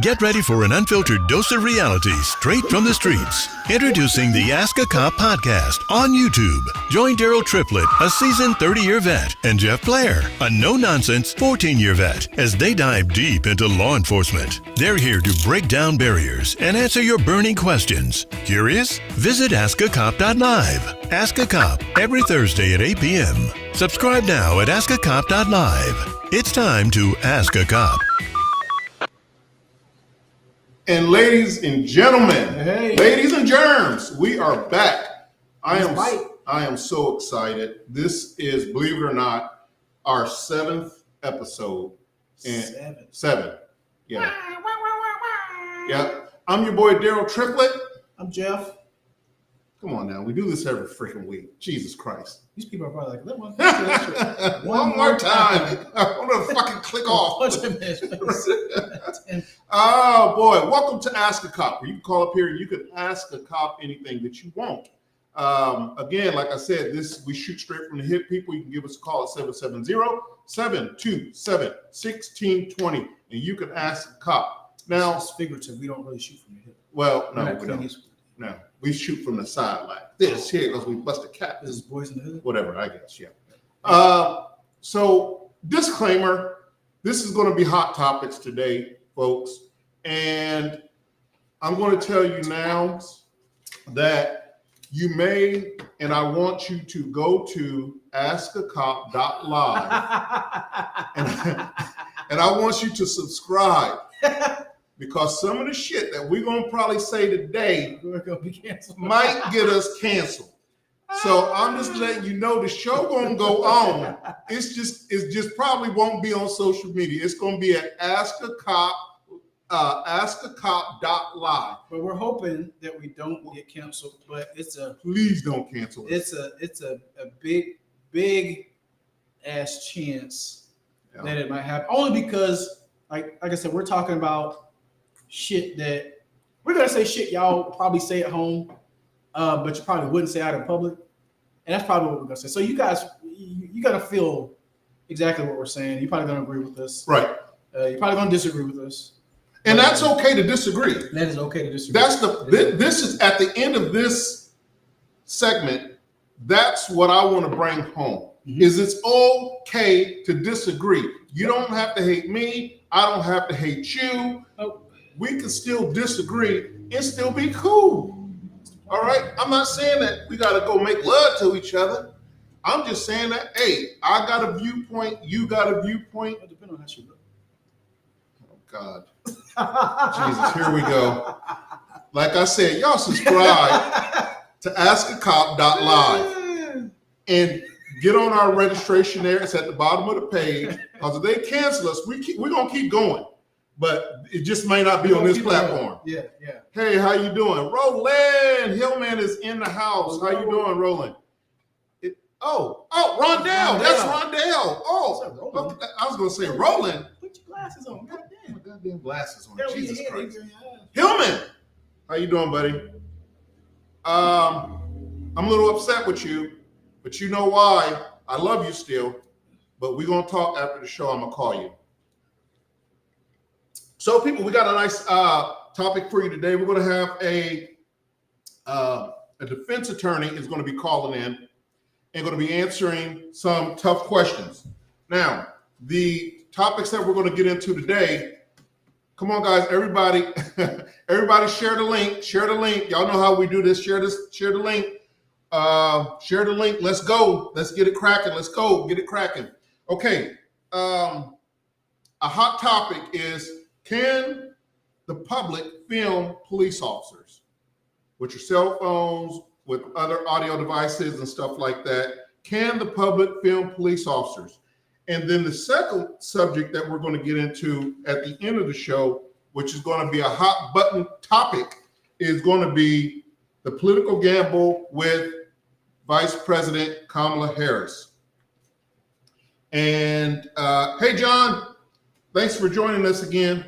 Get ready for an unfiltered dose of reality straight from the streets. Introducing the Ask a Cop podcast on YouTube. Join Daryl Triplett, a seasoned 30-year vet, and Jeff Blair, a no-nonsense 14-year vet, as they dive deep into law enforcement. They're here to break down barriers and answer your burning questions. Curious? Visit askacop.live. Ask a Cop every Thursday at 8 p.m. Subscribe now at askacop.live. It's time to Ask a Cop. And ladies and gentlemen, ladies and germs, we are back. I am so excited. This is, believe it or not, our 7th episode. Seven. Yeah. Yeah. I'm your boy Daryl Triplett. I'm Jeff. Come on now, we do this every freaking week. Jesus Christ. These people are probably like, one more time. I want to fucking click off. Oh boy, welcome to Ask a Cop, where you can call up here and you can ask a cop anything that you want. Again, like I said, we shoot straight from the hip. People, you can give us a call at 770-727-1620, and you can ask a cop. Now, it's figurative. We don't really shoot from the hip. Well, no, we don't. No, we shoot from the side like this here because we bust a cap. This is boys in the hood? Whatever, I guess, yeah. So, disclaimer, this is going to be hot topics today, folks. And I'm going to tell you now that you may, and I want you to go to askacop.live and I want you to subscribe. Because some of the shit that we're going to probably say today might get us canceled. So I'm just letting you know the show going to go on. It just probably won't be on social media. It's going to be at askacop.live. But we're hoping that we don't get canceled. But please don't cancel it. It's a big ass chance that it might happen. Only because, like I said, we're talking about shit that we're gonna say shit y'all probably say at home, but you probably wouldn't say out in public, and that's probably what we're gonna say. So you guys, you gotta feel exactly what we're saying. You're probably gonna agree with us, right? You're probably gonna disagree with us, and that's okay to disagree. That is okay to disagree. This is at the end of this segment. That's what I want to bring home. Mm-hmm. Is it's okay to disagree. You don't have to hate me. I don't have to hate you. We can still disagree and still be cool. All right? I'm not saying that we got to go make love to each other. I'm just saying that, hey, I got a viewpoint. You got a viewpoint. It depends on how you look. Oh, God. Jesus, here we go. Like I said, y'all subscribe to askacop.live and get on our registration there. It's at the bottom of the page. Because if they cancel us, we're going to keep going. But it just may not be on this platform. Yeah. Hey, how you doing? Roland Hillman is in the house. How you doing, Roland? Rondell. That's Rondell. Oh, I was going to say Roland. Put your glasses on. Goddamn. My goddamn glasses on. Jesus Christ. Hillman. How you doing, buddy? I'm a little upset with you, but you know why. I love you still, but we're going to talk after the show. I'm going to call you. So, people, we got a nice topic for you today. We're going to have a defense attorney is going to be calling in and going to be answering some tough questions. Now, the topics that we're going to get into today, come on, guys, everybody share the link. Share the link. Y'all know how we do this. Share the link. Share the link. Let's go. Let's get it cracking. Let's go. Get it cracking. Okay. A hot topic is, can the public film police officers with your cell phones, with other audio devices and stuff like that? Can the public film police officers? And then the second subject that we're going to get into at the end of the show, which is going to be a hot button topic, is going to be the political gamble with Vice President Kamala Harris. And hey, John, thanks for joining us again.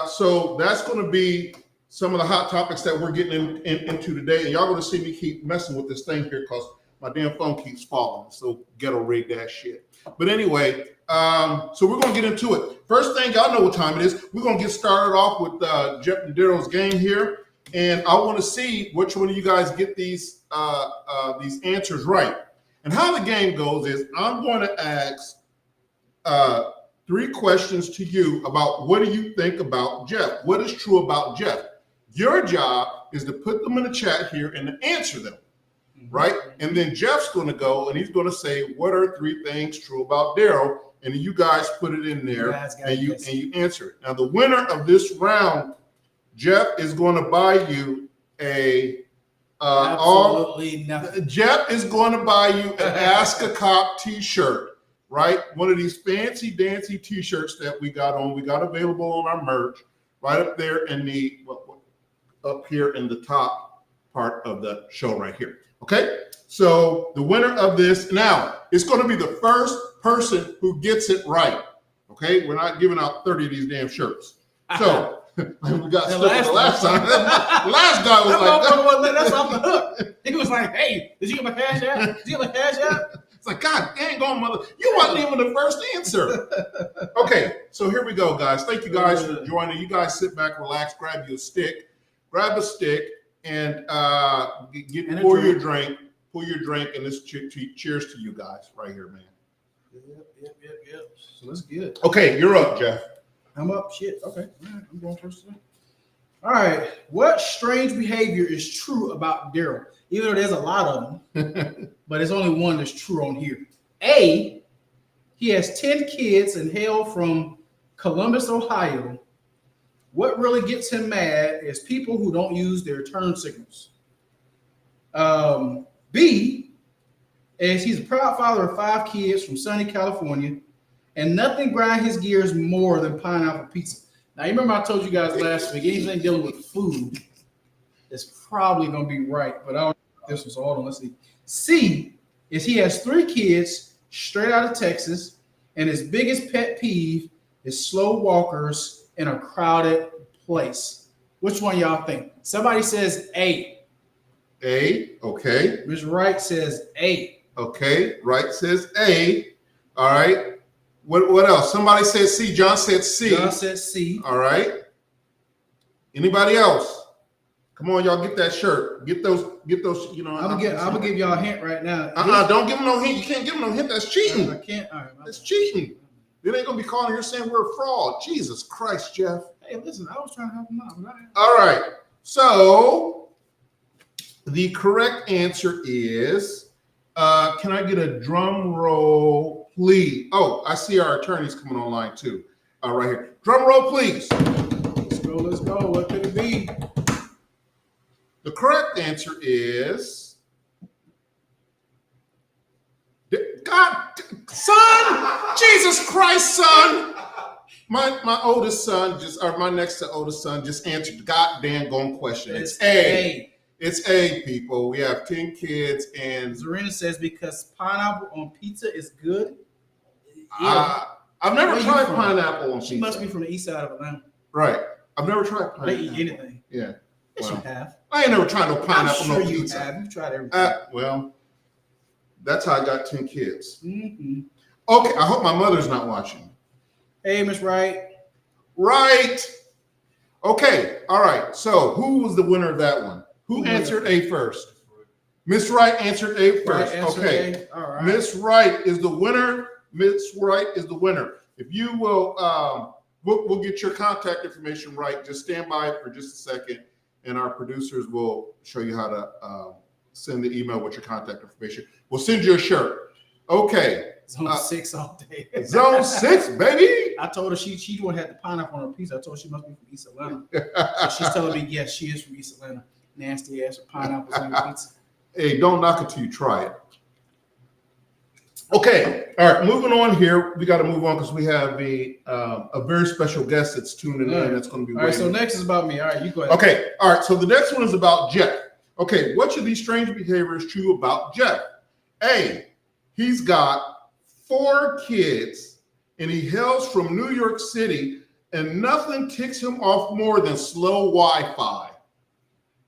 So that's going to be some of the hot topics that we're getting into today. And y'all going to see me keep messing with this thing here because My damn phone keeps falling. So ghetto rigged that shit. But anyway, so we're gonna get into it. First thing, y'all know what time it is. We're gonna get started off with Jeff and Daryl's game here, and I want to see which one of you guys get these answers right. And how the game goes is I'm going to ask 3 questions to you about what do you think about Jeff? What is true about Jeff? Your job is to put them in the chat here and to answer them, right? And then Jeff's going to go and he's going to say, what are 3 things true about Daryl? And you guys put it in there and you answer it. Now, the winner of this round, Jeff is going to buy you a absolutely nothing. Jeff is going to buy you an Ask a Cop t-shirt, right? One of these fancy dancy t-shirts that we got on. We got available on our merch right up there in the up here in the top part of the show right here. Okay, so the winner of this now, it's going to be the first person who gets it right. Okay, we're not giving out 30 of these damn shirts. So we got stuck the last time. The last guy was like, that's off the hook. He was like, hey, did you get my cash out? Did you get my cash out? It's like, God dang on, mother. You wasn't even the first answer. Okay, so here we go, guys. Thank you guys for joining. You guys sit back, relax, grab a stick, and pour your drink, and this cheers to you guys right here, man. Yep. So let's get it. Okay, you're up, Jeff. I'm up. Shit. Okay. All right. I'm going first today. All right. What strange behavior is true about Daryl? Even though there's a lot of them, but there's only one that's true on here. A, he has 10 kids and hail from Columbus, Ohio. What really gets him mad is people who don't use their turn signals. B, is he's a proud father of 5 kids from sunny California, and nothing grinds his gears more than pineapple pizza. Now, you remember I told you guys last week, anything dealing with food is probably going to be right, but I don't know if this was, so hold on, let's see. C is he has 3 kids straight out of Texas, and his biggest pet peeve is slow walkers in a crowded place. Which one y'all think? Somebody says A. A, okay. Ms. Wright says A. Okay, Wright says A. All right. What else? Somebody said C. John said C. John said C. All right. Anybody else? Come on, y'all, get that shirt. Get those. You know. I'm gonna give y'all a hint right now. Don't give them no hint. You can't give them no hint. That's cheating. I can't. All right. That's cheating. They ain't gonna be calling here saying we're a fraud. Jesus Christ, Jeff. Hey, listen, I was trying to help them out. All right. So the correct answer is. Can I get a drum roll, please? Oh, I see our attorneys coming online too. Right here. Drum roll, please. Let's go. What could it be? The correct answer is God, son, Jesus Christ, son. My oldest son my next to oldest son just answered the goddamn gone question. It's A. It's A, people. We have 10 kids, and Zarina says because pineapple on pizza is good. I've never tried pineapple on pizza. She must be from the east side of Atlanta. Right. I've never tried pineapple. They eat anything. Yeah. Yes, you have. I ain't never tried no pineapple I'm sure on you pizza. have. You've tried everything. Well, that's how I got 10 kids. Mm-hmm. Okay, I hope my mother's not watching. Hey, Miss Wright. Right. Okay. All right. So who was the winner of that one? Who answered A first? Miss Wright answered A first. Okay. A. All right. Miss Wright is the winner. Miss Wright is the winner. If you will, we'll get your contact information right. Just stand by for just a second, and our producers will show you how to send the email with your contact information. We'll send you a shirt. Okay. Zone 6 all day. Zone 6, baby. I told her she wouldn't have the pineapple on her pizza. I told her she must be from East Atlanta. So she's telling me, yes, she is from East Atlanta. Nasty ass with pineapples on your pizza. Hey, don't knock it till you try it. Okay, all right, moving on here. We got to move on because we have a very special guest that's tuning in. That's going to be all right. So next is about me. All right, you go ahead. Okay, all right. So the next one is about Jeff. Okay, which of these strange behaviors is true about Jeff? A, he's got 4 kids and he hails from New York City, and nothing ticks him off more than slow Wi-Fi.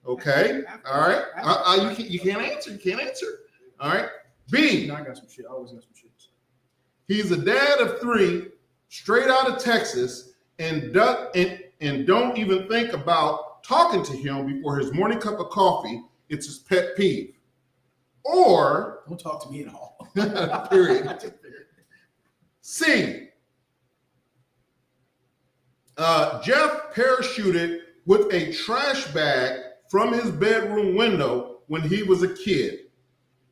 Okay, all right. You can't answer. You can't answer. All right. B. I got some shit. I always got some shit. He's a dad of 3, straight out of Texas, and don't even think about talking to him before his morning cup of coffee. It's his pet peeve. Or don't talk to me at all. period. C. Jeff parachuted with a trash bag from his bedroom window when he was a kid.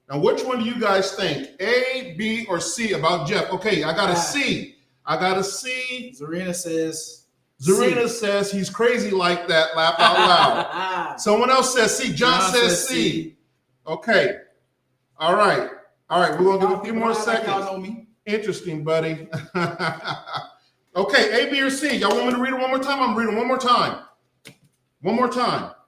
Now, which one do you guys think? A, B, or C about Jeff? Okay, I got a C. Zarina says he's crazy like that. Laugh out loud. Someone else says C. John says C. Okay. All right. We're going to give a few more seconds. Interesting, buddy. Okay, A, B, or C. Y'all want me to read it one more time? I'm reading one more time.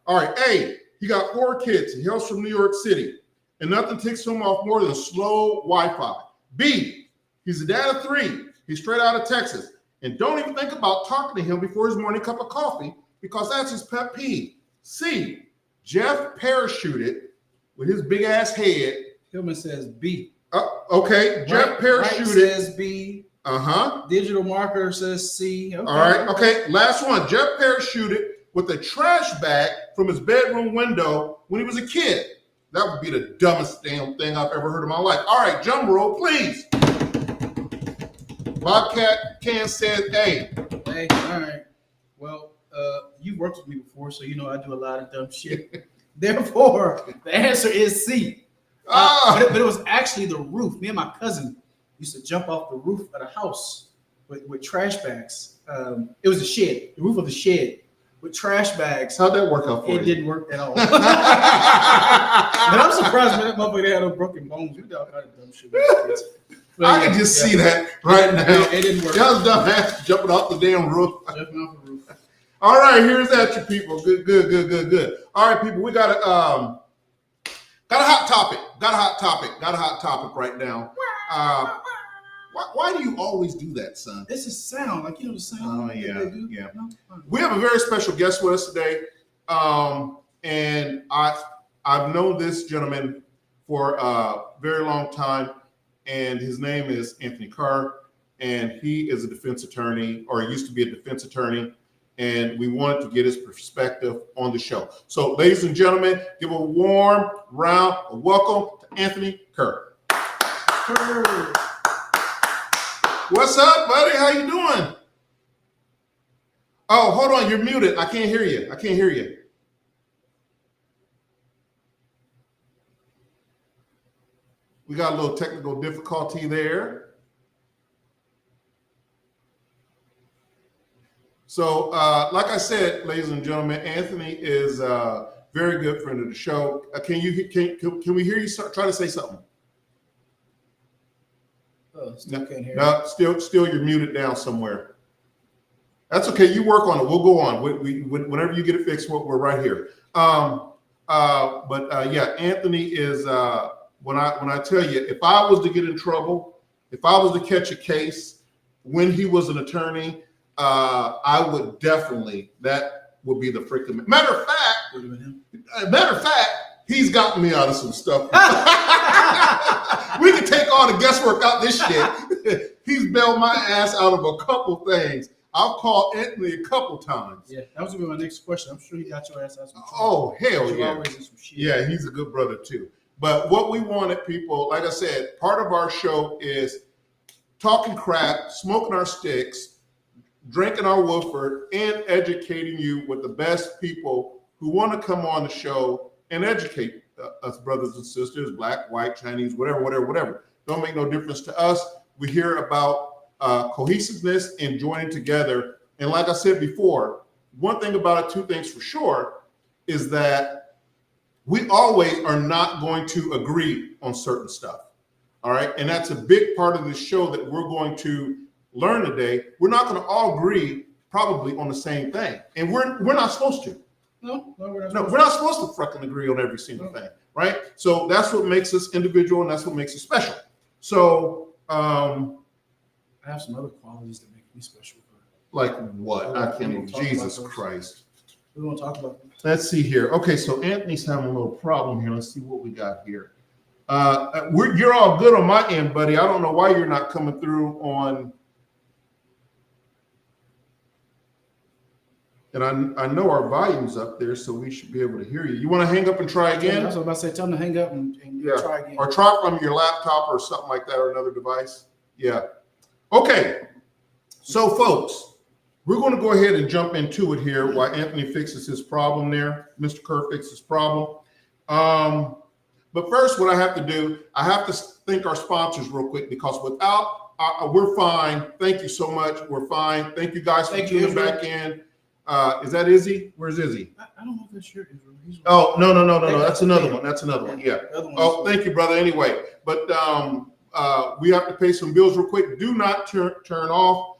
All right, A, he got 4 kids. He hails from New York City. And nothing ticks him off more than slow Wi-Fi. B, he's a dad of 3. He's straight out of Texas. And don't even think about talking to him before his morning cup of coffee because that's his pet peeve. C, Jeff parachuted with his big ass head. Hillman says B. Okay, Jeff parachuted. Wright says B. Uh-huh. Digital marker says C. Okay. All right, okay, last one. Jeff parachuted with a trash bag from his bedroom window when he was a kid. That would be the dumbest damn thing I've ever heard in my life. All right, drum roll, please. Bobcat Can said A. Hey, all right. Well, you've worked with me before, so you know I do a lot of dumb shit. Therefore, the answer is C. But it was actually the roof. Me and my cousin used to jump off the roof of the house with trash bags. It was a shed, the roof of the shed with trash bags. How'd that work out for you? It didn't work at all. But I'm surprised that motherfucker had no broken bones. We did all kind of dumb shit. I can just see that right now. It didn't work. Y'all dumbass jumping off the damn roof. Jumping off the roof. All right, here's that, you people. Good. All right, people, we got a hot topic. Got a hot topic right now. Why do you always do that, son? It's a sound, like the sound. Oh yeah, they do. yeah. No? We have a very special guest with us today, and I've known this gentleman for a very long time, and his name is Anthony Carr, and he is a defense attorney, or used to be a defense attorney, and we wanted to get his perspective on the show. So, ladies and gentlemen, give a warm round of welcome to Anthony Carr. What's up, buddy? How you doing? Oh, hold on. You're muted. I can't hear you. We got a little technical difficulty there. So, like I said, ladies and gentlemen, Anthony is a very good friend of the show. Can we hear you try to say something? Still can't hear. No, still you're muted down somewhere. That's okay. You work on it. We'll go on. Whenever you get it fixed, we're right here. Yeah, Anthony is. When I tell you, if I was to get in trouble, if I was to catch a case when he was an attorney, I would definitely. That would be the freaking matter of fact. He's gotten me out of some stuff. We can take all the guesswork out this shit. He's bailed my ass out of a couple things. I've called Anthony a couple times. Yeah, that was gonna be my next question. I'm sure he got your ass out some trouble. Oh, hell yeah. Always in some shit. Yeah, he's a good brother too. But what we wanted, people, like I said, part of our show is talking crap, smoking our sticks, drinking our Woodford, and educating you with the best people who want to come on the show and educate us brothers and sisters, black, white, Chinese, whatever. Don't make no difference to us. We hear about cohesiveness and joining together. And like I said before, one thing about it, two things for sure, is that we always are not going to agree on certain stuff. All right. And that's a big part of the show that we're going to learn today. We're not going to all agree probably on the same thing. And we're not supposed to. No, we're not supposed to fucking agree on every single thing, right? So that's what makes us individual, and that's what makes us special. So I have some other qualities that make me special. Like what? I can't even. Jesus Christ. We won't talk about them. Let's see here. Okay, so Anthony's having a little problem here. Let's see what we got here. You're all good on my end, buddy. I don't know why you're not coming through on. And I know our volume's up there, so we should be able to hear you. You want to hang up and try again? Yeah, that's what I was about to say. Tell them to hang up and try again. Or try from your laptop or something like that, or another device. Yeah. Okay. So, folks, we're going to go ahead and jump into it here while Anthony fixes his problem there. Mr. Kerr fixes his problem. But first, what I have to do, I have to thank our sponsors real quick, because without, we're fine. Thank you so much. We're fine. Thank you guys for tuning back in. Is that Izzy? Where's Izzy? I don't know if that's your Israel. Oh, no. That's another one. That's another one. Yeah. Oh, thank you, brother. Anyway, but we have to pay some bills real quick. Do not turn off.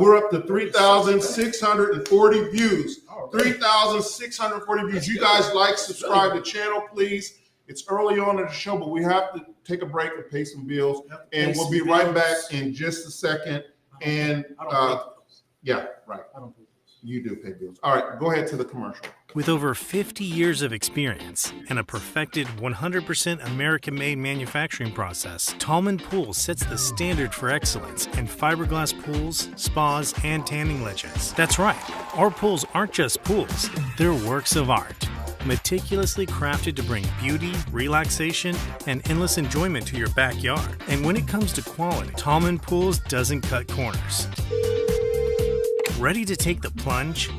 We're up to 3,640 views. 3,640 views. You guys like, subscribe to the channel, please. It's early on in the show, but we have to take a break and pay some bills. And we'll be right back in just a second. And yeah, right. I don't pay bills. You do pay bills. All right, go ahead to the commercial. With over 50 years of experience and a perfected 100% American-made manufacturing process, Tallman Pools sets the standard for excellence in fiberglass pools, spas, and tanning ledges. That's right, our pools aren't just pools, they're works of art. Meticulously crafted to bring beauty, relaxation, and endless enjoyment to your backyard. And when it comes to quality, Tallman Pools doesn't cut corners. Ready to take the plunge?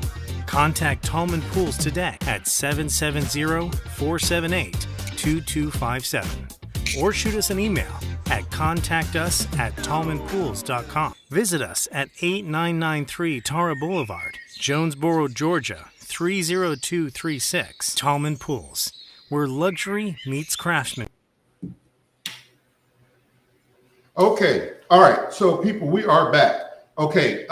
Contact Tallman Pools today at 770-478-2257 or shoot us an email at contactus@tallmanpools.com. Visit us at 8993 Tara Boulevard, Jonesboro, Georgia 30236. Tallman Pools, where luxury meets craftsmanship. Okay. All right. So, people, we are back. Okay.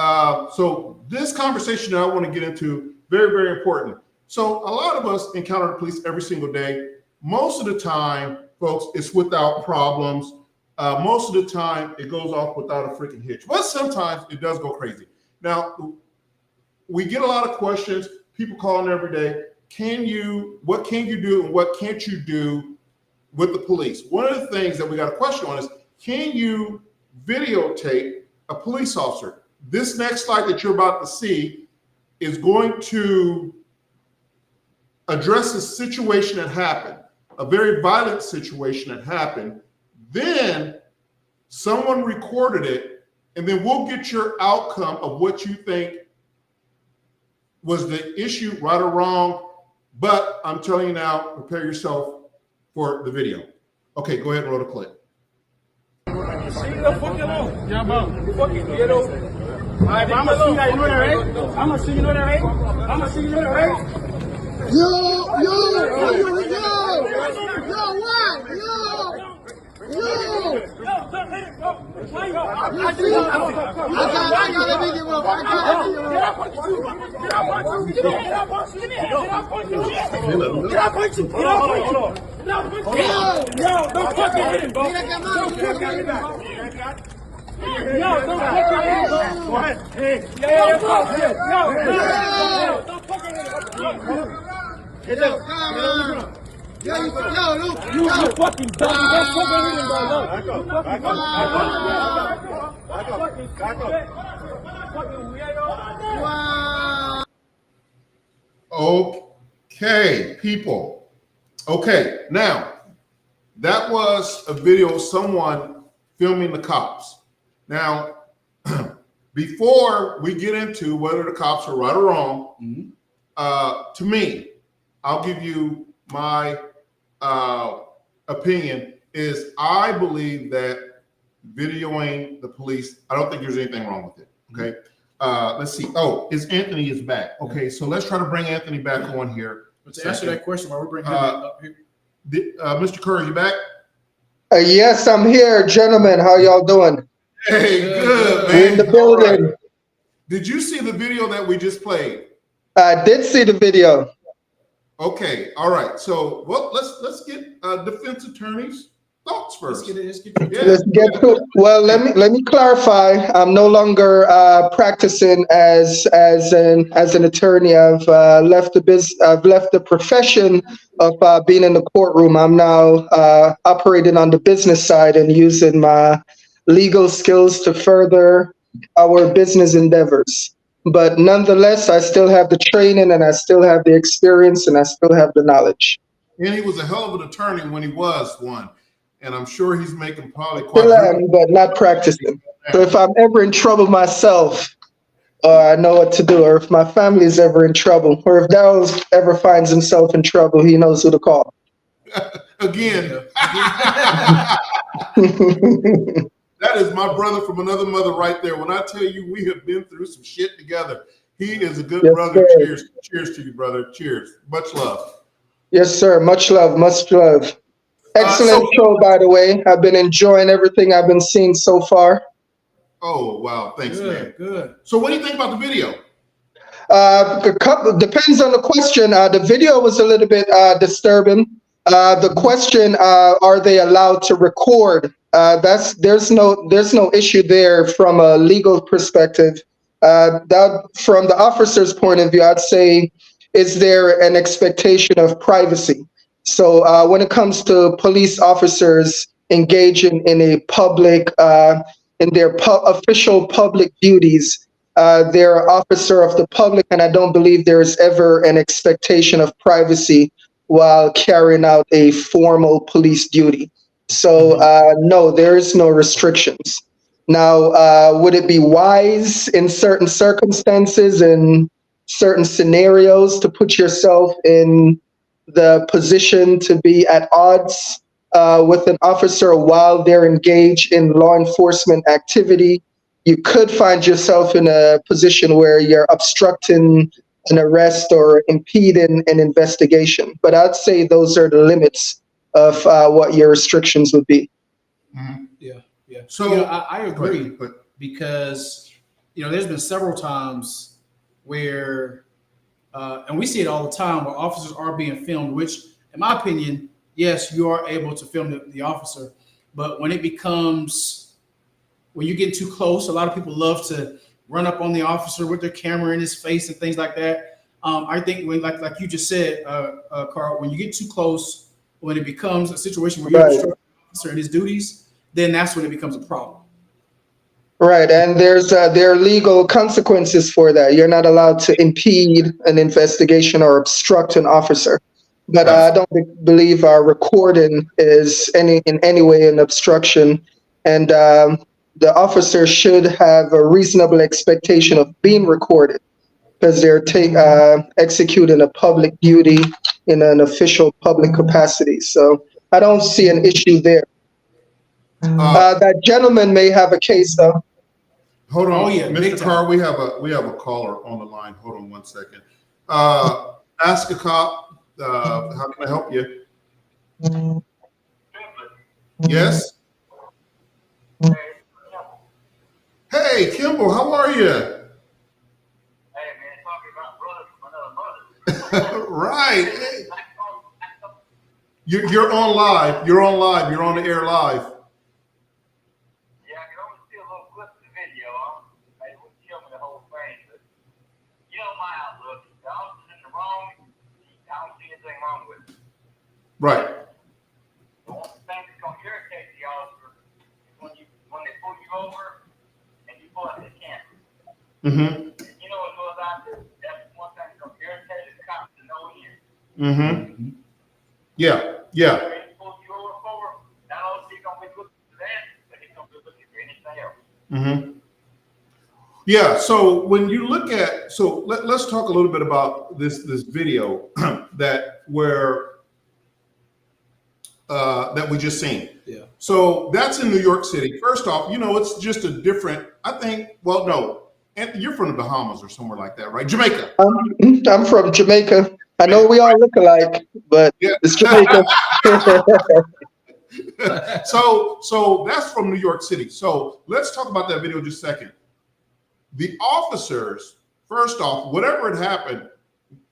So this conversation that I want to get into, very, very important. So a lot of us encounter the police every single day. Most of the time, folks, it's without problems. Most of the time, it goes off without a freaking hitch. But sometimes it does go crazy. Now, we get a lot of questions. People calling every day. What can you do and what can't you do with the police? One of the things that we got a question on is, can you videotape a police officer? This next slide that you're about to see is going to address a situation that happened, a very violent situation that happened. Then someone recorded it, and then we'll get your outcome of what you think was the issue, right or wrong. But I'm telling you now, prepare yourself for the video. Okay, go ahead and roll the clip. Leave the fuck alone. Yeah, bro. Fucking weirdo. Alright, I'm gonna see that you know that, right? I'm gonna see you know that, right? I'm gonna see you know that, right? Yo, what? I got a video, bro. Yo, don't fucking hit him, bro. Yo, don't fucking hit him, bro. Go ahead. Hey, yo, don't fucking hit him. Yo, Luke. You fucking dumb. Don't fucking hit him, bro. Back up. Fucking weirdo. Okay, people. Okay, now that was a video of someone filming the cops. Now, before we get into whether the cops are right or wrong, to me, I'll give you my opinion is I believe that videoing the police, I don't think there's anything wrong with it. Okay. Let's see. Oh, Anthony is back. Okay, so let's try to bring Anthony back on here. But to answer that question, while we're bringing him up here. Mr. Kerr, you back? Yes, I'm here, gentlemen. How y'all doing? Hey, good, We're man. in the building. Right. Did you see the video that we just played? I did see the video. Okay, all right. So, well, let's get defense attorneys thoughts first. Let's get to Yeah. Let's get to it. Well, let me clarify. I'm no longer practicing as an attorney. I've left the profession of being in the courtroom. I'm now operating on the business side and using my legal skills to further our business endeavors. But nonetheless, I still have the training and I still have the experience and I still have the knowledge. And he was a hell of an attorney when he was one. And I'm sure he's making probably Still quadruple. am, but not practicing. So if I'm ever in trouble myself, I know what to do. Or if my family is ever in trouble, or if Daryl ever finds himself in trouble, he knows who to call. Again. That is my brother from another mother right there. When I tell you we have been through some shit together, he is a good Yes, brother. sir. Cheers. Cheers to you, brother. Cheers. Much love. Yes, sir. Much love. Much love. Excellent show, by the way. I've been enjoying everything I've been seeing so far. Oh, wow. Thanks, man. Good. So what do you think about the video? Depends on the question. The video was a little bit disturbing. The question, are they allowed to record? There's no issue there from a legal perspective. That from the officer's point of view, I'd say, is there an expectation of privacy? So when it comes to police officers engaging in a public, in their official public duties, they're an officer of the public, and I don't believe there is ever an expectation of privacy while carrying out a formal police duty. So no, there is no restrictions. Now, would it be wise in certain circumstances and certain scenarios to put yourself in the position to be at odds with an officer while they're engaged in law enforcement activity? You could find yourself in a position where you're obstructing an arrest or impeding an investigation. But I'd say those are the limits of what your restrictions would be. Mm-hmm. Yeah. So I agree, because there's been several times where, and we see it all the time, where officers are being filmed. Which, in my opinion, yes, you are able to film the officer, but when it becomes, when you get too close, a lot of people love to run up on the officer with their camera in his face and things like that. I think when, like you just said, Carl, when you get too close, when it becomes a situation where you're obstructing the officer in his duties, then that's when it becomes a problem. Right, and there are legal consequences for that. You're not allowed to impede an investigation or obstruct an officer. But I don't believe recording is in any way an obstruction, and the officer should have a reasonable expectation of being recorded because they're executing a public duty in an official public capacity. So I don't see an issue there. That gentleman may have a case, though. Hold on, Oh, yeah, Mr. Carr. We have a caller on the line. Hold on one second. Ask a cop. How can I help you? Yes. Hey, Kimball, how are you? Hey, man, talking about brothers from another mother. Right. Hey. You're on live. You're on live. You're on the air live. Yeah, I can only see a little clip of the video. It wouldn't show me the whole thing, but my outlook. The officer's in the wrong. I don't see anything wrong with it. Right. The one thing that's going to irritate the officer is when they pull you over and you pull out the camera. Mm-hmm. And you know what goes out there? That's one thing that's going to irritate the cops to no end. Mm-hmm. Yeah. Yeah. When they pull you over for, not only is he going to be looking for that, but he's going to be looking for anything else. Mm-hmm. Yeah. So when you look at, let's talk a little bit about this video that we just seen. Yeah. So that's in New York City. First off, it's just a different. I think. Well, no, and you're from the Bahamas or somewhere like that, right? Jamaica. I'm from Jamaica. I know we all look alike, but Yeah. it's Jamaica. So that's from New York City. So let's talk about that video just a second. The officers, first off, whatever had happened,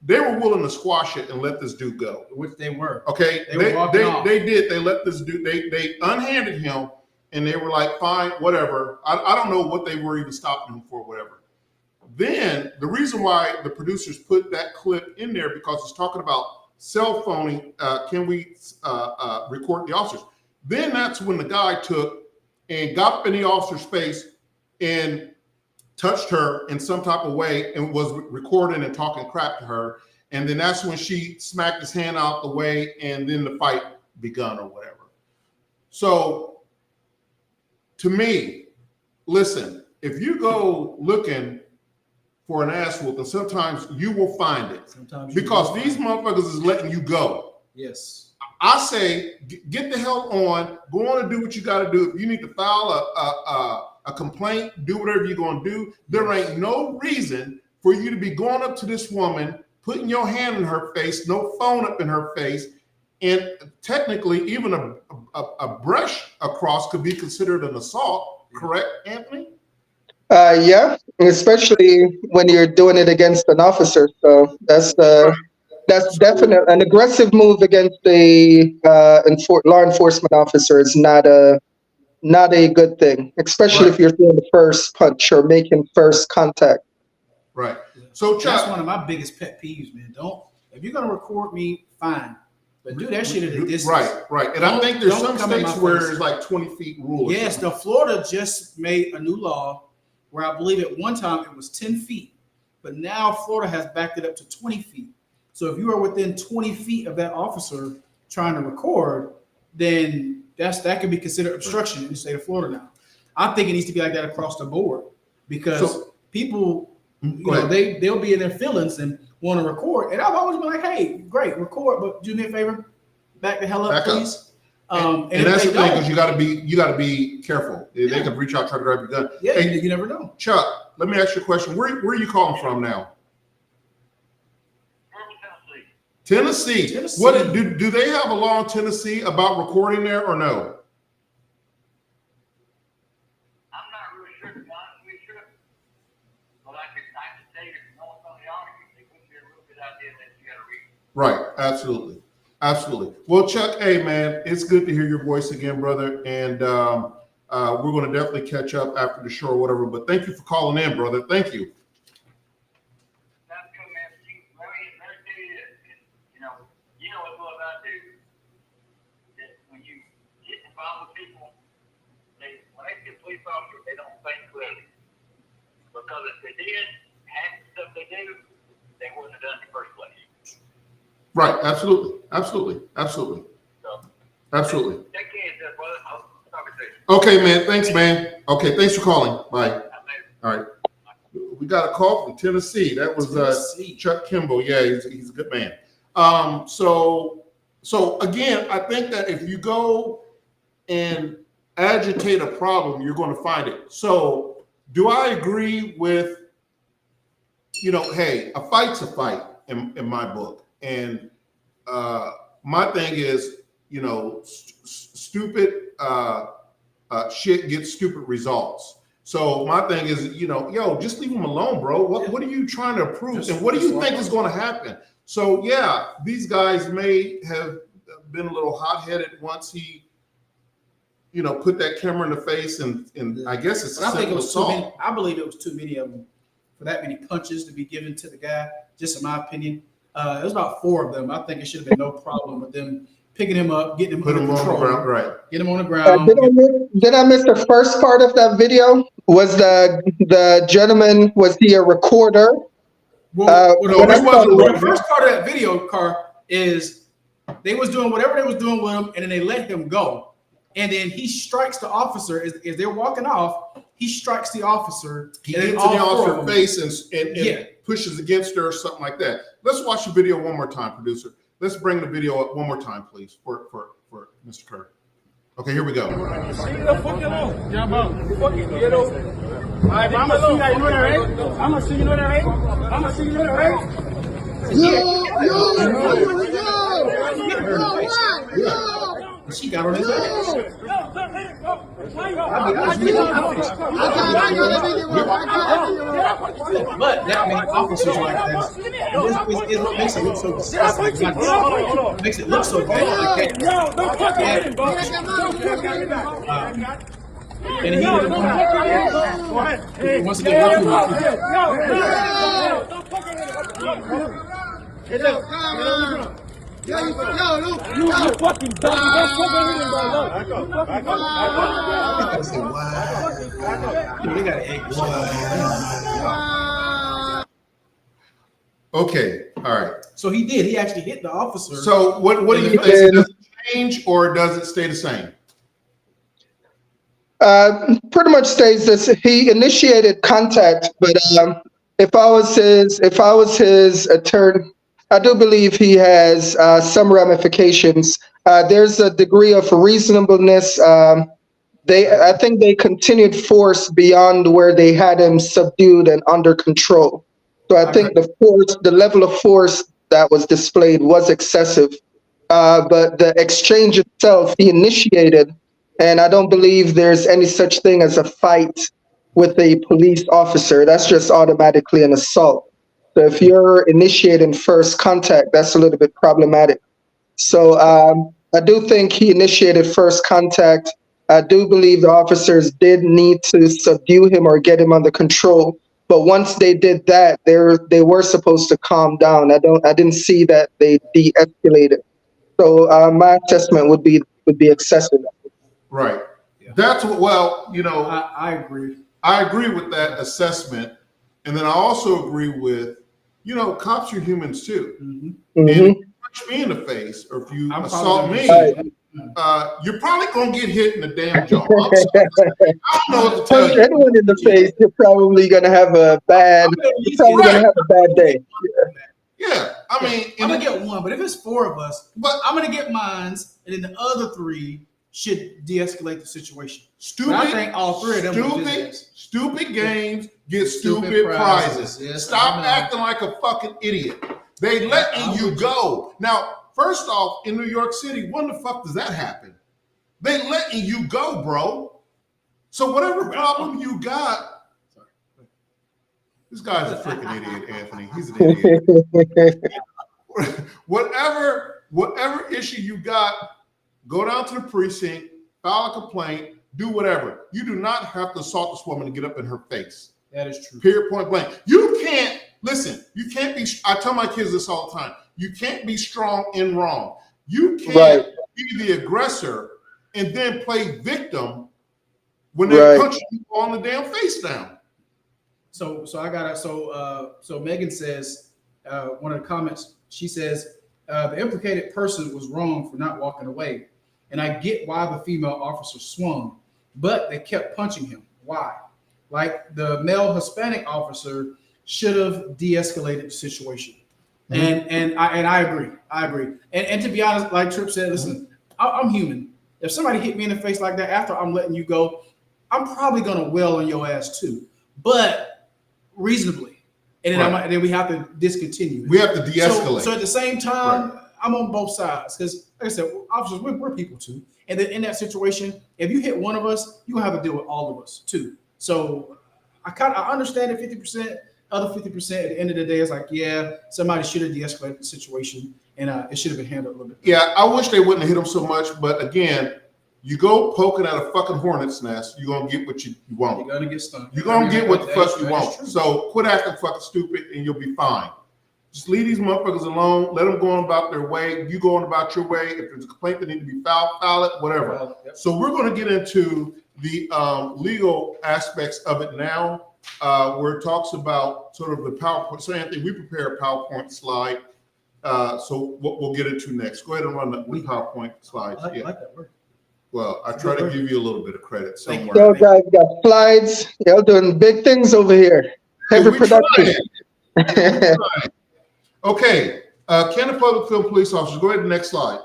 They were willing to squash it and let this dude go. Which they were. Okay, They were walking off. They did. They let this dude. They unhanded him, and they were like, "Fine, whatever." I don't know what they were even stopping him for, whatever. Then the reason why the producers put that clip in there because it's talking about cell phoning. Can we record the officers? Then that's when the guy took and got up in the officer's face and touched her in some type of way and was recording and talking crap to her. And then that's when she smacked his hand out the way and then the fight begun or whatever. So to me, listen, if you go looking for an ass whooping, sometimes you will find it. Because these motherfuckers is letting you go. Yes. I say, get the hell on, go on and do what you got to do. If you need to file a complaint, do whatever you're going to do. There ain't no reason for you to be going up to this woman, putting your hand in her face, no phone up in her face, and technically even a brush across could be considered an assault, correct, Anthony? Yeah, especially when you're doing it against an officer. So that's definitely an aggressive move against the law enforcement officer is not a good thing, especially if you're doing the first punch or making first contact. Right. So Chuck, that's one of my biggest pet peeves, man. If you're gonna record me, fine, but do that shit at a distance. Right. And I think there's some states where it's like 20 feet rule. Yes, the Florida just made a new law where I believe at one time it was 10 feet, but now Florida has backed it up to 20 feet. So if you are within 20 feet of that officer trying to record, then that could be considered obstruction in the state of Florida now. I think it needs to be like that across the board because people, they'll be in their feelings and want to record. And I've always been like, hey, great, record, but do me a favor, back the hell up, please. And that's the thing, because you got to be careful. They could reach out, try to grab your gun. Yeah, hey, you never know. Chuck, let me ask you a question. Where are you calling from now? Tennessee. What do they have a law in Tennessee about recording there or no? I'm not really sure, to be honest with you. But I can tell you, if you know what's on the army, it would be a real good idea that you got to read. Right. Absolutely. Well, Chuck, hey man, it's good to hear your voice again, brother. And we're going to definitely catch up after the show or whatever. But thank you for calling in, brother. Thank you. They don't think clearly. Because if they did, half the stuff they do, they wouldn't have done it in the first place. Right, absolutely. So, Absolutely. take care of that, brother. I'll talk to you. Okay, man. Thanks, man. Okay, thanks for calling. Bye. All right. We got a call from Tennessee. That was Chuck Kimball. Yeah, he's a good man. So again, I think that if you go and agitate a problem, you're going to find it. So do I agree with, hey, a fight's a fight in my book. And my thing is, stupid shit gets stupid results. So my thing is, just leave him alone, bro. What are you trying to prove? And what do you think is going to happen? So yeah, these guys may have been a little hot-headed once he put that camera in the face, and I guess it's a simple assault. I believe it was too many of them for that many punches to be given to the guy, just in my opinion. It was about 4 of them. I think it should have been no problem with them picking him up, getting him Put him on the ground, right. Get him on the ground. Did I miss the first part of that video? Was the gentleman, was he a recorder? The first part of that video, Carr, is they was doing whatever they was doing with him, and then they let him go. And then he strikes the officer as they're walking off. He strikes the officer. He gets in the officer's face and pushes against her or something like that. Let's watch the video one more time, producer. Let's bring the video up one more time, please, for Mr. Kerr. Okay, here we go. Leave the fuck alone. Yeah, bro. Fucking get over. All right, I'm gonna see you know that, right? I'm gonna see you know that, right? I'm gonna see you know that, right? Yo! She got on his ass. But that many officers like that, it makes it look so disgusting. It makes it look so bad. And he once again, You fucking dumb. Okay, all right. So he did. He actually hit the officer. So what do you think? Does it change or does it stay the same? Pretty much stays this. He initiated contact, but if I was his attorney, I do believe he has some ramifications. There's a degree of reasonableness. I think they continued force beyond where they had him subdued and under control. So I think the level of force that was displayed was excessive. But the exchange itself, he initiated, and I don't believe there's any such thing as a fight with a police officer. That's just automatically an assault. So if you're initiating first contact, that's a little bit problematic. So I do think he initiated first contact. I do believe the officers did need to subdue him or get him under control. But once they did that, they were supposed to calm down. I didn't see that they de-escalated. So my assessment would be excessive. Right. Yeah. That's what. Well, I agree. I agree with that assessment, and then I also agree with, cops are humans too. Mm-hmm. And if you punch me in the face, or if you assault me, you're probably gonna get hit in the damn jaw. I'm sorry. I don't know what to tell you. Anyone in the face, you're probably gonna have a bad. Day. Yeah, I mean, I'm gonna get one, but if it's four of us, I'm gonna get mines, and then the other three should de-escalate the situation. I think all three of them. Stupid games get stupid prizes. Yes, stop acting like a fucking idiot. They letting you go. Now, first off, in New York City, when the fuck does that happen? They letting you go, bro. So whatever problem you got, this guy's a freaking idiot, Anthony. He's an idiot. whatever issue you got, go down to the precinct, file a complaint, do whatever. You do not have to assault this woman and get up in her face. That is true. Period, point blank. You can't be, I tell my kids this all the time. You can't be strong and wrong. You can't be the aggressor and then play victim when they punch you on the damn face down. So Megan says, one of the comments, she says, the implicated person was wrong for not walking away. And I get why the female officer swung, but they kept punching him. Why? Like the male Hispanic officer should have de-escalated the situation. Mm-hmm. And I agree. And to be honest, like Tripp said, listen, I'm human. If somebody hit me in the face like that after I'm letting you go, I'm probably gonna wail on your ass too, but reasonably. And then we have to discontinue. We have to de-escalate. So at the same time, I'm on both sides because, like I said, officers, we're people too. And then in that situation, if you hit one of us, you have to deal with all of us too. So I understand it 50%. Other 50% at the end of the day is like, somebody should have de-escalated the situation, and it should have been handled a little bit better. Yeah, I wish they wouldn't have hit him so much, but again, you go poking at a fucking hornet's nest, you're gonna get what you want. You're gonna get stung. You're gonna get what the fuck you want. So quit acting fucking stupid, and you'll be fine. Just leave these motherfuckers alone. Let them go on about their way. You go on about your way. If there's a complaint that needs to be filed, file it, whatever. Yep. So we're going to get into the legal aspects of it now, where it talks about sort of the PowerPoint. So Anthony, we prepare a PowerPoint slide. So what we'll get into next. Go ahead and run the PowerPoint slides. I like that word. Well, I try to give you a little bit of credit somewhere. So guys, got slides. Y'all doing big things over here. Heavy production. Okay, can the public film police officers, go ahead to the next slide.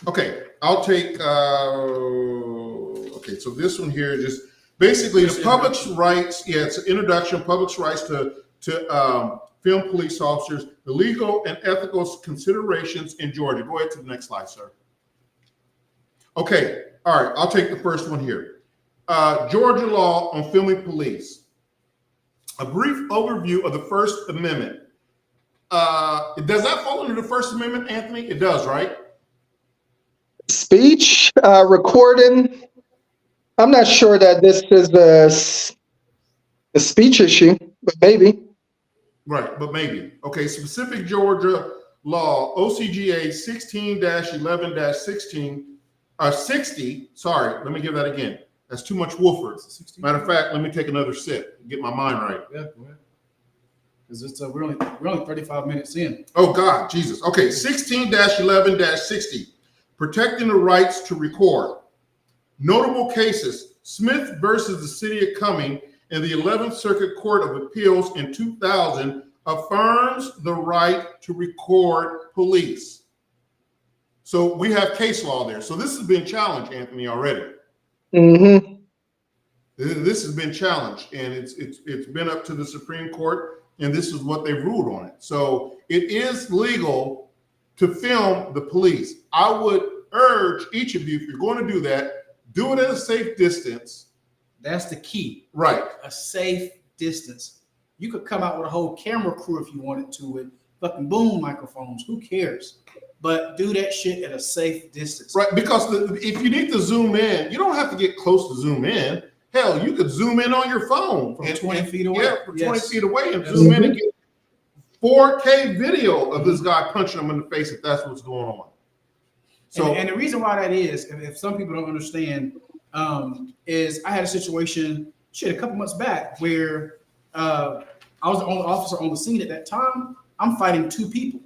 Okay, I'll take, okay, so this one here, just basically the public's rights, it's an introduction, public's rights to film police officers, the legal and ethical considerations in Georgia. Go ahead to the next slide, sir. Okay, all right, I'll take the first one here. Georgia law on filming police. A brief overview of the First Amendment. Does that fall under the First Amendment, Anthony? It does, right? Speech, recording. I'm not sure that this is a speech issue, but maybe. Right, but maybe. Okay, specific Georgia law, OCGA 16-11-16, 60. Sorry, let me give that again. That's too much Wolford. Matter of fact, let me take another sip and get my mind right. Yeah, go ahead. Because we're only 35 minutes in. Oh God, Jesus. Okay, 16-11-60, protecting the rights to record. Notable cases: Smith versus the City of Cumming and the 11th Circuit Court of Appeals in 2000 affirms the right to record police. So we have case law there. So this has been challenged, Anthony, already. Mm-hmm. This has been challenged, and it's been up to the Supreme Court, and this is what they ruled on it. So it is legal to film the police. I would urge each of you, if you're going to do that, do it at a safe distance. That's the key. Right. A safe distance. You could come out with a whole camera crew if you wanted to with fucking boom microphones. Who cares? But do that shit at a safe distance. Right, because if you need to zoom in, you don't have to get close to zoom in. Hell, you could zoom in on your phone from 20 feet away. Yeah, from 20 feet away and zoom in and get 4K video of this guy punching him in the face if that's what's going on. So, and the reason why that is, if some people don't understand, is I had a situation a couple months back where I was the only officer on the scene at that time. I'm fighting two people.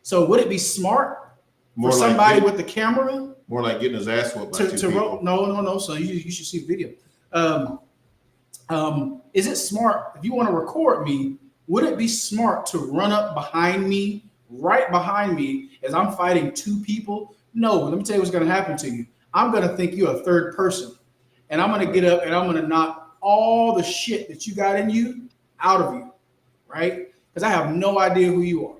So would it be smart for somebody with the camera? More like getting his ass whooped by two people. No. So you should see the video. Is it smart if you want to record me? Would it be smart to run up behind me, right behind me, as I'm fighting two people? No. Let me tell you what's going to happen to you. I'm going to think you're a third person, and I'm going to get up and I'm going to knock all the shit that you got in you out of you, right? Because I have no idea who you are.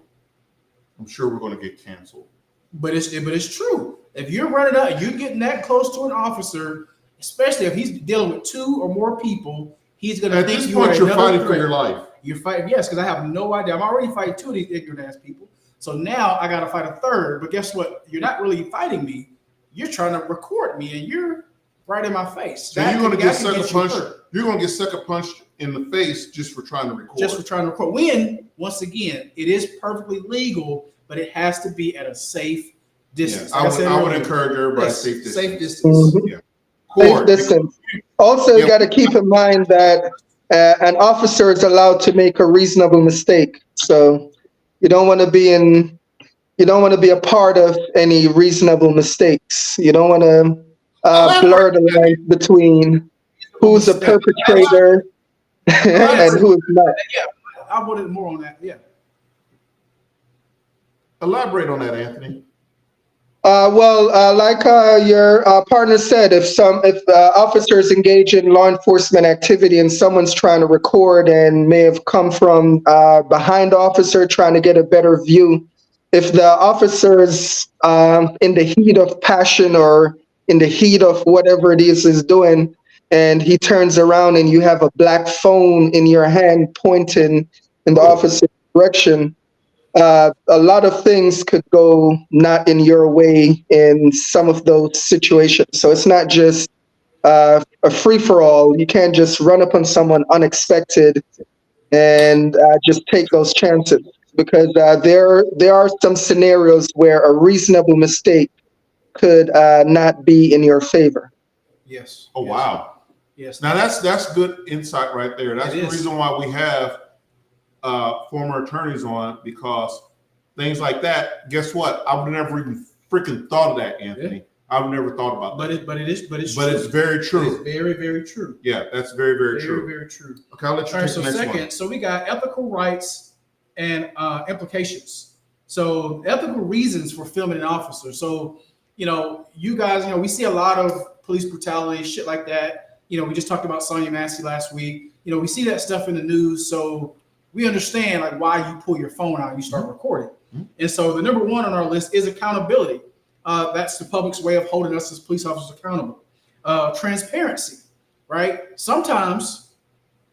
I'm sure we're going to get canceled. But it's true. If you're running up, you're getting that close to an officer, especially if he's dealing with two or more people, he's going to think at this point you're fighting for your life. You're fighting, yes, because I have no idea. I'm already fighting two of these ignorant ass people. So now I got to fight a third. But guess what? You're not really fighting me. You're trying to record me, and you're right in my face. So you're going to get sucker punched. You're going to get sucker punched in the face just for trying to record. Just for trying to record. When, once again, it is perfectly legal, but it has to be at a safe distance. Yeah, I would encourage everybody safe distance. Safe distance. Mm-hmm. Yeah. Safe distance. Also, you got to keep in mind that an officer is allowed to make a reasonable mistake. So you don't want to be a part of any reasonable mistakes. You don't want to blur the lines between who's a perpetrator and who is not. Yeah, I wanted more on that. Yeah. Elaborate on that, Anthony. Like your partner said, if officers engage in law enforcement activity and someone's trying to record and may have come from behind the officer trying to get a better view, if the officer's in the heat of passion or in the heat of whatever it is doing, and he turns around and you have a black phone in your hand pointing in the officer's direction, a lot of things could go not in your way in some of those situations. So it's not just a free-for-all. You can't just run up on someone unexpected and just take those chances, because there are some scenarios where a reasonable mistake could not be in your favor. Yes. Oh, wow. Yes. Now that's good insight right there. That's the reason why we have former attorneys on, because things like that, guess what? I would have never even freaking thought of that, Anthony. Yeah. I've never thought about that. But it's very true. It's very, very true. Yeah, that's very, very true. Very, very true. Okay, I'll let you take the next one. So we got ethical rights and implications. So ethical reasons for filming an officer. So, you guys, we see a lot of police brutality, shit like that. We just talked about Sonia Massey last week. We see that stuff in the news. So we understand like why you pull your phone out and you start recording. And so the number one on our list is accountability. That's the public's way of holding us as police officers accountable. Transparency, right? Sometimes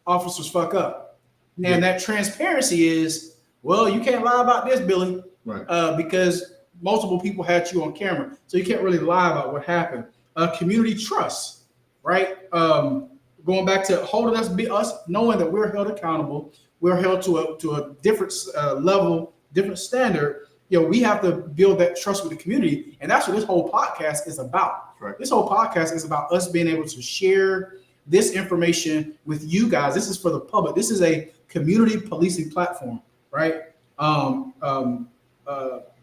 officers fuck up. And that transparency is, well, you can't lie about this, Billy, right? Because multiple people had you on camera. So you can't really lie about what happened. Community trust, right? Going back to holding us knowing that we're held accountable, we're held to a different level, different standard. We have to build that trust with the community, and that's what this whole podcast is about. Right. This whole podcast is about us being able to share this information with you guys. This is for the public. This is a community policing platform, right?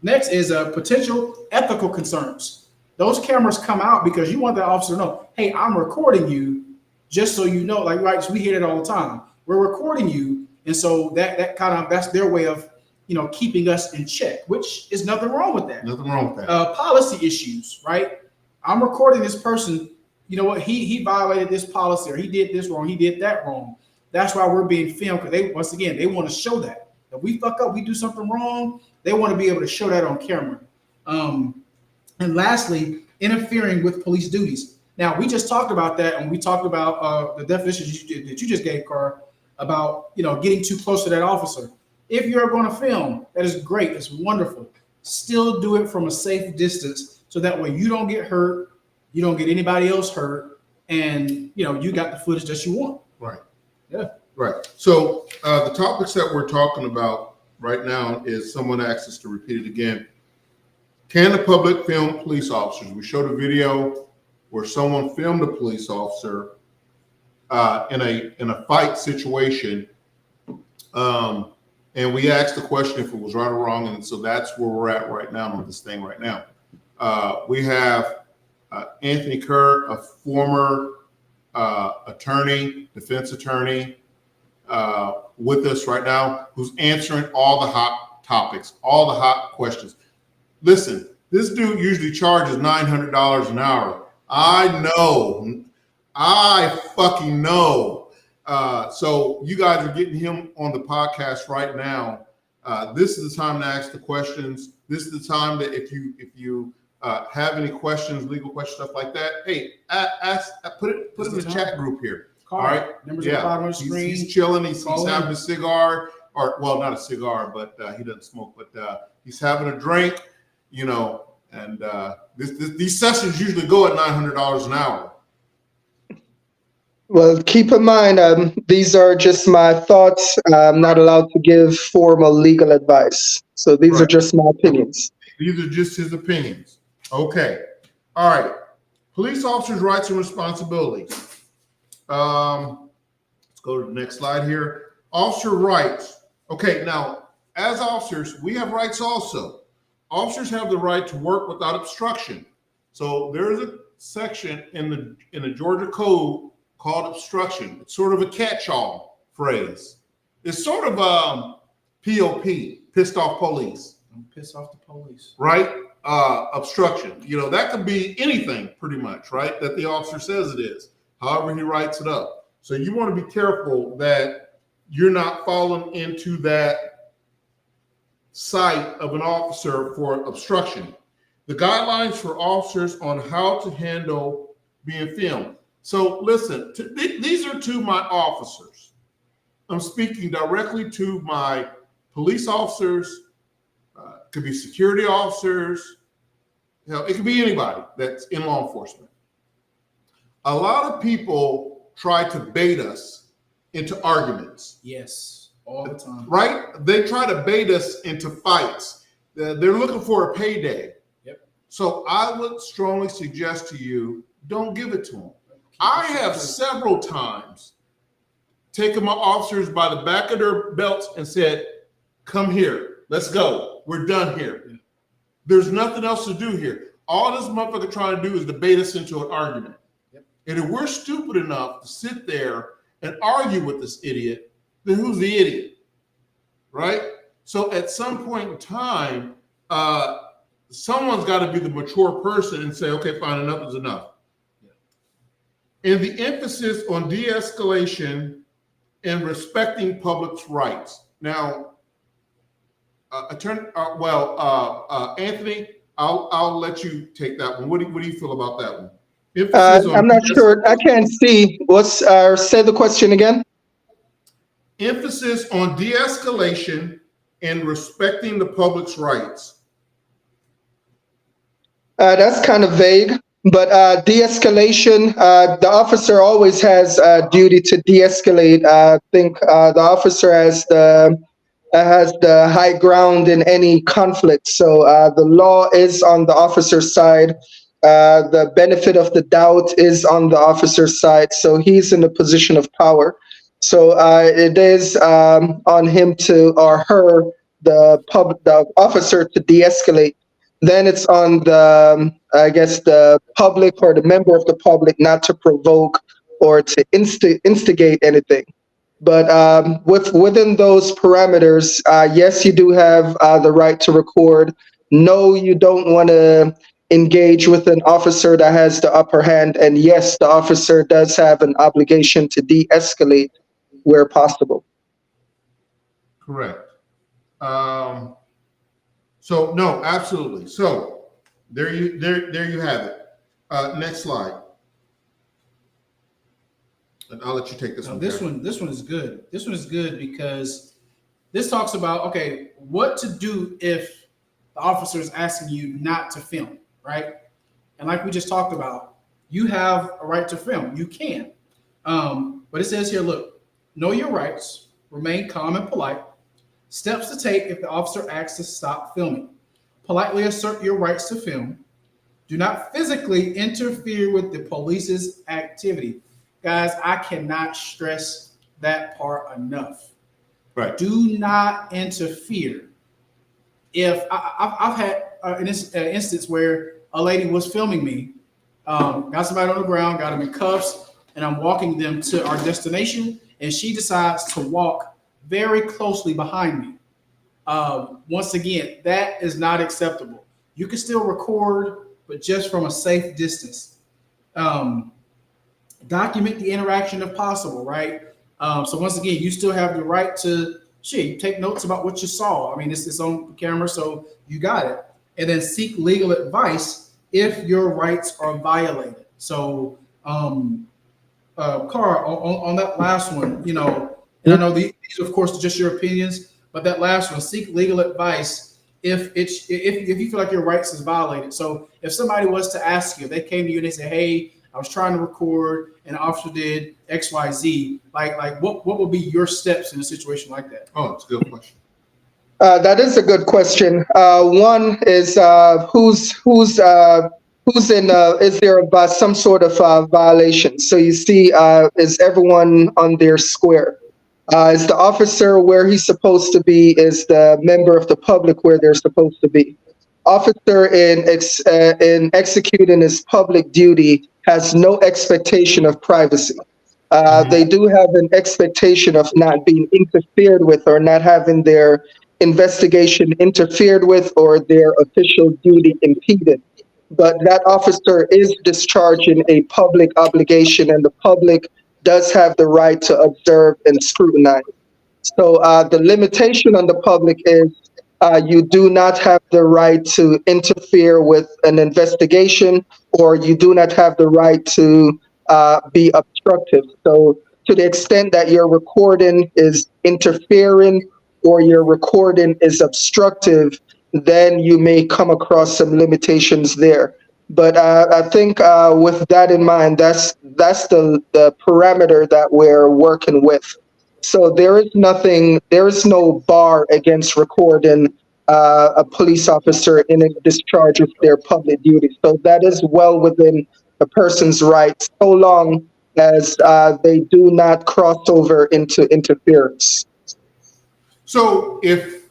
Next is potential ethical concerns. Those cameras come out because you want that officer to know, hey, I'm recording you, just so you know. Like, right? So we hear it all the time. We're recording you, and so that's their way of keeping us in check, which is nothing wrong with that. Nothing wrong with that. Policy issues, right? I'm recording this person. You know what? He violated this policy, or he did this wrong. He did that wrong. That's why we're being filmed, because they want to show that. If we fuck up, we do something wrong, they want to be able to show that on camera. And lastly, interfering with police duties. Now, we just talked about that, and we talked about the definitions that you just gave, Carr, about getting too close to that officer. If you're going to film, that is great. It's wonderful. Still do it from a safe distance, so that way you don't get hurt, you don't get anybody else hurt, and you got the footage that you want. Right. Yeah. Right. So the topics that we're talking about right now is, someone asked us to repeat it again. Can the public film police officers? We showed a video where someone filmed a police officer in a fight situation, and we asked the question if it was right or wrong, and so that's where we're at right now on this thing right now. We have Anthony Kerr, a former defense attorney, with us right now, who's answering all the hot topics, all the hot questions. Listen, this dude usually charges $900 an hour. I know. I fucking know. So you guys are getting him on the podcast right now. This is the time to ask the questions. This is the time that if you have any questions, legal questions, stuff like that, hey, put it in the chat group here. All right. Numbers at the bottom of the screen. He's chilling. He's having a cigar, or well, not a cigar, but he doesn't smoke. But he's having a drink, and these sessions usually go at $900 an hour. Well, keep in mind, these are just my thoughts. I'm not allowed to give formal legal advice. So these are just my opinions. These are just his opinions. Okay. All right. Police officers' rights and responsibilities. Let's go to the next slide here. Officer rights. Okay, now, as officers, we have rights also. Officers have the right to work without obstruction. So there's a section in the Georgia Code called obstruction. It's sort of a catch-all phrase. It's sort of POP, pissed off police. I'm pissed off the police. Right? Obstruction. That could be anything pretty much, right? That the officer says it is. However he writes it up. So you want to be careful that you're not falling into that sight of an officer for obstruction. The guidelines for officers on how to handle being filmed. So listen, these are to my officers. I'm speaking directly to my police officers. Could be security officers. It could be anybody that's in law enforcement. A lot of people try to bait us into arguments. Yes, all the time. Right? They try to bait us into fights. They're looking for a payday. Yep. So I would strongly suggest to you, don't give it to them. I have several times taken my officers by the back of their belts and said, come here, let's go. We're done here. Yeah. There's nothing else to do here. All this motherfucker trying to do is debate us into an argument. And if we're stupid enough to sit there and argue with this idiot, then who's the idiot? Right? So at some point in time, someone's got to be the mature person and say, okay, fine, enough is enough. Yeah. And the emphasis on de-escalation and respecting public's rights. Now, Anthony, I'll let you take that one. What do you feel about that one? I'm not sure. I can't see. Say the question again. Emphasis on de-escalation and respecting the public's rights. That's kind of vague, but de-escalation, the officer always has a duty to de-escalate. I think the officer has the high ground in any conflict. So the law is on the officer's side. The benefit of the doubt is on the officer's side. So he's in a position of power. So it is on him or her, the officer, to de-escalate. Then it's on the public or the member of the public not to provoke or to instigate anything. But within those parameters, yes, you do have the right to record. No, you don't want to engage with an officer that has the upper hand. And yes, the officer does have an obligation to de-escalate where possible. Correct. So no, absolutely. So there you have it. Next slide. And I'll let you take this one. This one is good. This one is good because this talks about, okay, what to do if the officer is asking you not to film, right? And like we just talked about, you have a right to film. You can. But it says here, look, know your rights, remain calm and polite. Steps to take if the officer asks to stop filming. Politely assert your rights to film. Do not physically interfere with the police's activity. Guys, I cannot stress that part enough. Right. Do not interfere. If I've had an instance where a lady was filming me, got somebody on the ground, got them in cuffs, and I'm walking them to our destination, and she decides to walk very closely behind me. Once again, that is not acceptable. You can still record, but just from a safe distance. Document the interaction if possible, right? So once again, you still have the right to take notes about what you saw. I mean, it's on camera, so you got it. And then seek legal advice if your rights are violated. So, Carl, on that last one, and I know these, of course, are just your opinions, but that last one, seek legal advice if you feel like your rights is violated. So if somebody was to ask you, they came to you and they said, hey, I was trying to record and the officer did X, Y, Z, like what would be your steps in a situation like that? Oh, it's a good question. That is a good question. One is who's in? Is there some sort of violation? So you see, is everyone on their square? Is the officer where he's supposed to be? Is the member of the public where they're supposed to be? Officer in executing his public duty has no expectation of privacy. They do have an expectation of not being interfered with or not having their investigation interfered with or their official duty impeded. But that officer is discharging a public obligation, and the public does have the right to observe and scrutinize. So the limitation on the public is you do not have the right to interfere with an investigation, or you do not have the right to be obstructive. So to the extent that your recording is interfering or your recording is obstructive, then you may come across some limitations there. But I think with that in mind, that's the parameter that we're working with. So there is no bar against recording a police officer in a discharge of their public duty. So that is well within a person's rights, so long as they do not cross over into interference. So if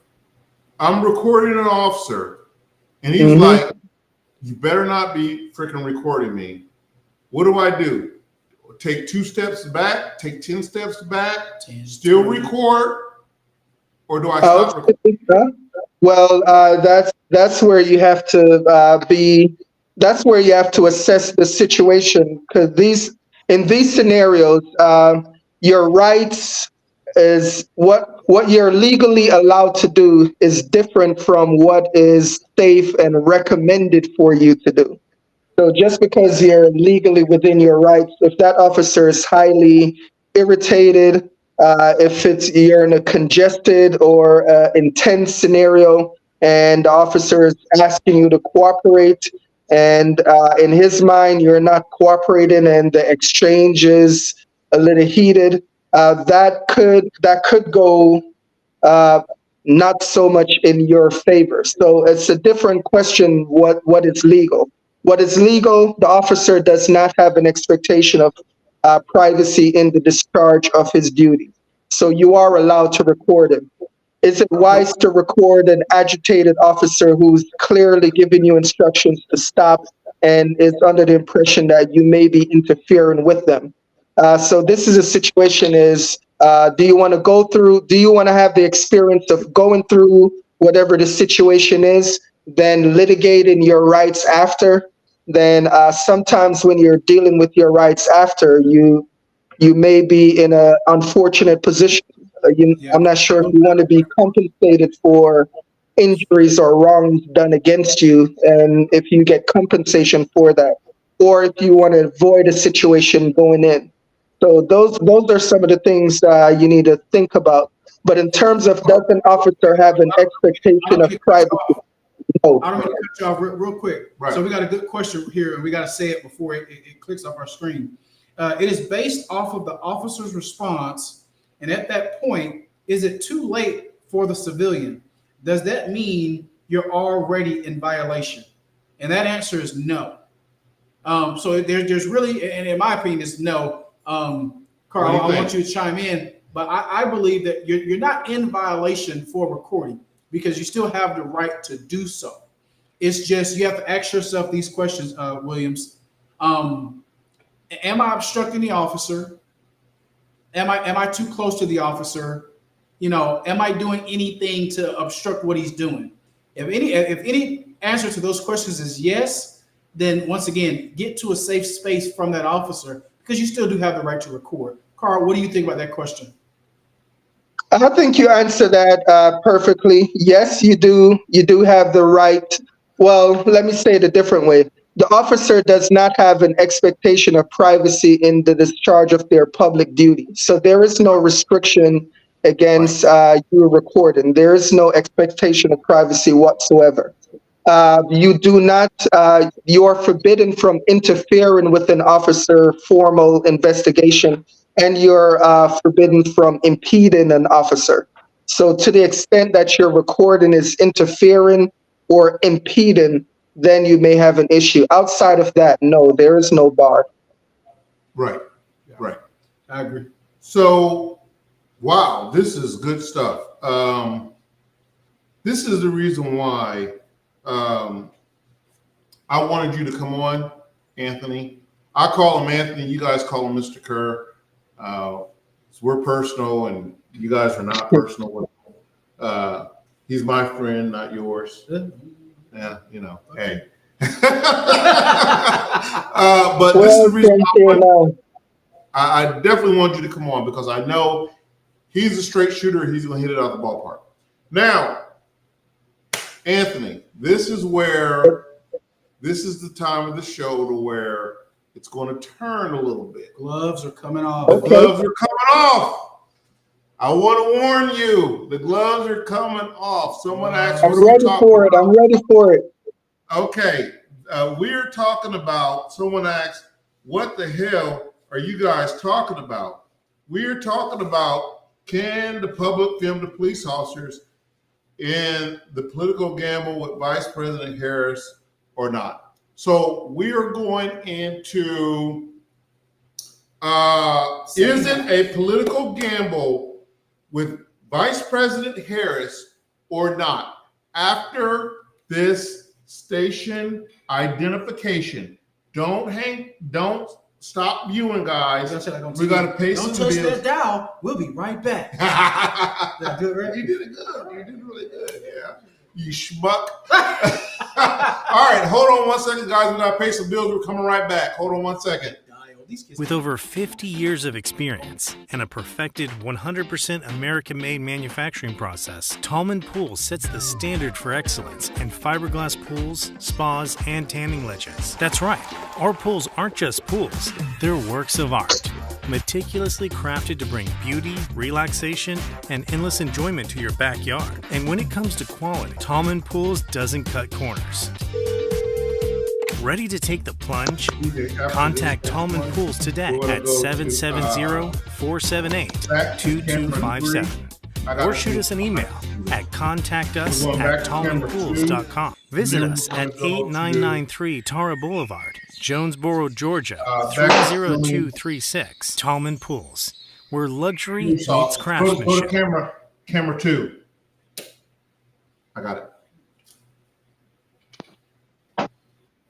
I'm recording an officer and he's like, you better not be freaking recording me, what do I do? Take 2 steps back, take 10 steps back, still record, or do I stop recording? Well, that's where you have to that's where you have to assess the situation, because in these scenarios, your rights is what you're legally allowed to do is different from what is safe and recommended for you to do. So just because you're legally within your rights, if that officer is highly irritated, if you're in a congested or intense scenario, and the officer is asking you to cooperate, and in his mind you're not cooperating, and the exchange is a little heated, that could go uh, not so much in your favor. So it's a different question. What is legal? What is legal? The officer does not have an expectation of privacy in the discharge of his duty. So you are allowed to record him. Is it wise to record an agitated officer who's clearly giving you instructions to stop and is under the impression that you may be interfering with them? So this is a situation do you want to do you want to have the experience of going through whatever the situation is, then litigating your rights after? Then sometimes when you're dealing with your rights after, you may be in an unfortunate position. I'm not sure if you want to be compensated for injuries or wrongs done against you, and if you get compensation for that, or if you want to avoid a situation going in. So those are some of the things you need to think about. But in terms of does an officer have an expectation of privacy? No. I don't want to cut you off real quick. Right. So we got a good question here, and we got to say it before it clicks off our screen. It is based off of the officer's response, and at that point, is it too late for the civilian? Does that mean you're already in violation? And that answer is no. So there's really, and in my opinion, it's no. Carl, I want you to chime in, but I believe that you're not in violation for recording because you still have the right to do so. It's just you have to ask yourself these questions, Williams. Am I obstructing the officer? Am I too close to the officer? Am I doing anything to obstruct what he's doing? If any answer to those questions is yes, then once again, get to a safe space from that officer because you still do have the right to record. Carl, what do you think about that question? I think you answered that perfectly. Yes, you do. You do have the right. Well, let me say it a different way. The officer does not have an expectation of privacy in the discharge of their public duty. So there is no restriction against you recording. There is no expectation of privacy whatsoever. You are forbidden from interfering with an officer formal investigation, and you're forbidden from impeding an officer. So to the extent that your recording is interfering or impeding, then you may have an issue. Outside of that, no, there is no bar. Right. Right. I agree. So, wow, this is good stuff. This is the reason why I wanted you to come on, Anthony. I call him Anthony. You guys call him Mr. Kerr. We're personal, and you guys are not personal with him. He's my friend, not yours. Yeah, hey. But this is the reason I definitely want you to come on because I know he's a straight shooter. He's going to hit it out the ballpark. Now, Anthony, this is the time of the show to where it's going to turn a little bit. Gloves are coming off. The gloves are coming off. I want to warn you, the gloves are coming off. Someone asked I'm ready for it. I'm ready for it. Okay. We're talking about, someone asked, what the hell are you guys talking about? We're talking about, can the public film the police officers in the political gamble with Vice President Harris or not? So we are going into, is it a political gamble with Vice President Harris or not? After this station identification, don't stop viewing, guys. We got to pay some bills. Don't touch that dial. We'll be right back. That good, right? You did it good. You did really good. Yeah. You schmuck. All right, hold on one second, guys. We got to pay some bills. We're coming right back. Hold on one second. these kids. With over 50 years of experience and a perfected 100% American-made manufacturing process, Tallman Pool sets the standard for excellence in fiberglass pools, spas, and tanning ledges. That's right, our pools aren't just pools, they're works of art, meticulously crafted to bring beauty, relaxation, and endless enjoyment to your backyard. And when it comes to quality, Tallman Pools doesn't cut corners. Ready to take the plunge? Contact Tallman Pools today at 770-478-2257 or shoot us an email at contactus@tallmanpools.com. Visit us at 8993 Tara Boulevard, Jonesboro, Georgia 30236. Tallman Pools, where luxury meets Go to craftsmanship. camera 2. I got it.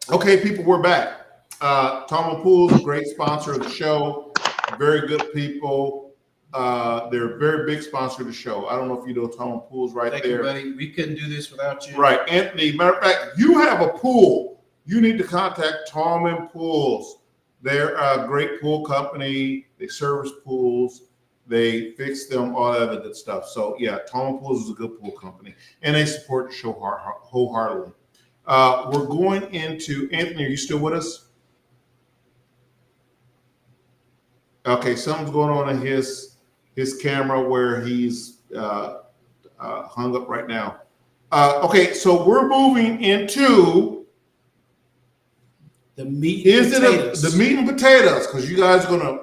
Okay, people, we're back. Tallman Pools, great sponsor of the show. Very good people. They're a very big sponsor of the show. I don't know if you know Tallman Pools right Thank there. you, buddy. We couldn't do this without you. Right, Anthony. Matter of fact, you have a pool. You need to contact Tallman Pools. They're a great pool company. They service pools. They fix them, all that other good stuff. So yeah, Tallman Pools is a good pool company, and they support the show wholeheartedly. We're going into Anthony. Are you still with us? Okay, something's going on in his camera where he's hung up right now. Okay, so we're moving into the meat and potatoes. The meat and potatoes, because you guys are gonna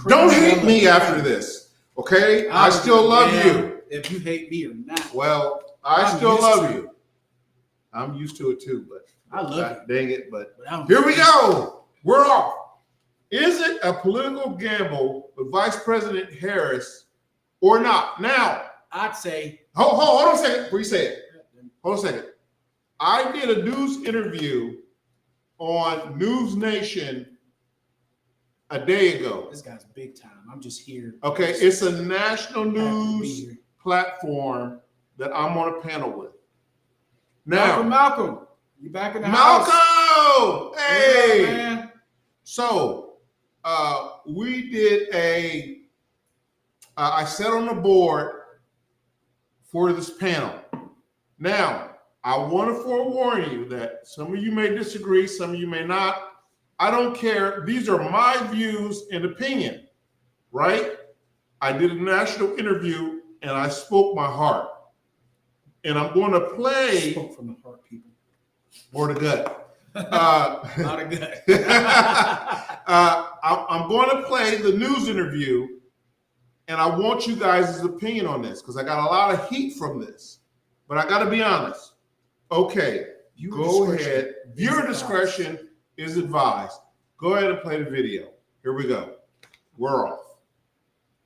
don't hate me after this. Okay, I still love you. If you hate me or not. Well, I still love you. I'm used to it too, but I love it. Dang it, but here we go. We're off. Is it a political gamble with Vice President Harris or not? Now, I'd say. Hold on a second before you say it. Hold on a second. I did a news interview on News Nation a day ago. This guy's big time. I'm just here. Okay, it's a national news platform that I'm on a panel with. Now, Malcolm, you back in the house? Malcolm, hey, man. So we did I sat on the board for this panel. Now, I want to forewarn you that some of you may disagree, some of you may not. I don't care. These are my views and opinion, right? I did a national interview and I spoke my heart. And I'm going to play. Spoke from the heart, people. Or the gut. Not a gut. I'm going to play the news interview, and I want you guys' opinion on this because I got a lot of heat from this. But I got to be honest. Okay, go ahead. Viewer discretion is advised. Go ahead and play the video. Here we go. We're off.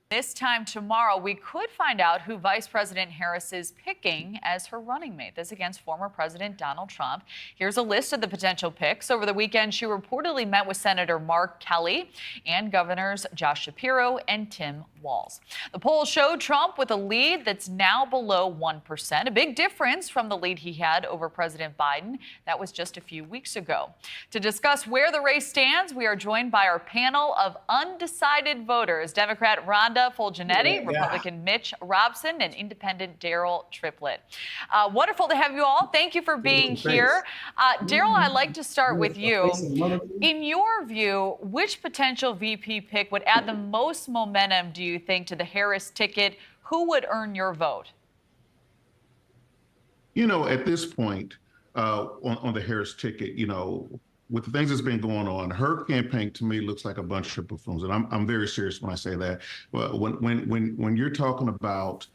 This time tomorrow, we could find out who Vice President Harris is picking as her running mate. This against former President Donald Trump. Here's a list of the potential picks. Over the weekend, she reportedly met with Senator Mark Kelly and Governors Josh Shapiro and Tim Walz. The poll showed Trump with a lead that's now below 1%, a big difference from the lead he had over President Biden. That was just a few weeks ago. To discuss where the race stands, we are joined by our panel of undecided voters, Democrat Rhonda Fulgenetti, Republican Mitch Robson, and Independent Daryl Triplett. Wonderful to have you all. Thank you for being here. Daryl, I'd like to start with you. In your view, which potential VP pick would add the most momentum, do you think, to the Harris ticket? Who would earn your vote? You know, at this point, on the Harris ticket, you know, with the things that's been going on, her campaign to me looks like a bunch of buffoons, and I'm very serious when I say that. But when you're talking about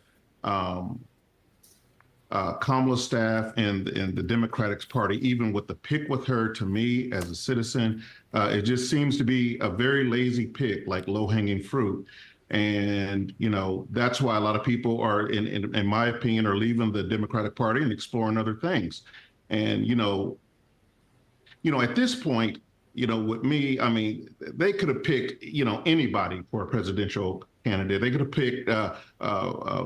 Kamala's staff and the Democratic Party, even with the pick with her, to me as a citizen, it just seems to be a very lazy pick, like low-hanging fruit. And, you know, that's why a lot of people are, in my opinion, are leaving the Democratic Party and exploring other things. And, you know, at this point, with me, I mean, they could have picked, anybody for a presidential candidate. They could have picked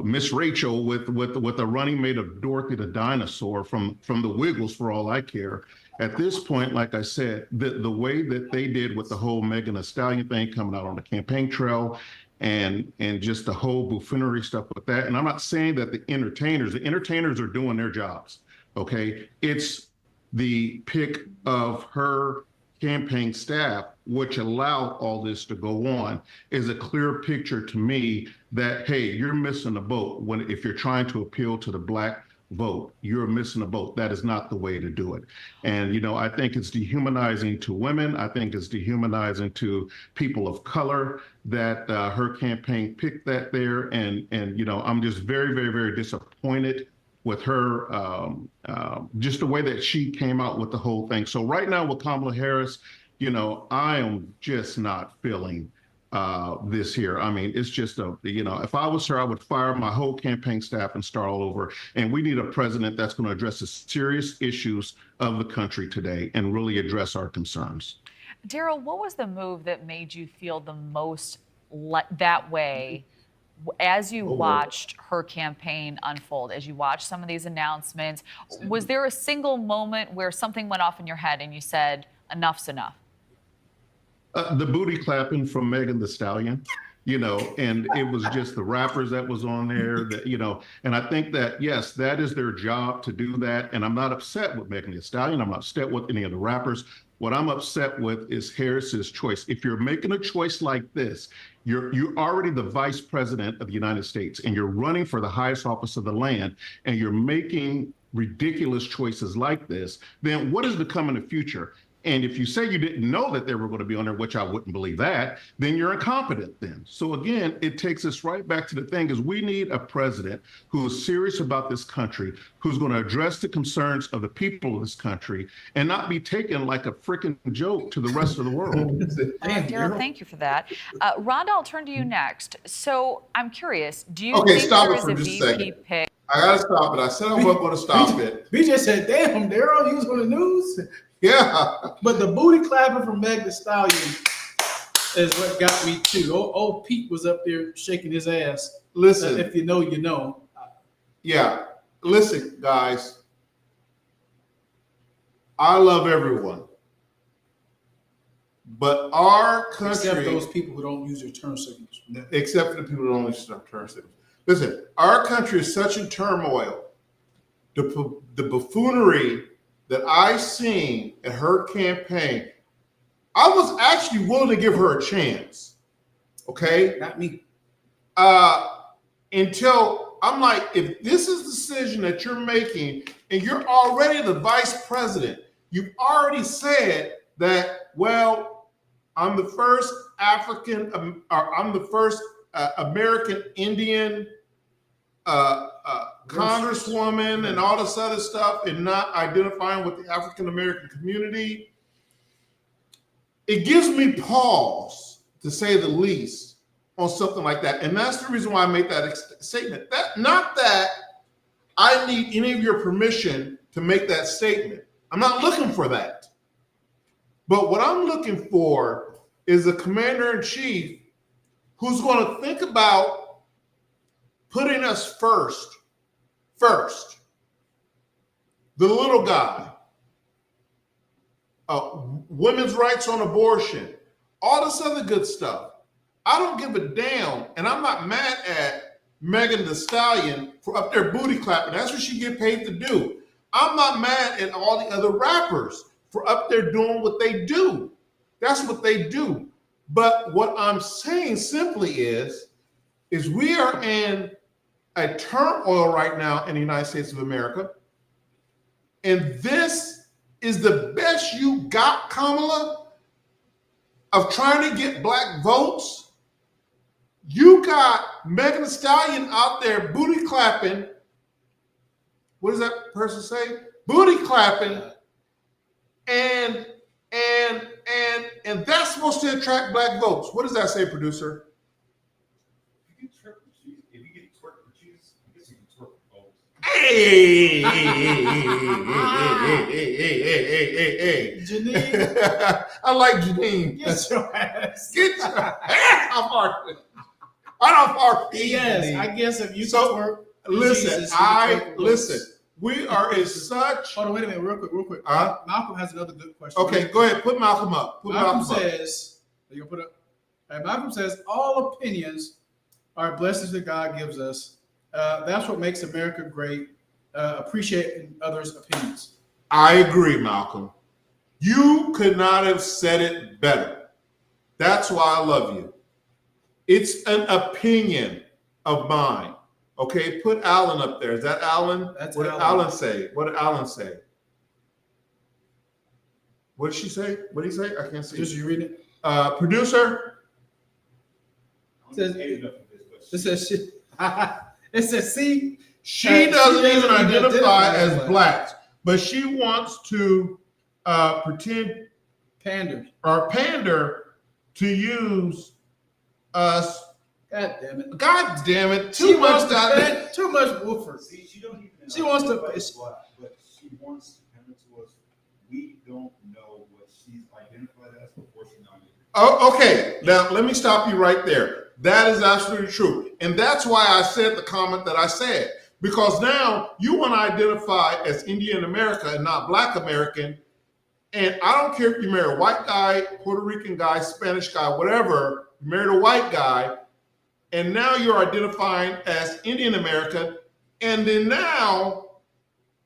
Miss Rachel with a running mate of Dorothy the dinosaur from the Wiggles, for all I care. At this point, like I said, the way that they did with the whole Megan Thee Stallion thing coming out on the campaign trail, and just the whole buffoonery stuff with that. And I'm not saying that the entertainers are doing their jobs. Okay, it's the pick of her campaign staff, which allowed all this to go on, is a clear picture to me that, hey, you're missing a boat if you're trying to appeal to the Black vote. You're missing a boat. That is not the way to do it. And, I think it's dehumanizing to women. I think it's dehumanizing to people of color that her campaign picked that there. And I'm just very, very, very disappointed with her, just the way that she came out with the whole thing. So right now with Kamala Harris, I am just not feeling this here. I mean, it's just if I was her, I would fire my whole campaign staff and start all over. And we need a president that's going to address the serious issues of the country today and really address our concerns. Daryl, what was the move that made you feel the most that way as you watched her campaign unfold, as you watched some of these announcements? Was there a single moment where something went off in your head and you said, enough's enough? The booty clapping from Megan Thee Stallion, and it was just the rappers that was on there, that, and I think that, yes, that is their job to do that. And I'm not upset with Megan Thee Stallion. I'm not upset with any of the rappers. What I'm upset with is Harris's choice. If you're making a choice like this, you're already the vice president of the United States and you're running for the highest office of the land and you're making ridiculous choices like this, then what is to come in the future? And if you say you didn't know that they were going to be on there, which I wouldn't believe that, then you're incompetent then. So again, it takes us right back to the thing is we need a president who is serious about this country, who's going to address the concerns of the people of this country and not be taken like a freaking joke to the rest of the world. Daryl, thank you for that. Rhonda, I'll turn to you next. So I'm curious, do you Okay, think stop there it is for a just a VP second. pick? I gotta stop it. I said I wasn't going to stop it. BJ said, damn, Daryl, you was on the news? Yeah. But the booty clapping from Meg Thee Stallion is what got me too. Old Pete was up there shaking his ass. Listen. If you know, you know. Yeah. Listen, guys. I love everyone. But our country. Except those people who don't use their turn signals. Except for the people who don't use their turn signals. Listen, our country is such in turmoil. The buffoonery that I seen at her campaign, I was actually willing to give her a chance. Okay? Not me. Until I'm like, if this is the decision that you're making and you're already the vice president, you've already said that, well, I'm the first I'm the first American Indian congresswoman and all this other stuff and not identifying with the African American community. It gives me pause, to say the least, on something like that. And that's the reason why I made that statement. Not that I need any of your permission to make that statement. I'm not looking for that. But what I'm looking for is a commander-in-chief who's going to think about putting us first. The little guy, women's rights on abortion, all this other good stuff. I don't give a damn, and I'm not mad at Megan Thee Stallion for up there booty clapping. That's what she get paid to do. I'm not mad at all the other rappers for up there doing what they do. That's what they do. But what I'm saying simply is we are in a turmoil right now in the United States of America. And this is the best you got, Kamala, of trying to get black votes. You got Megan Thee Stallion out there booty clapping. What does that person say? Booty clapping. And that's supposed to attract black votes. What does that say, producer? Hey. Janine. I like Janine. Get your ass. Get your ass off our feet. Off our feet. Yes, Janine. I guess if you So, twerk, listen, Jesus, you can twerk with listen. us. We are in such. Hold on, wait a minute, real quick. Malcolm has another good question. Okay, go ahead. Put Malcolm up. Malcolm says, Malcolm says, all opinions are blessings that God gives us. That's what makes America great. Appreciating others' opinions. I agree, Malcolm. You could not have said it better. That's why I love you. It's an opinion of mine. Okay, put Alan up there. Is that Alan? That's what did Alan say? What did Alan say? What did she say? What did he say? I can't see. Just you read it. Producer? It says she. It says see. She doesn't even identify as black, but she wants to pretend pander to use us. God damn it! God damn it! Too much woofer. See, she don't even know. She wants to. But she wants to pander to us. We don't know what she's identified as before she nominated. Oh, okay. Now let me stop you right there. That is absolutely true, and that's why I said the comment that I said. Because now you want to identify as Indian American and not Black American. And I don't care if you marry a white guy, Puerto Rican guy, Spanish guy, whatever, you married a white guy, and now you're identifying as Indian American. And then now,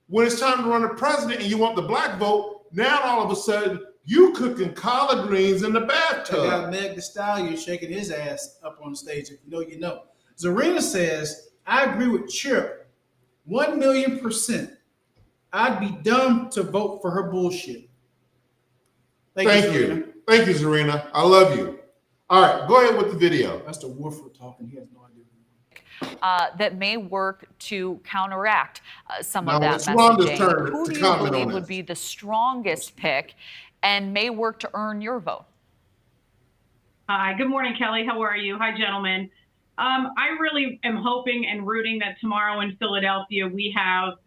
when it's time to run a president and you want the black vote, now all of a sudden you cooking collard greens in the bathtub. I got Meg Thee Stallion shaking his ass up on stage. If you know, you know. Zarina says, I agree with Chip 1,000,000%. I'd be dumb to vote for her bullshit. Thank you. Thank you, Zarina. I love you. All right, go ahead with the video. That's the woofer talking. He has no idea. That may work to counteract some of Now, that it's Rhonda's messaging. turn Who to do you comment on believe this. would be the strongest pick and may work to earn your vote? Hi, good morning, Kelly. How are you? Hi, gentlemen. I really am hoping and rooting that tomorrow in Philadelphia we have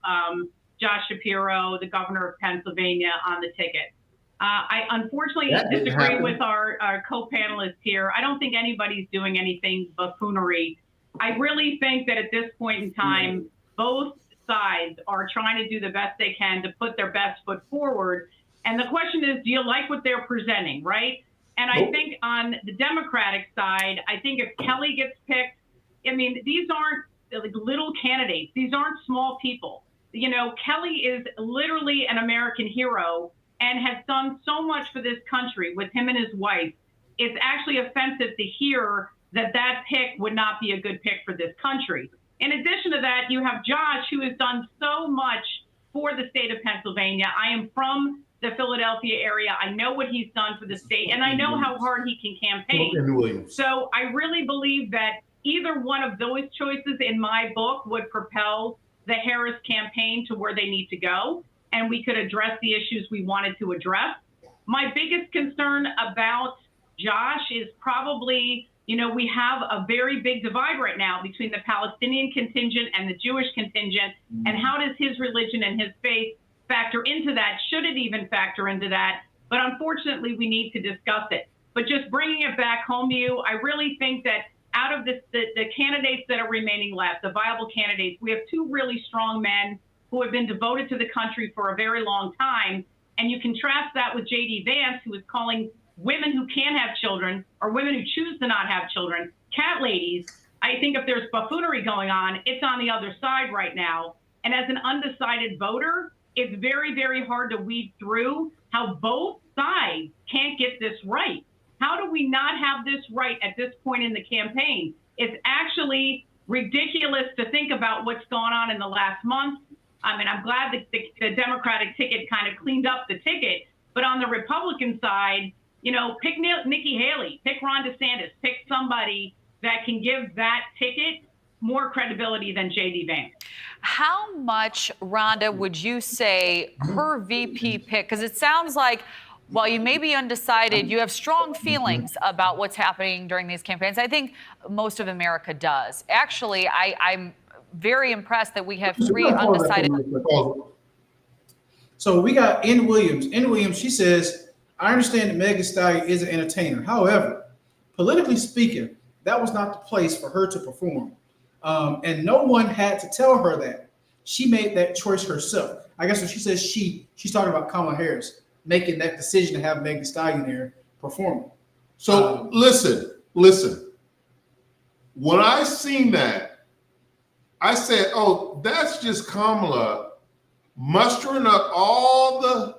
Josh Shapiro, the governor of Pennsylvania, on the ticket. I unfortunately disagree with our co-panelists here. I don't think anybody's doing anything buffoonery. I really think that at this point in time, both sides are trying to do the best they can to put their best foot forward. And the question is, do you like what they're presenting, right? And I think on the Democratic side, I think if Kelly gets picked, I mean, these aren't like little candidates. These aren't small people. You know, Kelly is literally an American hero and has done so much for this country with him and his wife. It's actually offensive to hear that that pick would not be a good pick for this country. In addition to that, you have Josh, who has done so much for the state of Pennsylvania. I am from the Philadelphia area. I know what he's done for the state, and I know how hard he can campaign. So I really believe that either one of those choices in my book would propel the Harris campaign to where they need to go, and we could address the issues we wanted to address. My biggest concern about Josh is probably, you know, we have a very big divide right now between the Palestinian contingent and the Jewish contingent, and how does his religion and his faith factor into that? Should it even factor into that? But unfortunately, we need to discuss it. But just bringing it back home to you, I really think that out of the candidates that are remaining left, the viable candidates, we have two really strong men who have been devoted to the country for a very long time. And you contrast that with J.D. Vance, who is calling women who can have children or women who choose to not have children cat ladies. I think if there's buffoonery going on, it's on the other side right now. And as an undecided voter, it's very, very hard to weed through how both sides can't get this right. How do we not have this right at this point in the campaign? It's actually ridiculous to think about what's gone on in the last month. I mean, I'm glad that the Democratic ticket kind of cleaned up the ticket, but on the Republican side, you know, pick Nikki Haley, pick Ron DeSantis, pick somebody that can give that ticket more credibility than J.D. Vance. How much, Rhonda, would you say her VP pick? Because it sounds like, while you may be undecided, you have strong feelings about what's happening during these campaigns. I think most of America does. Actually, I'm very impressed that we have 3 undecided. So we got N. Williams. N. Williams, she says, I understand that Megan Thee Stallion is an entertainer. However, politically speaking, that was not the place for her to perform. And no one had to tell her that. She made that choice herself. I guess when she says she's talking about Kamala Harris making that decision to have Megan Thee Stallion there performing. So listen. When I seen that, I said, oh, that's just Kamala mustering up all the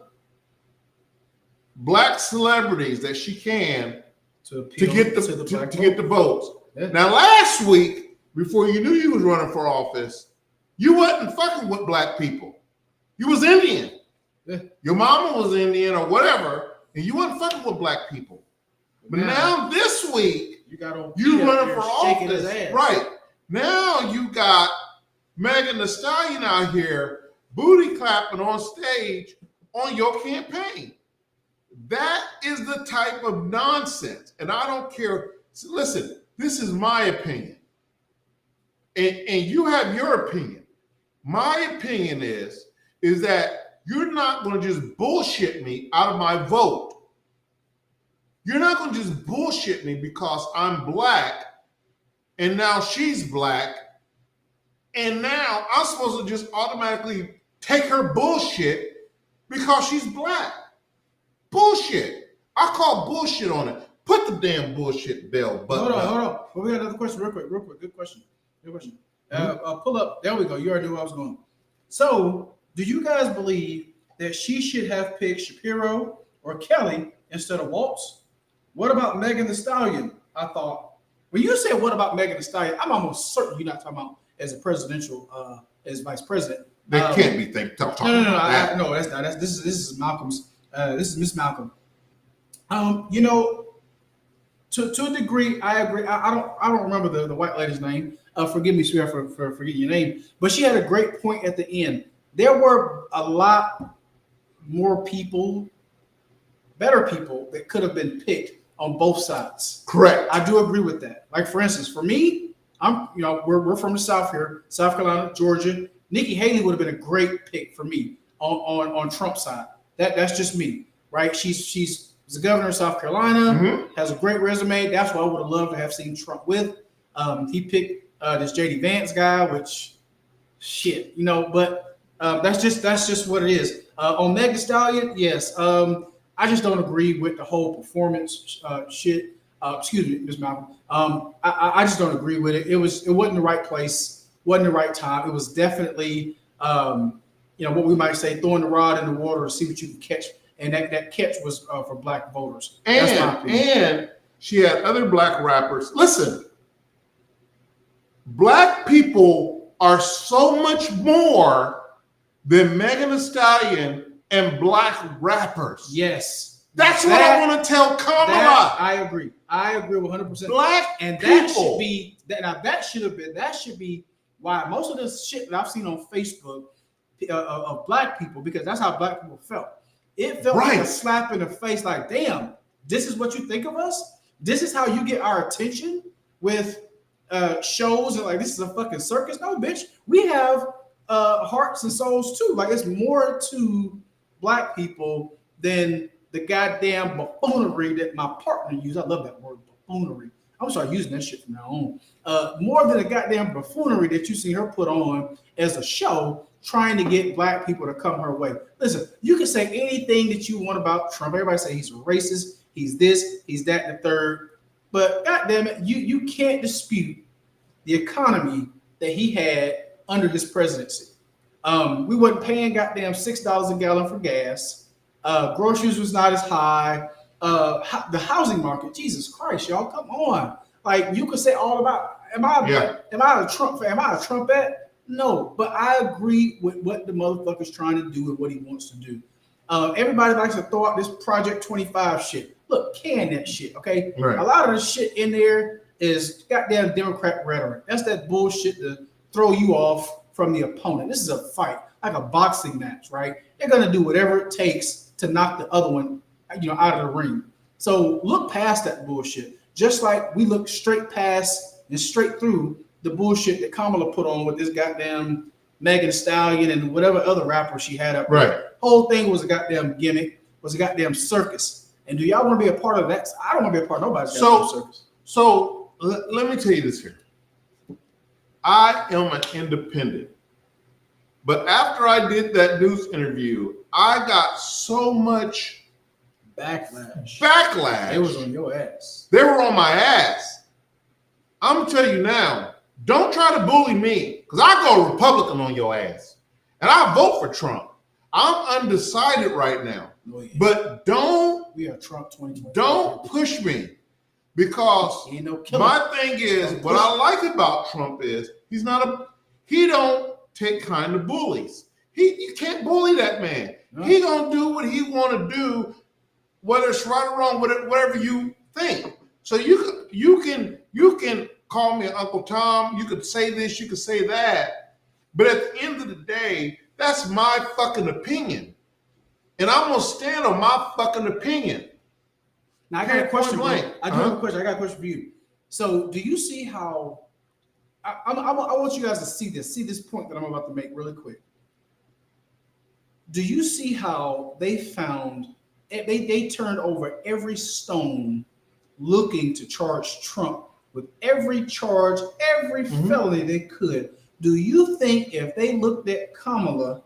black celebrities that she can to get the votes. Yeah. Now, last week, before you knew you was running for office, you wasn't fucking with black people. You was Indian. Yeah. Your mama was Indian or whatever, and you wasn't fucking with black people. But now this week, you running for office. Right. Now you got Megan Thee Stallion out here booty clapping on stage on your campaign. That is the type of nonsense. And I don't care. So listen, this is my opinion. And you have your opinion. My opinion is that you're not going to just bullshit me out of my vote. You're not going to just bullshit me because I'm black and now she's black. And now I'm supposed to just automatically take her bullshit because she's black. Bullshit. I call bullshit on it. Put the damn bullshit bell button. Hold on. Well, we got another question real quick. Good question. Pull up. There we go. You already knew where I was going. So, do you guys believe that she should have picked Shapiro or Kelly instead of Waltz? What about Megan Thee Stallion? I thought, when you say what about Megan Thee Stallion, I'm almost certain you're not talking about as a presidential, as vice president. They can't be talking about that. No, that's not. This is Malcolm's. This is Miss Malcolm. You know, to a degree, I agree. I don't remember the white lady's name. Forgive me, sweetheart, for forgetting your name. But she had a great point at the end. There were a lot more people, better people that could have been picked on both sides. Correct. I do agree with that. Like, for instance, for me, we're from the South here, South Carolina, Georgia. Nikki Haley would have been a great pick for me on Trump's side. That's just me, right? She's the governor of South Carolina, has a great resume. That's what I would have loved to have seen Trump with. He picked this JD Vance guy, which shit, but that's just what it is. On Megan Thee Stallion, yes. I just don't agree with the whole performance shit. Excuse me, Ms. Malcolm. I just don't agree with it. It wasn't the right place, wasn't the right time. It was definitely what we might say, throwing the rod in the water to see what you can catch. And that catch was for black voters. And she had other black rappers. Listen, black people are so much more than Megan Thee Stallion and black rappers. Yes. That's what I want to tell Kamala. I agree 100%. Black and people. That should be that should be why most of this shit that I've seen on Facebook of black people, because that's how black people felt. It felt like a slap in the face, like, damn, this is what you think of us? This is how you get our attention with shows and like this is a fucking circus? No, bitch. We have hearts and souls too. Like, it's more to black people than the goddamn buffoonery that my partner used. I love that word, buffoonery. I'm sorry using that shit from now on. More than the goddamn buffoonery that you see her put on as a show, trying to get black people to come her way. Listen, you can say anything that you want about Trump. Everybody say he's a racist, he's this, he's that, and the third. But goddamn it, you can't dispute the economy that he had under his presidency. We wasn't paying goddamn $6 a gallon for gas. Groceries was not as high. The housing market, Jesus Christ, y'all, come on. Like, you could say all about, am I a Trump fan? Am I a Trumpette? No, but I agree with what the motherfucker's trying to do and what he wants to do. Everybody likes to throw out this Project 25 shit. Look, can that shit, okay? Right. A lot of the shit in there is goddamn Democrat rhetoric. That's that bullshit to throw you off from the opponent. This is a fight, like a boxing match, right? They're gonna do whatever it takes to knock the other one, out of the ring. So look past that bullshit. Just like we look straight past and straight through the bullshit that Kamala put on with this goddamn Megan Thee Stallion and whatever other rapper she had up there. Right. Whole thing was a goddamn gimmick, was a goddamn circus. And do y'all want to be a part of that? I don't want to be a part of nobody's goddamn circus. So let me tell you this here. I am an independent. But after I did that news interview, I got so much backlash. It was on your ass. They were on my ass. I'm going to tell you now, don't try to bully me because I go Republican on your ass. And I vote for Trump. I'm undecided right now. Oh, yeah. But we are Trump 2020. Don't push me because my thing is what I like about Trump is he don't take kind to bullies. You can't bully that man. No. He gonna do what he want to do, whether it's right or wrong, whatever you think. So you can call me Uncle Tom. You could say this, you could say that, but at the end of the day, that's my fucking opinion, and I'm gonna stand on my fucking opinion. Now I got a question. I got a question for you. So do you see how? I want you guys to see this point that I'm about to make really quick. Do you see how they turned over every stone looking to charge Trump with every charge, every felony they could? Do you think if they looked at Kamala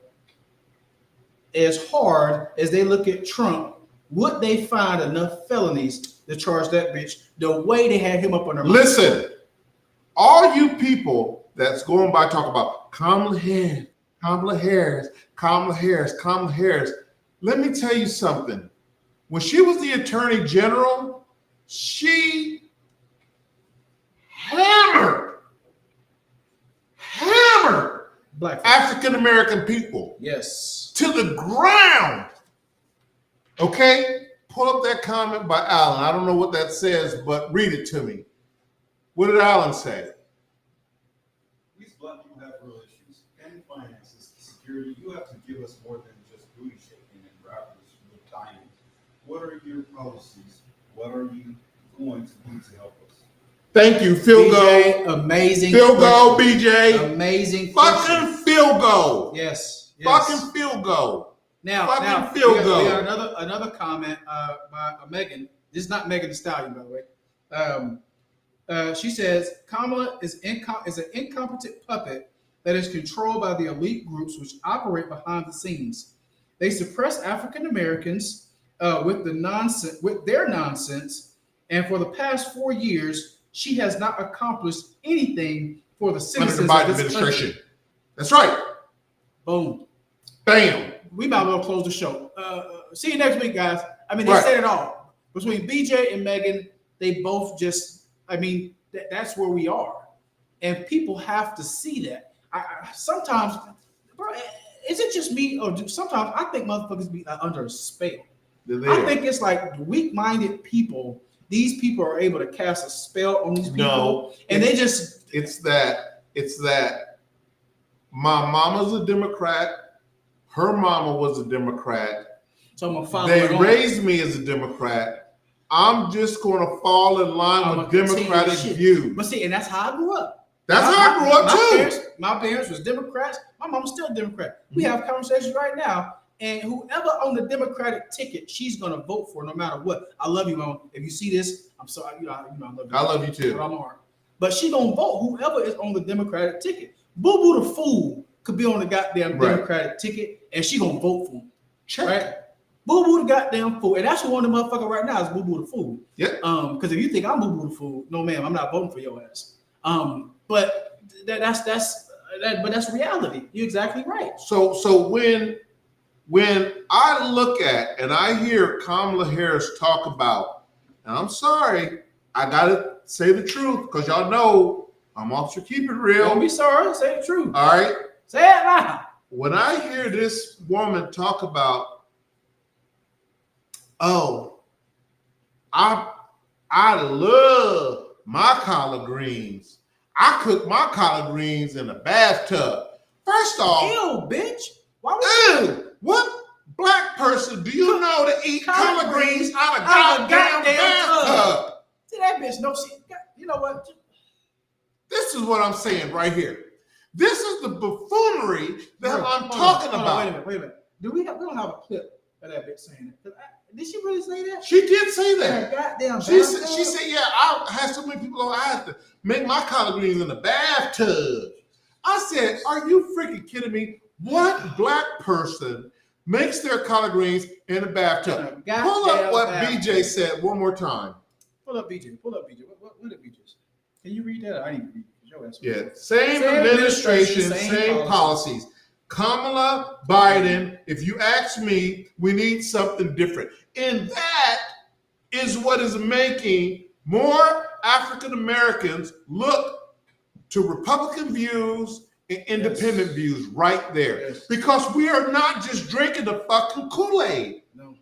as hard as they look at Trump, would they find enough felonies to charge that bitch the way they had him up on their mind? Listen. All you people that's going by talk about Kamala Harris. Let me tell you something. When she was the Attorney General, she hammered Black African American people. Yes. To the ground. Okay? Pull up that comment by Alan. I don't know what that says, but read it to me. What did Alan say? These black people have real issues. And finances, security. You have to give us more than just booty shaking and rappers with diamonds. What are your policies? What are you going to do to help us? Thank you, field goal. Amazing. Field goal, BJ. Amazing. Fucking field goal. Yes. Fucking field goal. Now, we got another comment by Megan. This is not Megan Thee Stallion, by the way. She says Kamala is an incompetent puppet that is controlled by the elite groups which operate behind the scenes. They suppress African Americans with their nonsense, and for the past 4 years, she has not accomplished anything for the citizens under the Biden of this administration. country. That's right. Boom. Bam. We might as well close the show. See you next week, guys. I mean, they said it all. Between BJ and Megan, they both just, that's where we are. And people have to see that. Sometimes, bro, is it just me? Or sometimes I think motherfuckers be under a spell. I think it's like weak-minded people. These people are able to cast a spell on these people. No. And they just. It's that my mama's a Democrat. Her mama was a Democrat. So I'm gonna follow. They raised me as a Democrat. I'm just going to fall in line with Democratic views. But see, and that's how I grew up. That's how I grew up too. My parents was Democrats. My mom's still a Democrat. We have conversations right now, and whoever on the Democratic ticket, she's gonna vote for no matter what. I love you, Mom. If you see this, I'm sorry. I love you. I love you too. But I'm hard. But she gonna vote whoever is on the Democratic ticket. Boo Boo the fool could be on the goddamn Democratic ticket, and she gonna vote for him. Right? Boo Boo the goddamn fool, and that's what one of the motherfuckers right now is Boo Boo the fool. Yeah. Because if you think I'm Boo Boo the fool, no ma'am, I'm not voting for your ass. But that's reality. You're exactly right. So when I look at and I hear Kamala Harris talk about, and I'm sorry, I gotta say the truth because y'all know I'm Officer Keep It Real. Don't be sorry, say the truth. All right. Say it now. When I hear this woman talk about, oh, I love my collard greens. I cook my collard greens in a bathtub. First off, ew, bitch. Why would ew, what black person do you know to eat collard greens out of goddamn bathtub? See that bitch? No, you know what? This this is what I'm saying right here. This is the buffoonery that I'm talking about. Wait a minute. We don't have a clip of that bitch saying it. Did she really say that? She did say that. Goddamn. She said, yeah, I had so many people over, I had to make my collard greens in the bathtub. I said, are you freaking kidding me? What black person makes their collard greens in the bathtub? Pull up what BJ said one more time. Pull up BJ. What did BJ say? Can you read that? I didn't read it. Yeah, same administration, same policies. Kamala Biden, if you ask me, we need something different. And that is what is making more African Americans look to Republican views and independent views right there. Yes. Because we are not just drinking the fucking Kool-Aid. No.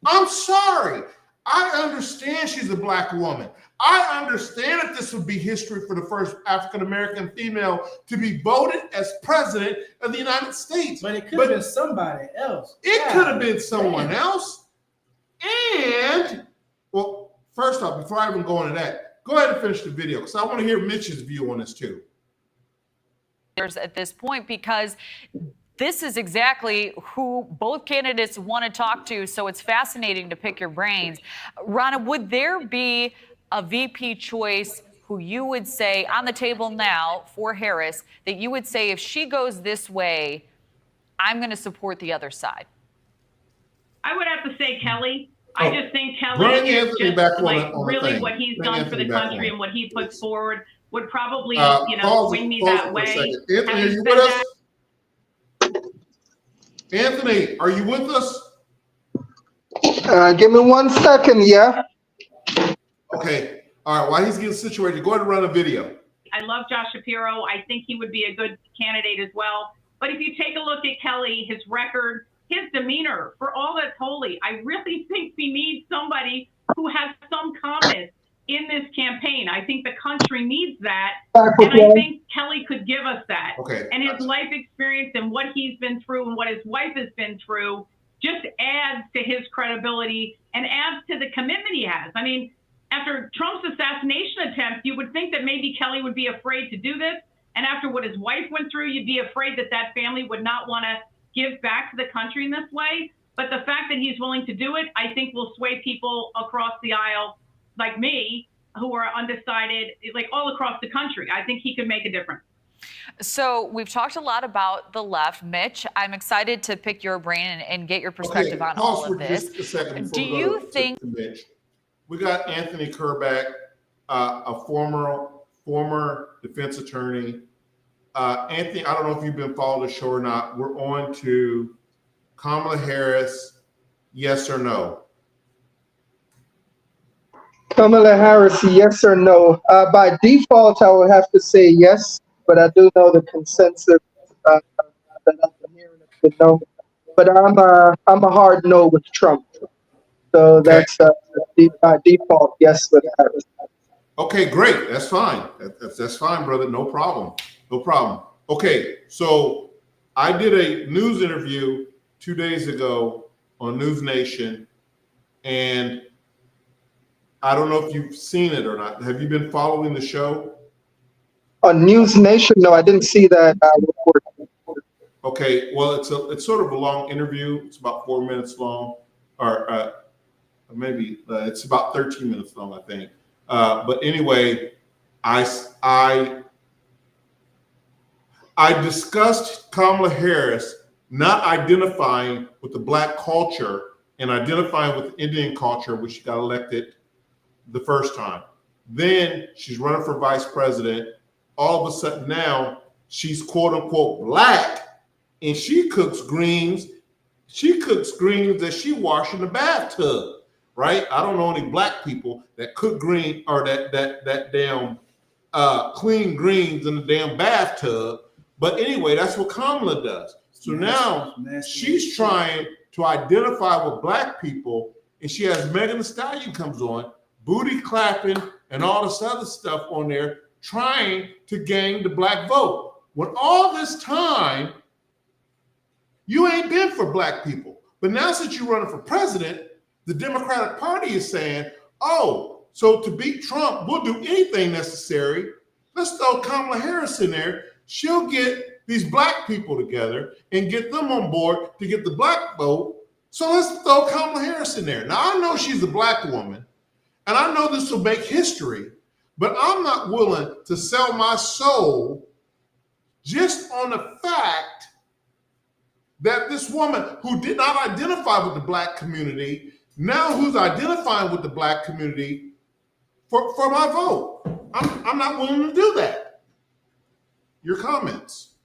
I'm sorry. I understand she's a black woman. I understand that this would be history for the first African-American female to be voted as president of the United States. But it could have been somebody else. It could have been someone else. And, well, first off, before I even go into that, go ahead and finish the video because I want to hear Mitch's view on this too. At this point, because this is exactly who both candidates want to talk to, so it's fascinating to pick your brains. Rana, would there be a VP choice who you would say on the table now for Harris that you would say if she goes this way, I'm going to support the other side? I would have to say Kelly. I just think Kelly is just like really what he's done for the country and what he puts forward would probably, swing me that way. Anthony, are you with us? Anthony, are you with us? Give me 1 second, yeah. Okay. All right. While he's getting situated, go ahead and run a video. I love Josh Shapiro. I think he would be a good candidate as well. But if you take a look at Kelly, his record, his demeanor, for all that's holy, I really think we need somebody who has some comments in this campaign. I think the country needs that. And I think Kelly could give us that. Okay. And his life experience and what he's been through and what his wife has been through just adds to his credibility and adds to the commitment he has. I mean, after Trump's assassination attempt, you would think that maybe Kelly would be afraid to do this. And after what his wife went through, you'd be afraid that that family would not want to give back to the country in this way. But the fact that he's willing to do it, I think will sway people across the aisle like me who are undecided, like all across the country. I think he could make a difference. So we've talked a lot about the left. Mitch, I'm excited to pick your brain and get your perspective on all of this. Just a second Do you think Mitch? We got Anthony Kerr, a former defense attorney. Anthony, I don't know if you've been following the show or not. We're on to Kamala Harris, yes or no? Kamala Harris, yes or no? By default, I would have to say yes, but I do know the consensus that I've been hearing is no. But I'm a hard no with Trump. So that's by default, yes with Harris. Okay, great. That's fine. That's fine, brother. No problem. No problem. Okay, so I did a news interview 2 days ago on News Nation, and I don't know if you've seen it or not. Have you been following the show? On News Nation? No, I didn't see that report. Okay, well, it's sort of a long interview. It's about 4 minutes long, or maybe it's about 13 minutes long, I think. But anyway, I discussed Kamala Harris not identifying with the black culture and identifying with the Indian culture, which she got elected the first time. Then she's running for vice president. All of a sudden now she's quote unquote black and she cooks greens. She cooks greens that she washed in the bathtub, right? I don't know any black people that cook green or that damn clean greens in the damn bathtub. But anyway, that's what Kamala does. So now she's trying to identify with black people, and she has Megan Thee Stallion comes on, booty clapping and all this other stuff on there, trying to gain the black vote. When all this time, you ain't been for black people. But now since you're running for president, the Democratic Party is saying, oh, so to beat Trump, we'll do anything necessary. let's throw Kamala Harris in there. She'll get these black people together and get them on board to get the black vote. So let's throw Kamala Harris in there. Now, I know she's a black woman, and I know this will make history, but I'm not willing to sell my soul just on the fact that this woman who did not identify with the black community, now who's identifying with the black community for my vote. I'm not willing to do that. Your comments.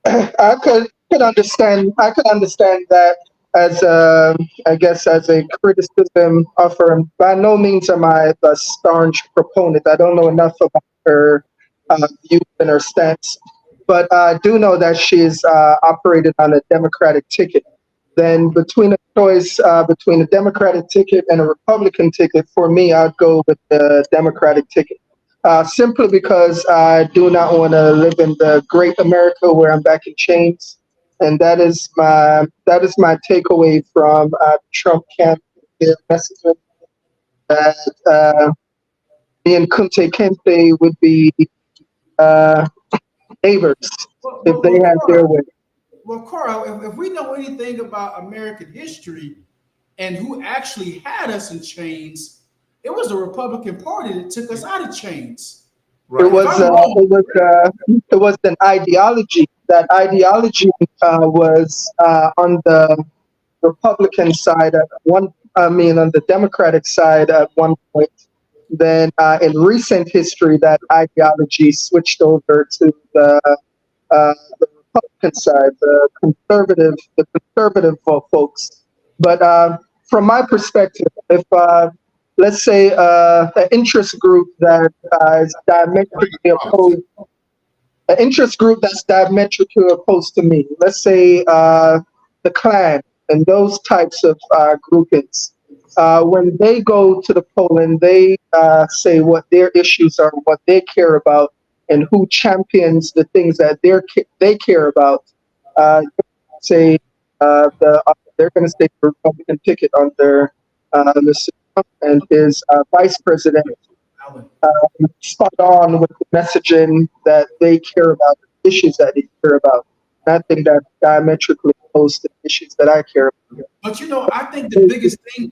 I could understand. I could understand that as I guess as a criticism of her. By no means am I a staunch proponent. I don't know enough about her views and her stance, but I do know that she's operated on a Democratic ticket. Then between a choice between a Democratic ticket and a Republican ticket, for me, I'd go with the Democratic ticket. Simply because I do not want to live in the great America where I'm back in chains, and that is my takeaway from Trump camp messaging that me and Kunte Kente would be neighbors if they had their way. Well, Carl, if we know anything about American history and who actually had us in chains, it was the Republican Party that took us out of chains. Right. It was an ideology. That ideology was on the Republican side on the Democratic side at one point. Then in recent history, that ideology switched over to the Republican side, the conservative folks. But from my perspective, if let's say an interest group that is diametrically opposed, an interest group that's diametrically opposed to me, let's say the Klan and those types of groupings, when they go to the poll and they say what their issues are, what they care about, and who champions the things that they care about, say they're going to say the Republican ticket under Mr. Trump and his vice president, spot on with the messaging that they care about, the issues that they care about. And I think that's diametrically opposed to the issues that I care about. But I think the biggest thing,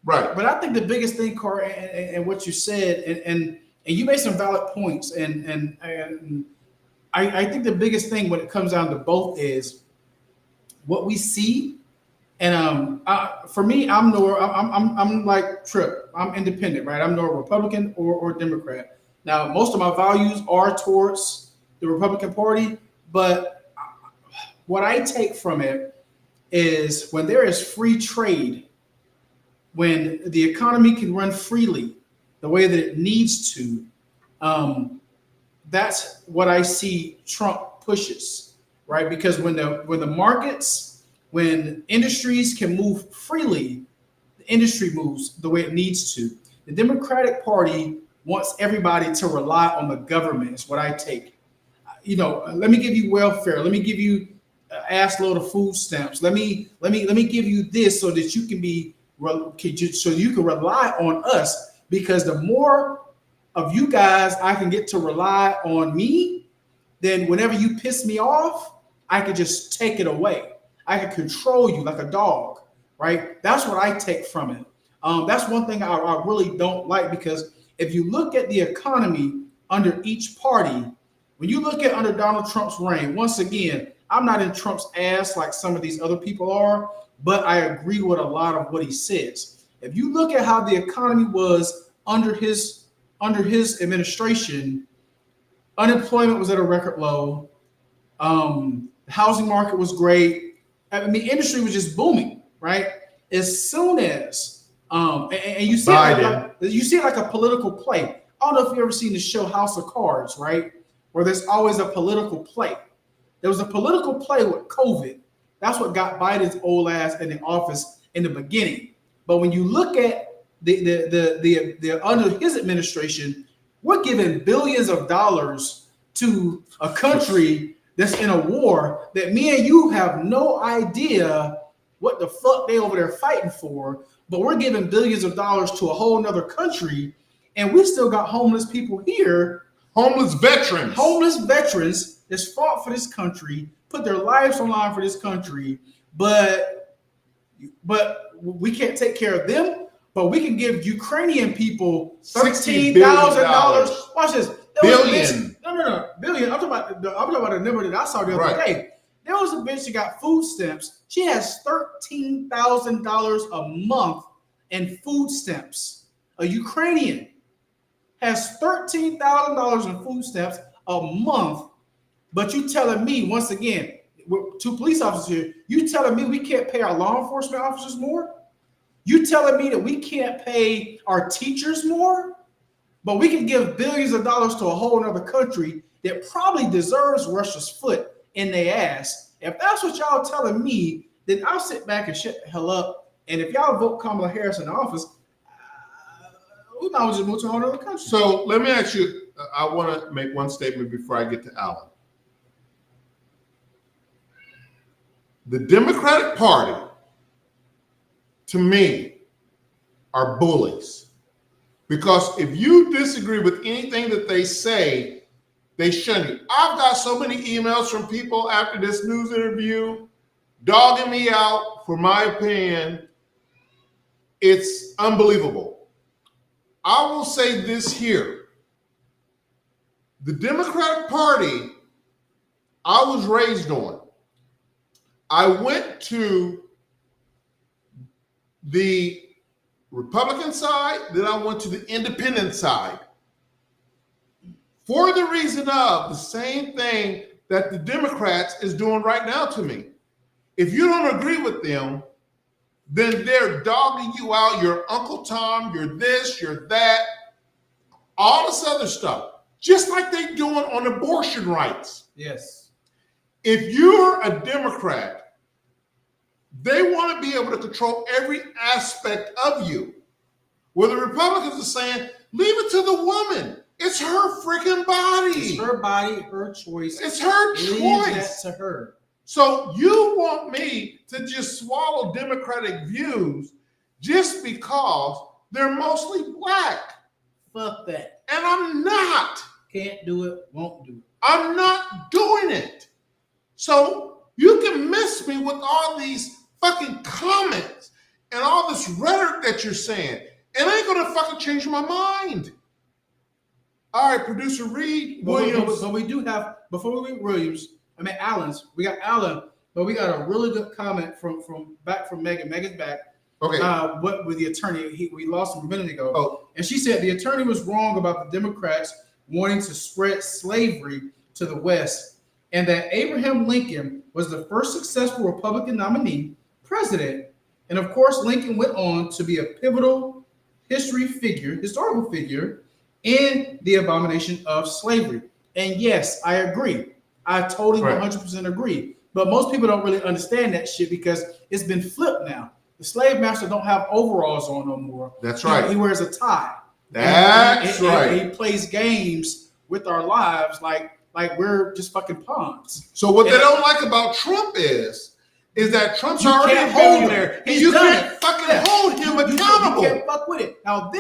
right? But I think the biggest thing, Carl, and what you said, and you made some valid points, and I think the biggest thing when it comes down to both is what we see. And for me, I'm like Tripp. I'm independent, right? I'm no Republican or Democrat. Now, most of my values are towards the Republican Party, but what I take from it is when there is free trade, when the economy can run freely the way that it needs to, that's what I see Trump pushes, right? Because when the markets, when industries can move freely, the industry moves the way it needs to. The Democratic Party wants everybody to rely on the government, is what I take. Let me give you welfare. Let me give you ass load of food stamps. Let me give you this so that you can rely on us, because the more of you guys I can get to rely on me, then whenever you piss me off, I can just take it away. I can control you like a dog, right? That's what I take from it. That's one thing I really don't like, because if you look at the economy under each party, when you look at under Donald Trump's reign, once again, I'm not in Trump's ass like some of these other people are, but I agree with a lot of what he says. If you look at how the economy was under his administration, unemployment was at a record low. The housing market was great. I mean, industry was just booming, right? As soon as and you see it like a political play. I don't know if you've ever seen the show House of Cards, right? Where there's always a political play. There was a political play with COVID. That's what got Biden's old ass in the office in the beginning. But when you look at the under his administration, we're giving billions of dollars to a country that's in a war that me and you have no idea what the fuck they over there fighting for, but we're giving billions of dollars to a whole nother country, And we still got homeless people here. Homeless veterans. Homeless veterans that's fought for this country, put their lives on line for this country, but we can't take care of them. But we can give Ukrainian people $13,000. Watch this. Billion. No. Billion. I'm talking about a number that I saw the other day. There was a bitch that got food stamps. She has $13,000 a month in food stamps. A Ukrainian has $13,000 in food stamps a month. But you telling me, once again, two police officers here, you telling me we can't pay our law enforcement officers more? You telling me that we can't pay our teachers more? But we can give billions of dollars to a whole other country that probably deserves Russia's foot in their ass. If that's what y'all telling me, then I'll sit back and shut the hell up. And if y'all vote Kamala Harris in office, we might as well just move to a whole other country. So let me ask you, I want to make one statement before I get to Alan. The Democratic Party, to me, are bullies. Because if you disagree with anything that they say, they shun you. I've got so many emails from people after this news interview dogging me out for my opinion. It's unbelievable. I will say this here. The Democratic Party, I was raised on. I went to the Republican side, then I went to the independent side. For the reason of the same thing that the Democrats is doing right now to me. If you don't agree with them, then they're dogging you out. You're Uncle Tom, you're this, you're that, all this other stuff. Just like they're doing on abortion rights. Yes. If you're a Democrat, they want to be able to control every aspect of you. Where the Republicans are saying, leave it to the woman. It's her freaking body. It's her body, her choice. It's her choice. Leave that to her. So you want me to just swallow Democratic views just because they're mostly black. Fuck that. And I'm not. Can't do it, won't do it. I'm not doing it. So you can miss me with all these fucking comments and all this rhetoric that you're saying. It ain't gonna fucking change my mind. All right, producer Reed Williams. But we do have, before we read Williams, Allen's. We got Allen, but we got a really good comment from Megan. Megan's back. Okay. What with the attorney? We lost him a minute ago. Oh. And she said the attorney was wrong about the Democrats wanting to spread slavery to the West, and that Abraham Lincoln was the first successful Republican nominee president. And of course, Lincoln went on to be a pivotal historical figure in the abomination of slavery. And yes, I agree. I totally 100% agree. But most people don't really understand that shit because it's been flipped now. The slave master don't have overalls on no more. That's right. He wears a tie. That's right. And he plays games with our lives like we're just fucking pawns. So what they don't like about Trump is that Trump's already a billionaire. And you can't fucking hold him accountable. You can't fuck with it. Now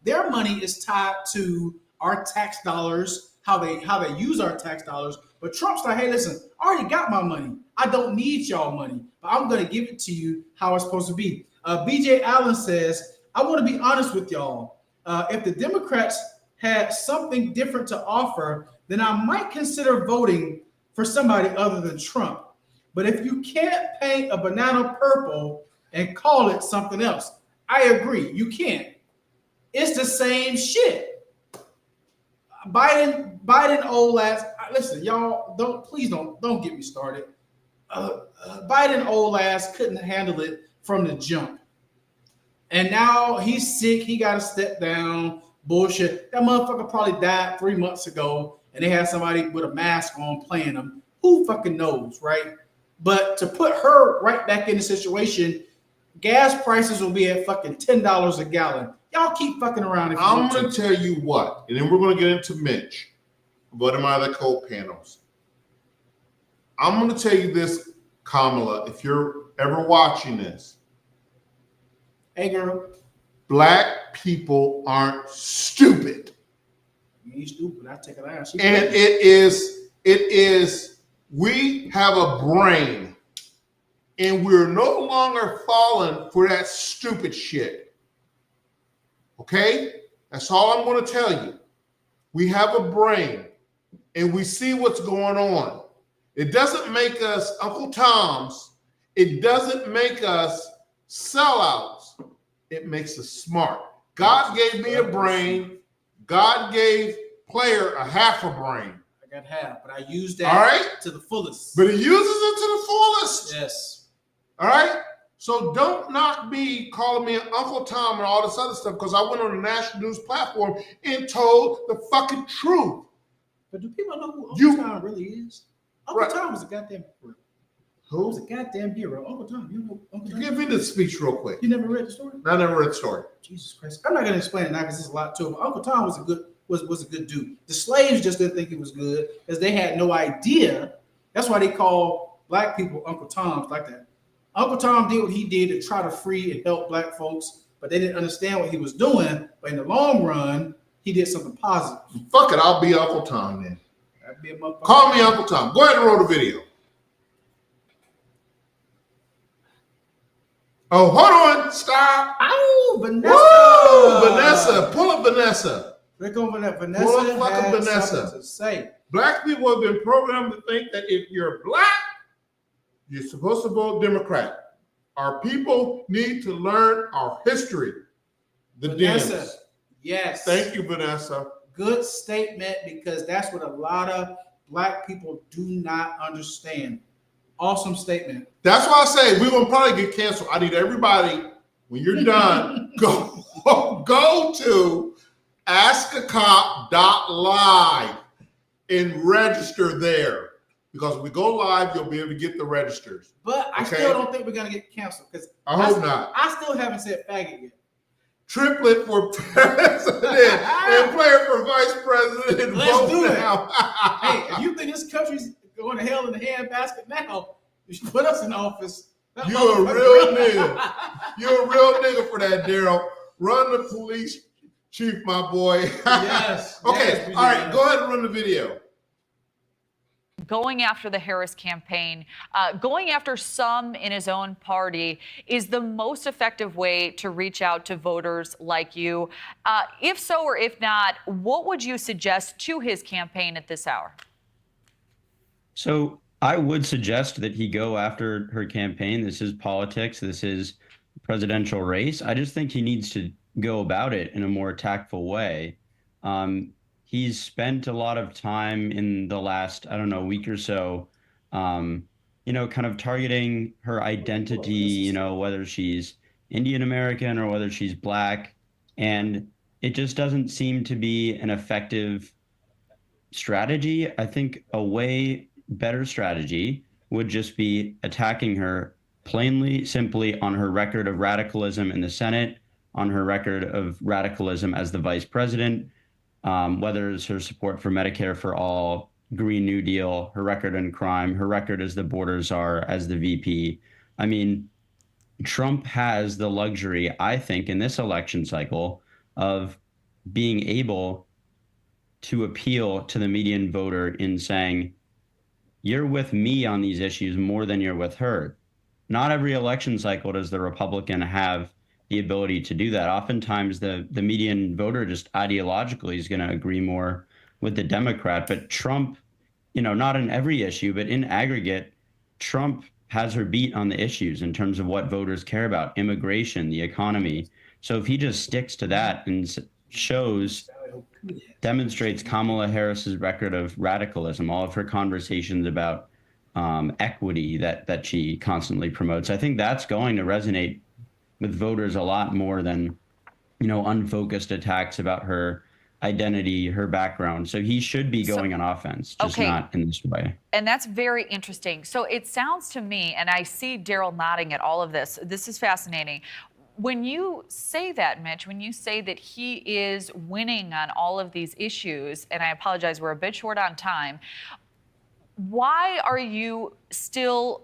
their money is tied to our tax dollars, how they use our tax dollars. But Trump's like, hey, listen, I already got my money. I don't need y'all money, but I'm going to give it to you how it's supposed to be. BJ Allen says, I want to be honest with y'all. If the Democrats had something different to offer, then I might consider voting for somebody other than Trump. But if you can't paint a banana purple and call it something else, I agree, you can't. It's the same shit. Biden old ass. Listen, y'all, don't get me started. Biden old ass couldn't handle it from the jump, and now he's sick. He got to step down. Bullshit. That motherfucker probably died 3 months ago, and they had somebody with a mask on playing him. Who fucking knows, right? But to put her right back in the situation, gas prices will be at fucking $10 a gallon. Y'all keep fucking around. If you I'm going to tell you what, and then we're going to get into Mitch, one of my other co-panels. I'm going to tell you this, Kamala, if you're ever watching this. Hey, girl. Black people aren't stupid. You ain't stupid. I take it out. And it is, we have a brain and we're no longer falling for that stupid shit. Okay? That's all I'm going to tell you. We have a brain and we see what's going on. It doesn't make us Uncle Toms. It doesn't make us sellouts. It makes us smart. God gave me a brain. God gave Player a half a brain. I got half, but I use that to the fullest. But he uses it to the fullest. Yes. All right? So don't knock me calling me Uncle Tom and all this other stuff because I went on a national news platform and told the fucking truth. But do people know who Uncle Tom really is? Uncle Tom was a goddamn hero. Who? He was a goddamn hero. Uncle Tom. You know Uncle Tom? Give me the speech real quick. You never read the story? I never read the story. Jesus Christ. I'm not going to explain it now because there's a lot to it. But Uncle Tom was a good dude. The slaves just didn't think he was good because they had no idea. That's why they call black people Uncle Toms like that. Uncle Tom did what he did to try to free and help black folks, but they didn't understand what he was doing. But in the long run, he did something positive. Fuck it, I'll be Uncle Tom then. That'd be a motherfucker. Call me Uncle Tom. Go ahead and roll the video. Oh, hold on. Stop. Oh, Vanessa. Whoa, Vanessa. Pull up Vanessa. Click on Vanessa. Pull up fucking had Vanessa. something to say. Black people have been programmed to think that if you're black, you're supposed to vote Democrat. Our people need to learn our history. The Vanessa. Dems. Yes. Thank you, Vanessa. Good statement, because that's what a lot of black people do not understand. Awesome statement. That's why I say we're gonna probably get canceled. I need everybody, when you're done, go to askacop.live and register there. Because when we go live, you'll be able to get the registers. But I still don't think we're gonna get canceled because I hope not. I still haven't said faggot yet. Triplet for president and Player for vice president. Let's do it. Now. Hey, if you think this country's going to hell in the handbasket now, you should put us in office. You're a real nigga. You're a real nigga for that, Daryl. Run the police chief, my boy. Yes. Okay. Yes, all right. Go ahead and run the video. Going after the Harris campaign, going after some in his own party is the most effective way to reach out to voters like you. If so or if not, what would you suggest to his campaign at this hour? So I would suggest that he go after her campaign. This is politics. This is a presidential race. I just think he needs to go about it in a more tactful way. He's spent a lot of time in the last, week or so, kind of targeting her identity, whether she's Indian American or whether she's black. And it just doesn't seem to be an effective strategy. I think a way better strategy would just be attacking her plainly, simply on her record of radicalism in the Senate, on her record of radicalism as the vice president, whether it's her support for Medicare for all, Green New Deal, her record in crime, her record as the border czar, as the VP. I mean, Trump has the luxury, I think, in this election cycle of being able to appeal to the median voter in saying, you're with me on these issues more than you're with her. Not every election cycle does the Republican have the ability to do that. Oftentimes the median voter just ideologically is going to agree more with the Democrat. But Trump, not in every issue, but in aggregate, Trump has her beat on the issues in terms of what voters care about, immigration, the economy. So if he just sticks to that and demonstrates Kamala Harris's record of radicalism, all of her conversations about equity that she constantly promotes, I think that's going to resonate with voters a lot more than, unfocused attacks about her identity, her background. So he should be going on offense, just not in this way. And that's very interesting. So it sounds to me, and I see Daryl nodding at all of this. This is fascinating. When you say that, Mitch, when you say that he is winning on all of these issues, and I apologize, we're a bit short on time, why are you still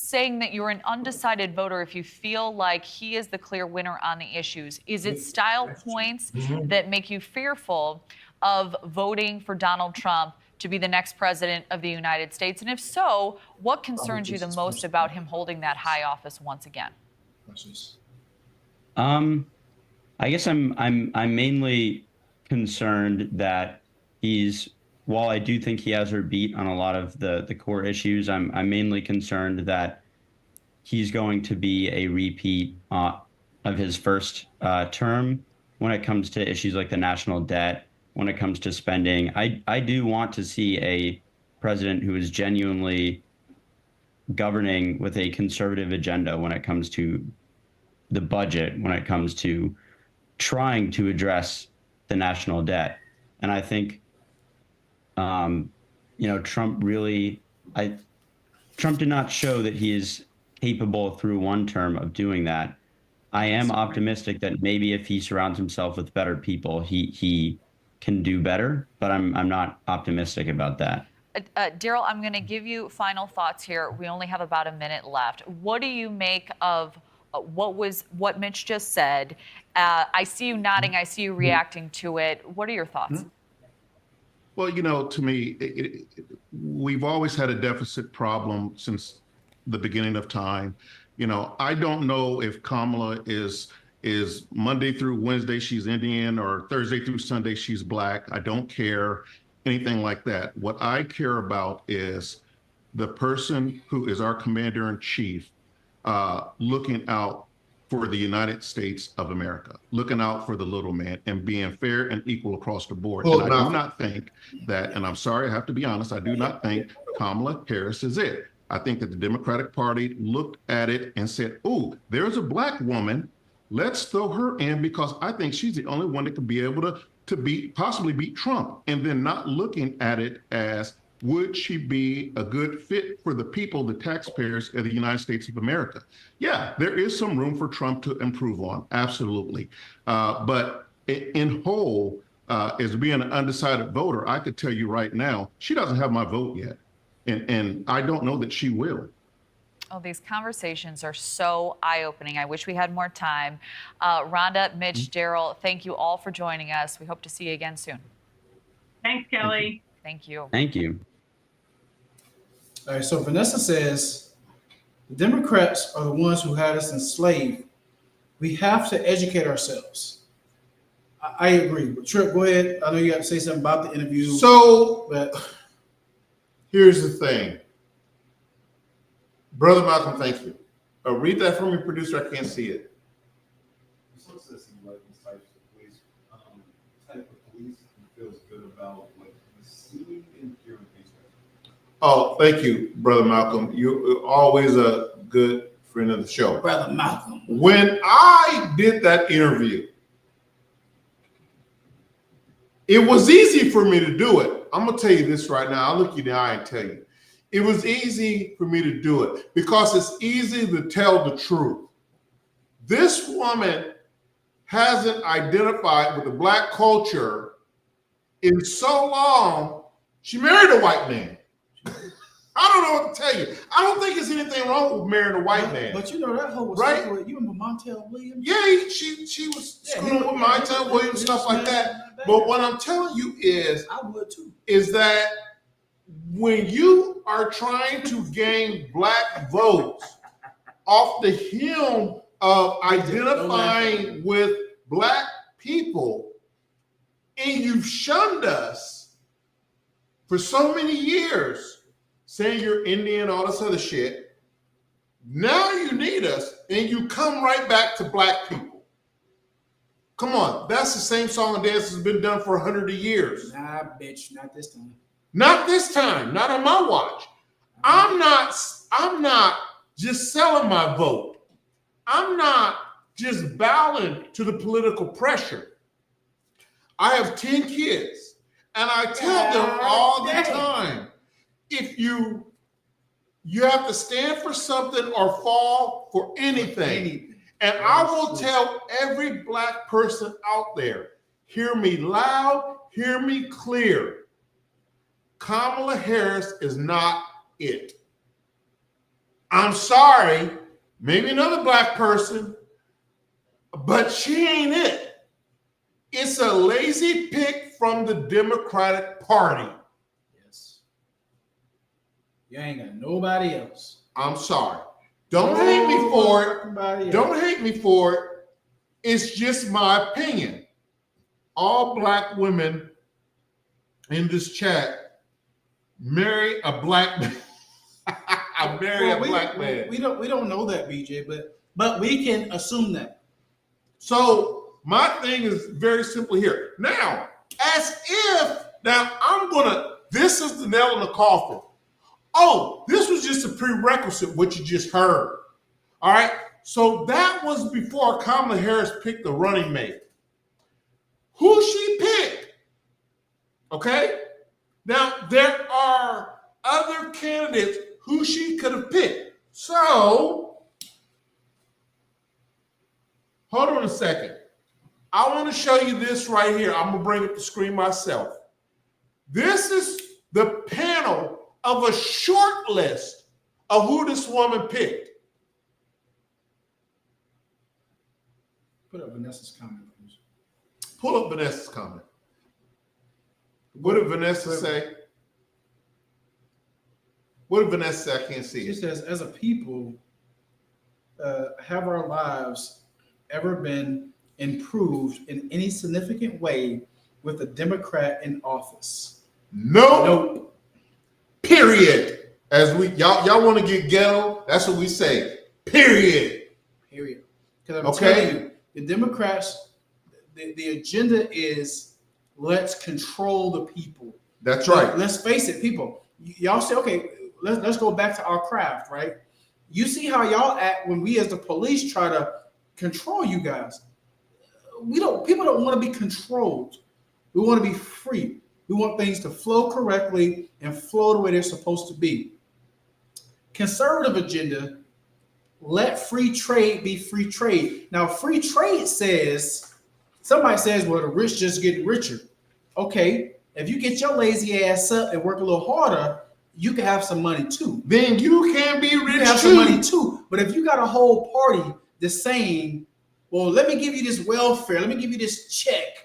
saying that you're an undecided voter if you feel like he is the clear winner on the issues? Is it style points that make you fearful of voting for Donald Trump to be the next president of the United States? And if so, what concerns you the most about him holding that high office once again? I guess I'm mainly concerned that while I do think he has her beat on a lot of the core issues, I'm mainly concerned that he's going to be a repeat of his first term when it comes to issues like the national debt, when it comes to spending. I do want to see a president who is genuinely governing with a conservative agenda when it comes to the budget, when it comes to trying to address the national debt. And I think, Trump did not show that he is capable through one term of doing that. I am optimistic that maybe if he surrounds himself with better people, he can do better, but I'm not optimistic about that. Daryl, I'm going to give you final thoughts here. We only have about a minute left. What do you make of what Mitch just said? I see you nodding. I see you reacting to it. What are your thoughts? Well, to me, we've always had a deficit problem since the beginning of time. I don't know if Kamala is Monday through Wednesday she's Indian or Thursday through Sunday she's Black. I don't care anything like that. What I care about is the person who is our commander in chief looking out for the United States of America, looking out for the little man and being fair and equal across the board. And I do not think that, and I'm sorry, I have to be honest, I do not think Kamala Harris is it. I think that the Democratic Party looked at it and said, oh, there's a Black woman. Let's throw her in because I think she's the only one that could be able to possibly beat Trump. And then not looking at it as, would she be a good fit for the people, the taxpayers of the United States of America? Yeah, there is some room for Trump to improve on, absolutely. But in whole, as being an undecided voter, I could tell you right now, she doesn't have my vote yet. And I don't know that she will. Oh, these conversations are so eye-opening. I wish we had more time. Rhonda, Mitch, Daryl, thank you all for joining us. We hope to see you again soon. Thanks, Kelly. Thank you. Thank you. All right, so Vanessa says, the Democrats are the ones who had us enslaved. We have to educate ourselves. I agree. But Tripp, go ahead. I know you got to say something about the interview. So, here's the thing. Brother Malcolm, thank you. Read that from your producer. I can't see it. Oh, thank you, Brother Malcolm. You're always a good friend of the show. Brother Malcolm. When I did that interview, it was easy for me to do it. I'm going to tell you this right now. I'll look you in the eye and tell you. It was easy for me to do it because it's easy to tell the truth. This woman hasn't identified with the Black culture in so long. She married a white man. I don't know what to tell you. I don't think there's anything wrong with marrying a white man. But that whole was right? With, you remember Montel Williams? Yeah, she was screwing with Montel Williams, stuff like that. But what I'm telling you is, I would too. Is that when you are trying to gain Black votes off the hem of identifying with Black people, and you've shunned us for so many years, saying you're Indian, all this other shit. Now you need us, and you come right back to Black people. Come on, that's the same song and dance that's been done for 100 years. Nah, bitch, not this time. Not this time, not on my watch. I'm not just selling my vote. I'm not just bowing to the political pressure. I have 10 kids, and I tell them all the time, if you have to stand for something or fall for anything. And I will tell every Black person out there, hear me loud, hear me clear. Kamala Harris is not it. I'm sorry, maybe another black person, but she ain't it. It's a lazy pick from the Democratic Party. Yes. You ain't got nobody else. I'm sorry. Don't hate me for it. Nobody Don't else. hate me for it. It's just my opinion. All black women in this chat marry a black man. I marry a black man. We don't know that, BJ, but we can assume that. So my thing is very simple here. Now, this is the nail in the coffin. Oh, this was just a prerequisite, what you just heard. All right. So that was before Kamala Harris picked the running mate. Who she picked? Okay. Now, there are other candidates who she could have picked. So, hold on a second. I want to show you this right here. I'm going to bring up the screen myself. This is the panel of a short list of who this woman picked. Put up Vanessa's comment, please. Pull up Vanessa's comment. What did Vanessa say? What did Vanessa say? I can't see She it. says, as a people, have our lives ever been improved in any significant way with a Democrat in office? Nope. Period. As y'all want to get ghetto, that's what we say. Period. Period. Because I'm telling you, the Democrats, the agenda is let's control the people. That's right. Let's face it, people. Y'all say, okay, let's go back to our craft, right? You see how y'all act when we as the police try to control you guys. People don't want to be controlled. We want to be free. We want things to flow correctly and flow the way they're supposed to be. Conservative agenda, let free trade be free trade. Now, free trade says, somebody says, well, the rich just get richer. Okay, if you get your lazy ass up and work a little harder, you can have some money too. Then you can be rich you can have too. some money too. But if you got a whole party that's saying, well, let me give you this welfare, let me give you this check.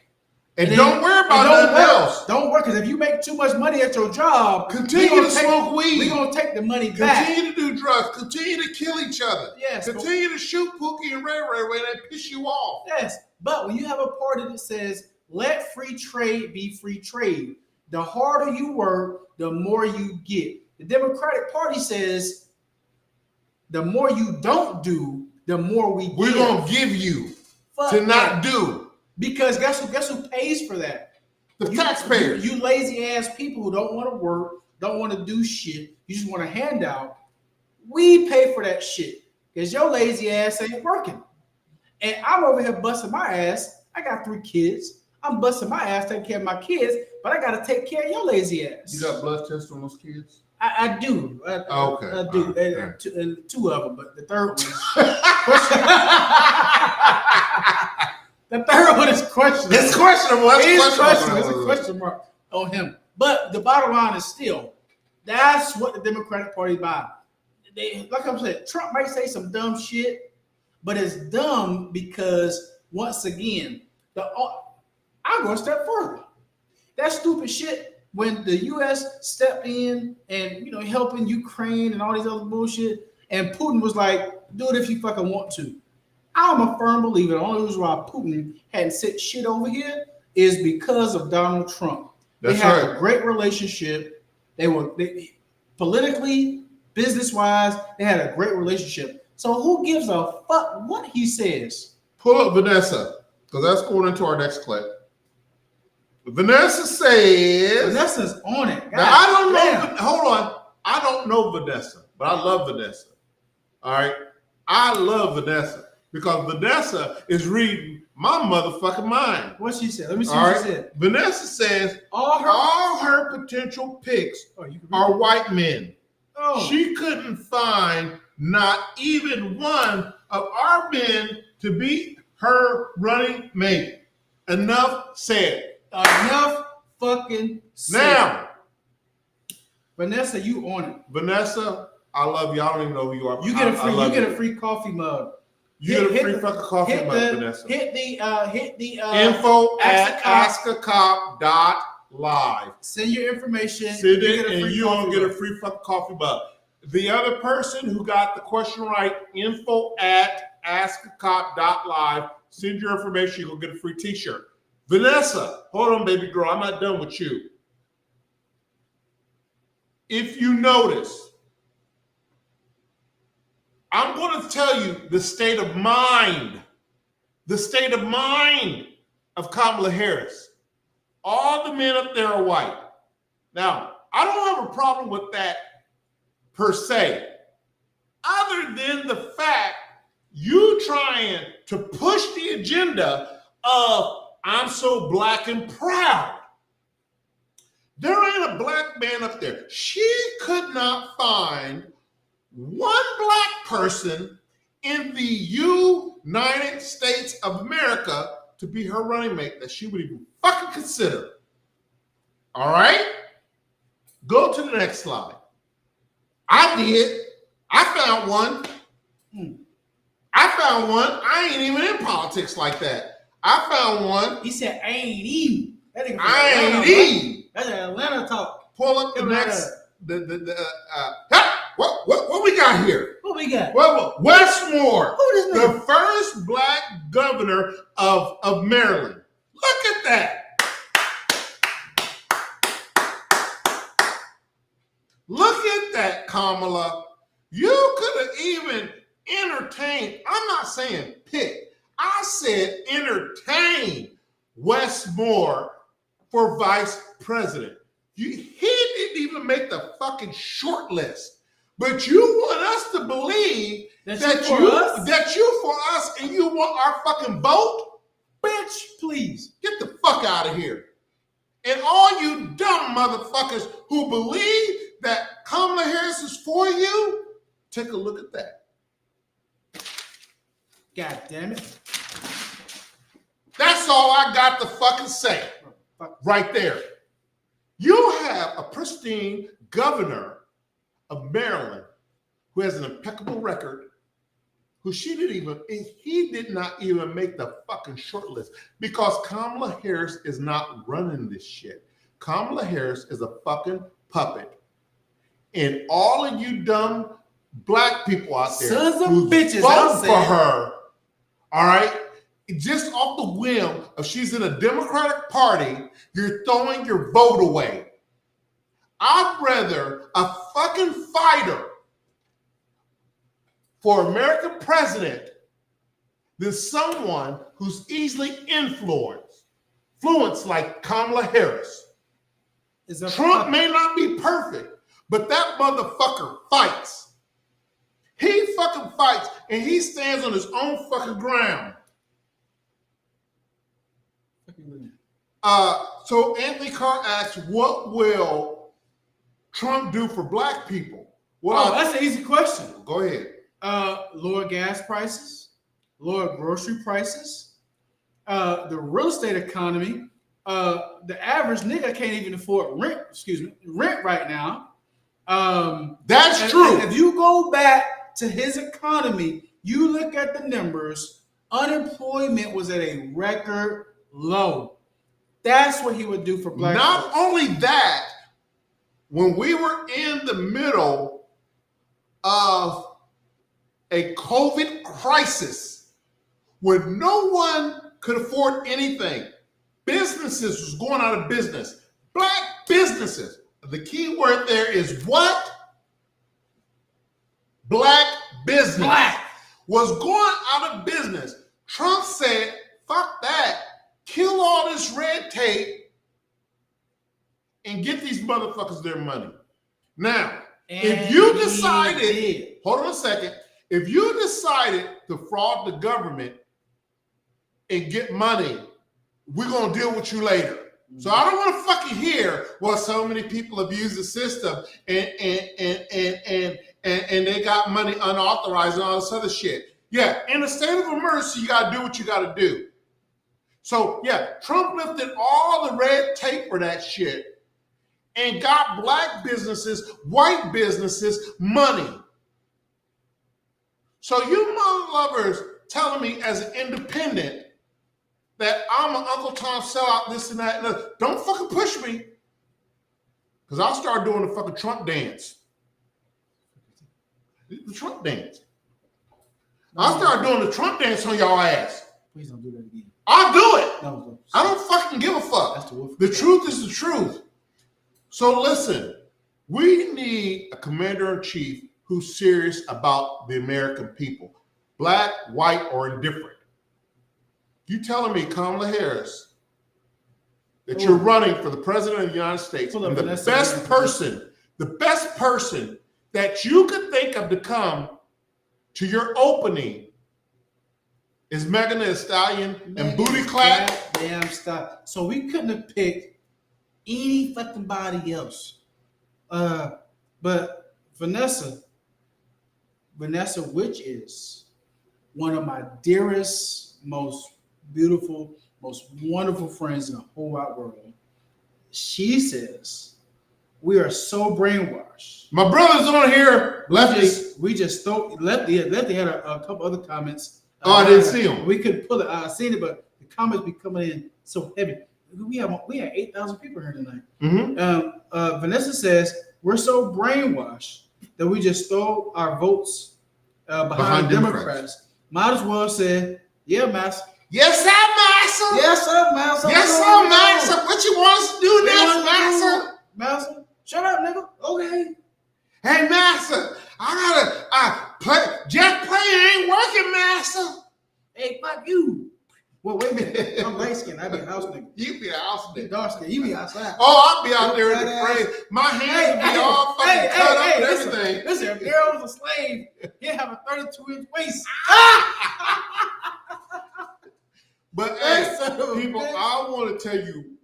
And don't worry about nothing else. Don't worry, because if you make too much money at your job, continue to smoke weed. We're going to take the money back. Continue to do drugs. Continue to kill each other. Yes. Continue to shoot Pookie and Ray Ray when they piss you off. Yes. But when you have a party that says, let free trade be free trade, the harder you work, the more you get. The Democratic Party says, the more you don't do, the more we're going to give you not do. Because guess who pays for that? The taxpayers. You lazy ass people who don't want to work, don't want to do shit. You just want a handout. We pay for that shit because your lazy ass ain't working. And I'm over here busting my ass. I got 3 kids. I'm busting my ass taking care of my kids, but I got to take care of your lazy ass. You got blood tests on those kids? I do. Okay. I do. Right. 2 of them, but the third one. The third one is questionable. It's questionable. It's questionable. It's a question mark on him. But the bottom line is still, that's what the Democratic Party is about. Like I'm saying, Trump might say some dumb shit, but it's dumb because, once again, I'll go a step further. That stupid shit when the U.S. stepped in and, helping Ukraine and all these other bullshit, and Putin was like, do it if you fucking want to. I'm a firm believer the only reason why Putin hadn't said shit over here is because of Donald Trump. They had a great relationship. They politically, business-wise, they had a great relationship. So who gives a fuck what he says? Pull up Vanessa, because that's going into our next clip. Vanessa says... Vanessa's on it. Now, I don't know... Hold on. I don't know Vanessa, but I love Vanessa. All right? I love Vanessa. Because Vanessa is reading my motherfucking mind. What she said? Let me see what she said. Vanessa says all her potential picks are white men. Oh. She couldn't find not even one of our men to be her running mate. Enough said. Enough fucking said. Now, Vanessa, you on it. Vanessa, I love you. I don't even know who you are. You get a free coffee mug. You get a free fucking coffee mug, Vanessa. Hit the info@askacop.live. Send your information. Send it, and you gonna get a free fucking coffee mug. The other person who got the question right, info@askacop.live. Send your information. You're gonna get a free T-shirt. Vanessa, hold on, baby girl. I'm not done with you. If you notice, I'm going to tell you the state of mind of Kamala Harris. All the men up there are white. Now, I don't have a problem with that per se, other than the fact you trying to push the agenda of I'm so black and proud. There ain't a black man up there. She could not find one black person in the United States of America to be her running mate that she would even fucking consider. All right? Go to the next slide. I did. I found one. I ain't even in politics like that. I found one. He said, I ain't even. I ain't even. That's an Atlanta talk. Pull up the next. What we got here? What we got? Well, Westmore, who is the first black governor of Maryland. Look at that. Look at that, Kamala. You could have even entertained. I'm not saying pick. I said entertain Westmore for vice president. He didn't even make the fucking short list. But you want us to believe that you for us and you want our fucking vote? Bitch, please get the fuck out of here. And all you dumb motherfuckers who believe that Kamala Harris is for you, take a look at that. God damn it. That's all I got to fucking say right there. You have a pristine governor of Maryland who has an impeccable record, he did not even make the fucking short list because Kamala Harris is not running this shit. Kamala Harris is a fucking puppet. And all of you dumb black people out there who vote for her, all right, just off the whim of she's in a Democratic Party, you're throwing your vote away. I'd rather a fucking fighter for American president than someone who's easily influenced like Kamala Harris. Trump may not be perfect, but that motherfucker fights. He fucking fights, and he stands on his own fucking ground. So Anthony Carr asks, what will Trump do for black people? That's an easy question. Go ahead. Lower gas prices, lower grocery prices, the real estate economy. The average nigga can't even afford rent right now. That's true. If you go back to his economy, you look at the numbers, unemployment was at a record low. That's what he would do for black Not folks. only that, when we were in the middle of a COVID crisis, when no one could afford anything, businesses was going out of business. Black businesses. The key word there is what? Black business. Was going out of business. Trump said, fuck that. Kill all this red tape and get these motherfuckers their money. Now, if you decided, hold on a second, if you decided to fraud the government and get money, we're going to deal with you later. So I don't want to fucking hear, well, so many people abuse the system and they got money unauthorized and all this other shit. Yeah, in a state of emergency, you got to do what you got to do. So, yeah, Trump lifted all the red tape for that shit and got black businesses, white businesses, money. So you mother lovers telling me as an independent that I'm an Uncle Tom sellout, this and that. And don't fucking push me. Because I'll start doing the fucking Trump dance. The Trump dance. I'll start doing the Trump dance on y'all ass. Please don't do that again. I'll do it. No. I don't fucking give a fuck. That's the wolf. The truth is the truth. So listen, we need a commander-in-chief who's serious about the American people. Black, white, or indifferent. You telling me, Kamala Harris, that you're running for the president of the United States, and the best person that you could think of to come to your opening is Megan Thee Stallion and Booty Clap? Damn stop. So we couldn't have picked any fucking body else. But Vanessa, which is one of my dearest, most beautiful, most wonderful friends in the whole wide world, she says we are so brainwashed. My brother's on here. We just thought Lefty had a couple other comments. I didn't see them. We couldn't pull it. I seen it, but the comments be coming in so heavy. We had 8,000 people here tonight. Mm-hmm. Vanessa says we're so brainwashed that we just throw our votes behind Democrats. Might as well say, yeah, Massa. Yes, sir, Massa. Yes, sir, Massa. Yes, sir, Massa. What you want us to do next, Massa? Massa, shut up, nigga. Okay. Hey, Massa, I gotta play. Jeff Player ain't working, Massa. Hey, fuck you. Well, wait a minute. I'm light skinned. I be a house nigga. You be a house nigga. Dark skin. You be outside. Oh, I'll be out there in the frame. My hands be all fucking cut up and everything. Listen, if Daryl was a slave, he'd have a 32-inch waist. But hey, people, I want to tell you,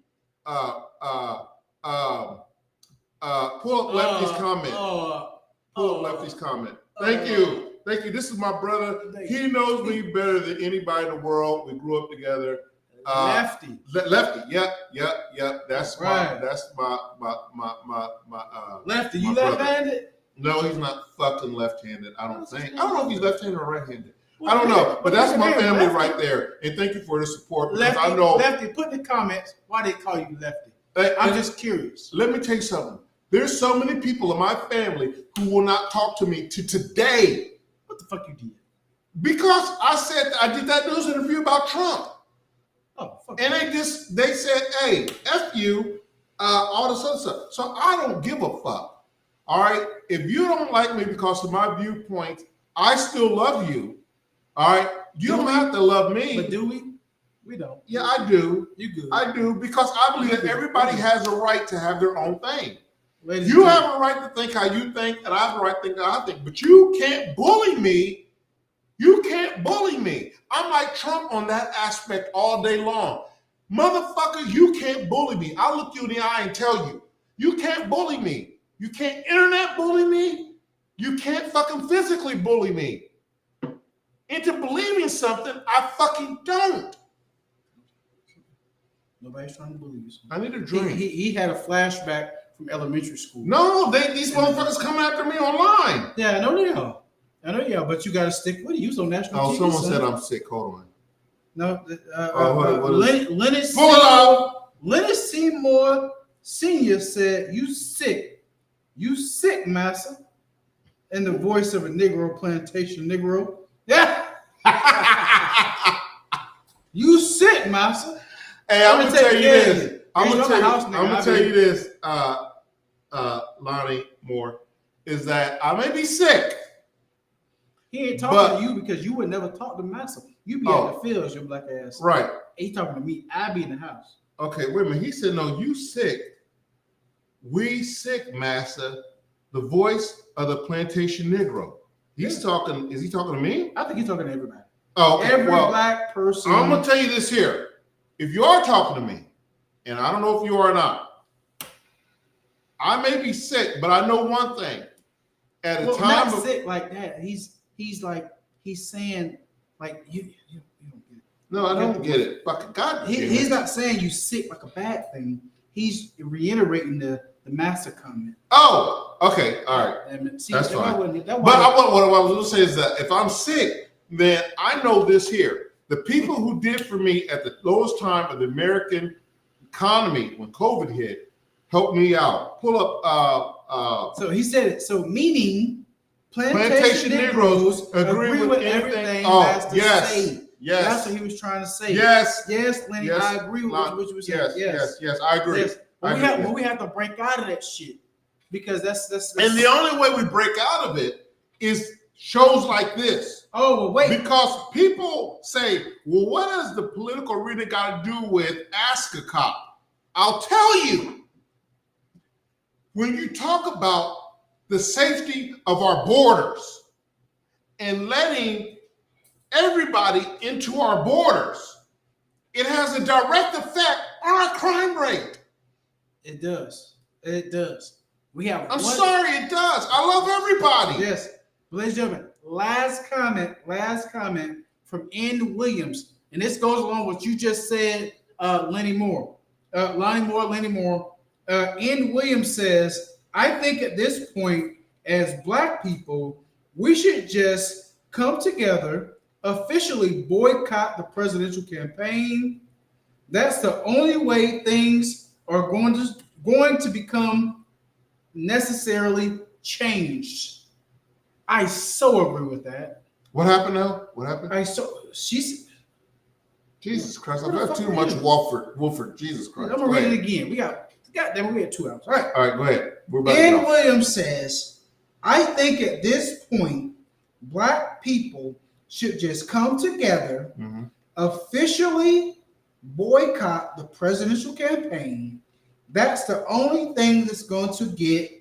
pull up Lefty's comment. Pull up Lefty's comment. Thank you. Thank you. This is my brother. He knows me better than anybody in the world. We grew up together. Lefty. Yep. That's right. my Lefty. You brother. left-handed? No, he's not fucking left-handed. I don't think. I don't know if he's left-handed or right-handed. I don't know, but that's my family right there. And thank you for the support. Because Lefty, I know. Lefty, put in the comments why they call you Lefty. I'm just curious. Let me tell you something. There's so many people in my family who will not talk to me to today. What the fuck you did? Because I did that news interview about Trump. Oh, fuck. And they said, hey, F you, all this other stuff. So I don't give a fuck. All right. If you don't like me because of my viewpoint, I still love you. All right. You don't have to love me. But do we? We don't. Yeah, I do. You good. I do, because I believe that everybody has a right to have their own thing. Ladies You have a right to think how you think, and I have a right to think how I think. But you can't bully me. You can't bully me. I'm like Trump on that aspect all day long. Motherfucker, you can't bully me. I'll look you in the eye and tell you, you can't bully me. You can't internet bully me. You can't fucking physically bully me. Into believing something I fucking don't. Nobody's trying to bully you. I need a drink. He had a flashback from elementary school. No, these motherfuckers coming after me online. Yeah, I know they are. But you got to stick with it. You was on national TV. Someone said I'm sick. Hold on. No, Leonard Seymour Sr. said, you sick. You sick, massa. In the voice of a Negro plantation Negro. Yeah. You sick, massa. Hey, I'm gonna tell you this. I'm gonna tell you this, Lonnie Moore, is that I may be sick. He ain't talking to you because you would never talk to Massa. You be at the fields, your black ass. Right. He talking to me. I be in the house. Okay, wait a minute. He said, no, you sick. We sick, Massa. The voice of the plantation Negro. He's talking. Is he talking to me? I think he's talking to everybody. Oh, okay. Every black person. I'm gonna tell you this here. If you are talking to me, and I don't know if you are or not, I may be sick, but I know one thing. At a time not sick like that. He's saying like you don't get it. No, I don't get it. Fucking God. He's not saying you sick like a bad thing. He's reiterating the the master comment. Oh, okay, all right. That's fine. But what I was going to say is that if I'm sick, then I know this here. The people who did for me at the lowest time of the American economy when COVID hit helped me out. Pull up. So he said it. So meaning plantation Negroes agree with everything Master say. Yes. That's what he was trying to say. Yes. Yes, Lenny, yes. I agree with what you were saying. Yes, I agree. Yes. But we have to break out of that shit. Because that's and the only way we break out of it is shows like this. Oh, well, wait. Because people say, well, what does the political arena got to do with Ask a Cop? I'll tell you. When you talk about the safety of our borders and letting everybody into our borders, it has a direct effect on our crime rate. It does. It does. I'm sorry, it does. I love everybody. Yes. Ladies and gentlemen, last comment from N. Williams. And this goes along with what you just said, Lenny Moore. Lenny Moore. N. Williams says, I think at this point, as Black people, we should just come together, officially boycott the presidential campaign. That's the only way things are going to become necessarily changed. I so agree with that. What happened now? What happened? Jesus Christ! I've had too much Wolford. Jesus Christ! I'm gonna read it again. We had 2 hours. All right. All right, go ahead. N. Williams says, I think at this point, Black people should just come together, officially boycott the presidential campaign. That's the only thing that's going to get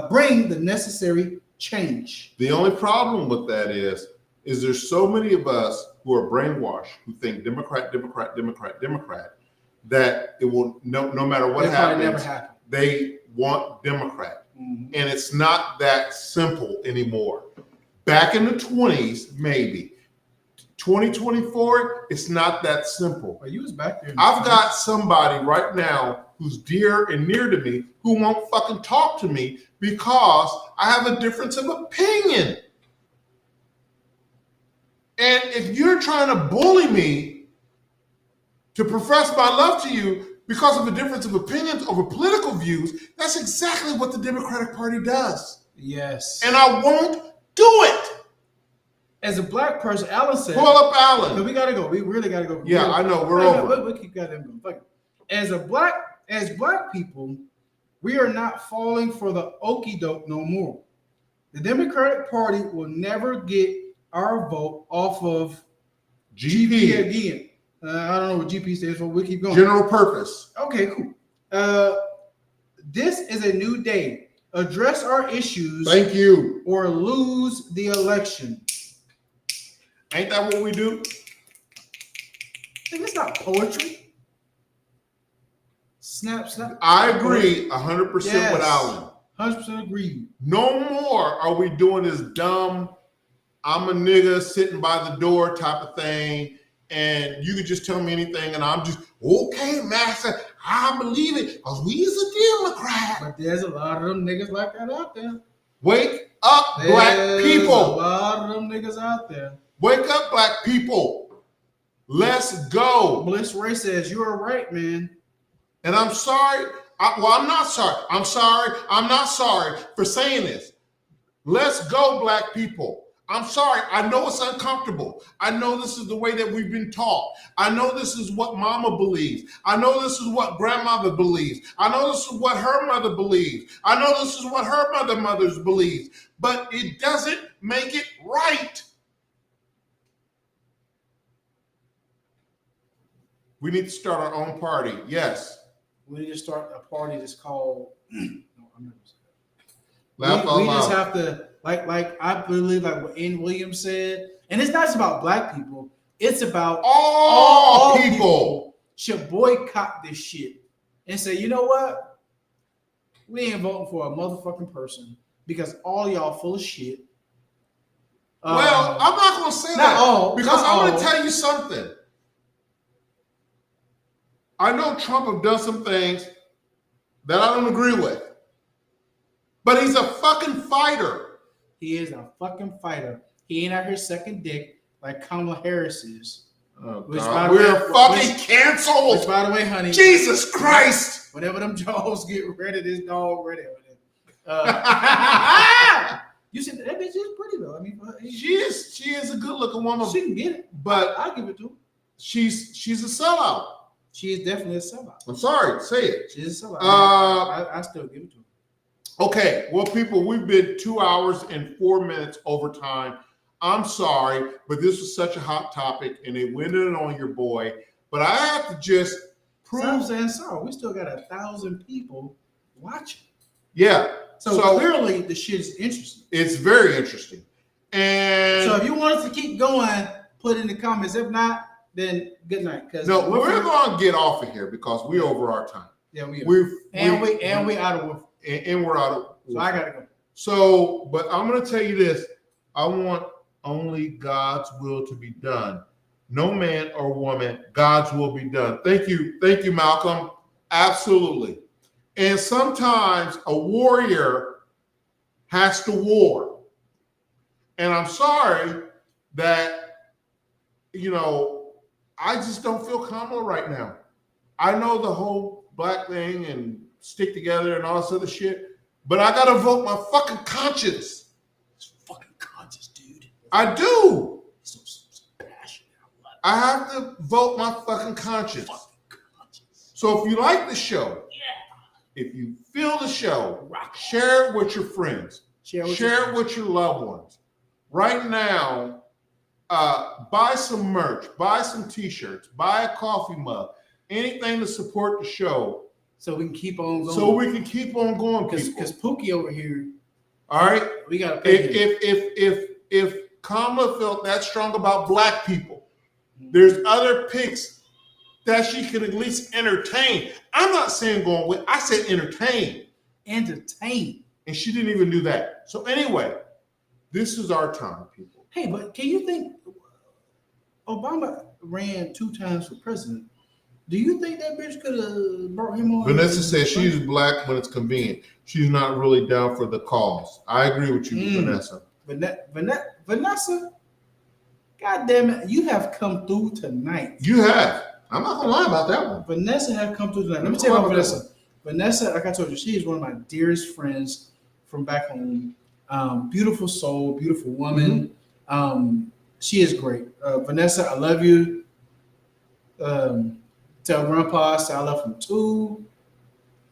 bring the necessary change. The only problem with that is there's so many of us who are brainwashed who think Democrat, that it will no matter what happens, they want Democrat. And it's not that simple anymore. Back in the 20s, maybe. 2024, it's not that simple. You was back there. I've got somebody right now who's dear and near to me who won't fucking talk to me because I have a difference of opinion. And if you're trying to bully me to profess my love to you because of a difference of opinions over political views, that's exactly what the Democratic Party does. Yes. And I won't do it. As a Black person, Alan said. Pull up Alan. We gotta go. We really gotta go. Yeah, I know. We're over. We keep goddamn going. As Black people, we are not falling for the okie doke no more. The Democratic Party will never get our vote off of GP again. I don't know what GP stands for. We keep going. General purpose. Okay, cool. This is a new day. Address our issues. Thank you. Or lose the election. Ain't that what we do? I think it's not poetry. Snap. I agree 100% with Alan. 100% agree. No more are we doing this dumb, I'm a nigga sitting by the door type of thing, and you can just tell me anything, and I'm just, okay, master, I believe it, because we is a Democrat. But there's a lot of them niggas like that out there. Wake up, Black people. There's a lot of them niggas out there. Wake up, Black people. Let's go. Bliss Ray says, you are right, man. And I'm sorry. I'm not sorry. I'm sorry. I'm not sorry for saying this. Let's go, Black people. I'm sorry. I know it's uncomfortable. I know this is the way that we've been taught. I know this is what mama believes. I know this is what grandmother believes. I know this is what her mother believes. I know this is what her mother's believes. But it doesn't make it right. We need to start our own party. Yes. We need to start a party that's called. No, I'm not Laugh out we loud. just have to, like I believe, like what N. Williams said, and it's not just about Black people. It's about all people should boycott this shit and say, you know what? We ain't voting for a motherfucking person because all y'all full of shit. Well, I'm not going to say that because I'm going to tell you something. I know Trump have done some things that I don't agree with. But he's a fucking fighter. He is a fucking fighter. He ain't out here sucking dick like Kamala Harris is. Oh, Which, God. by the We're way- fucking which- canceled. Which, by the way, honey, Jesus Christ. whenever them jaws get ready, this dog ready. You said that bitch is pretty though. I mean, She is a good looking woman. She can get it, but I'll give it to her. She's a sellout. She is definitely a sellout. I'm sorry, say it. She's a sellout. I still give it to her. Okay, well, people, we've been 2 hours and 4 minutes over time. I'm sorry, but this was such a hot topic, and it went in on your boy. But I have to just prove. I'm saying sorry. We still got 1,000 people watching. Yeah. So clearly, the shit is interesting. It's very interesting. And so if you want us to keep going, put in the comments. If not, then good night. No, we're going to get off of here because we're over our time. Yeah, we are. We're out of work. And we're out of. So I gotta go. So, but I'm going to tell you this: I want only God's will to be done. No man or woman, God's will be done. Thank you, Malcolm. Absolutely. And sometimes a warrior has to war. And I'm sorry that, I just don't feel Kamala right now. I know the whole black thing and stick together and all this other shit, but I got to vote my fucking conscience. It's fucking conscious, dude. I do. So passionate. I have to vote my fucking conscience. So if you like the show, if you feel the show, share it with your friends. Share it with your loved ones. Right now, buy some merch, buy some t-shirts, buy a coffee mug, anything to support the show. So we can keep on going. So we can keep on going, because Pookie over here. All right. We got to if Kamala felt that strong about black people, there's other picks that she could at least entertain. I'm not saying going with, I said entertain. Entertain. And she didn't even do that. So anyway, this is our time, people. Hey, but can you think Obama ran 2 times for president? Do you think that bitch could have brought him on? Vanessa says she's black when it's convenient. She's not really down for the cause. I agree with you, Vanessa. Vanessa, God damn it, you have come through tonight. You have. I'm not gonna lie about that one. Vanessa have come through tonight. Let me tell you about Vanessa. Vanessa, like I told you, she is one of my dearest friends from back home. Beautiful soul, beautiful woman. She is great. Vanessa, I love you. Tell Grandpa, say I love him too.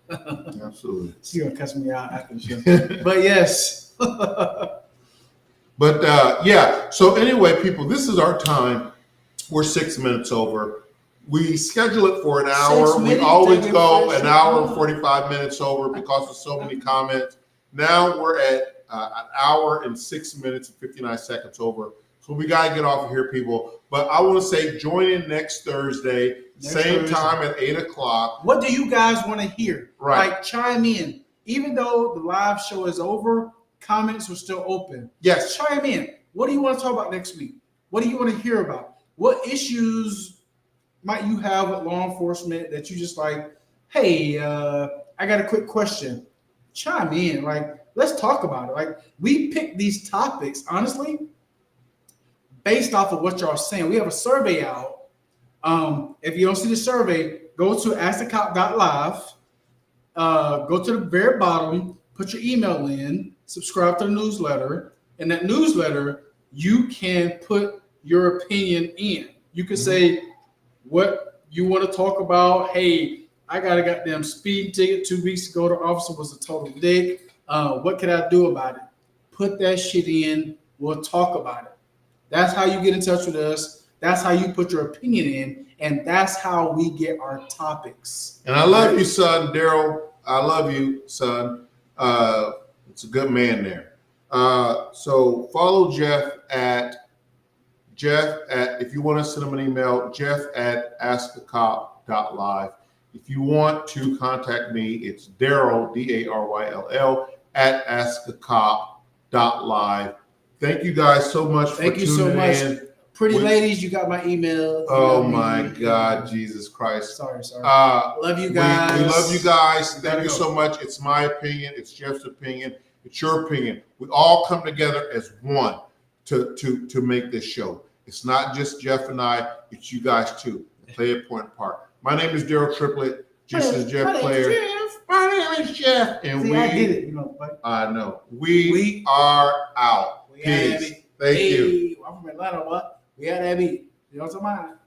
Absolutely. She's gonna cuss me out after the show. But yes. But yeah. So anyway, people, this is our time. We're 6 minutes over. We schedule it for an hour. We always go an hour and 45 minutes over because of so many comments. Now we're at an hour and 6 minutes and 59 seconds over. So we got to get off of here, people. But I want to say join in next Thursday, same time at 8 o'clock. What do you guys want to hear? Right. Like, chime in. Even though the live show is over, comments are still open. Yes. Chime in. What do you want to talk about next week? What do you want to hear about? What issues might you have with law enforcement that you just like, hey, I got a quick question. Chime in. Like, let's talk about it. Like, we pick these topics, honestly, based off of what y'all are saying. We have a survey out. If you don't see the survey, go to askthecop.live. Go to the very bottom, put your email in, subscribe to the newsletter. In that newsletter, you can put your opinion in. You can say what you want to talk about. Hey, I got a goddamn speeding ticket 2 weeks ago. The officer was a total dick. What can I do about it? Put that shit in. We'll talk about it. That's how you get in touch with us. That's how you put your opinion in. And that's how we get our topics. And I love you, son, Daryl. I love you, son. It's a good man there. So follow Jeff at, if you want to send him an email, jeff@askthecop.live. If you want to contact me, it's Daryl, Daryll, @askthecop.live. Thank you guys so much for tuning in. Pretty ladies, you got my email. Oh my God, Jesus Christ. Sorry. Love you guys. We love you guys. Thank you so much. It's my opinion. It's Jeff's opinion. It's your opinion. We all come together as one to make this show. It's not just Jeff and I. It's you guys too. Play a important part. My name is Daryl Triplett. This is Jeff Player. My name is Jeff. And See, I get it. I know. We are out. Peace. Thank you. I'm from Atlanta, what? We had that beat. You know what I'm talking about?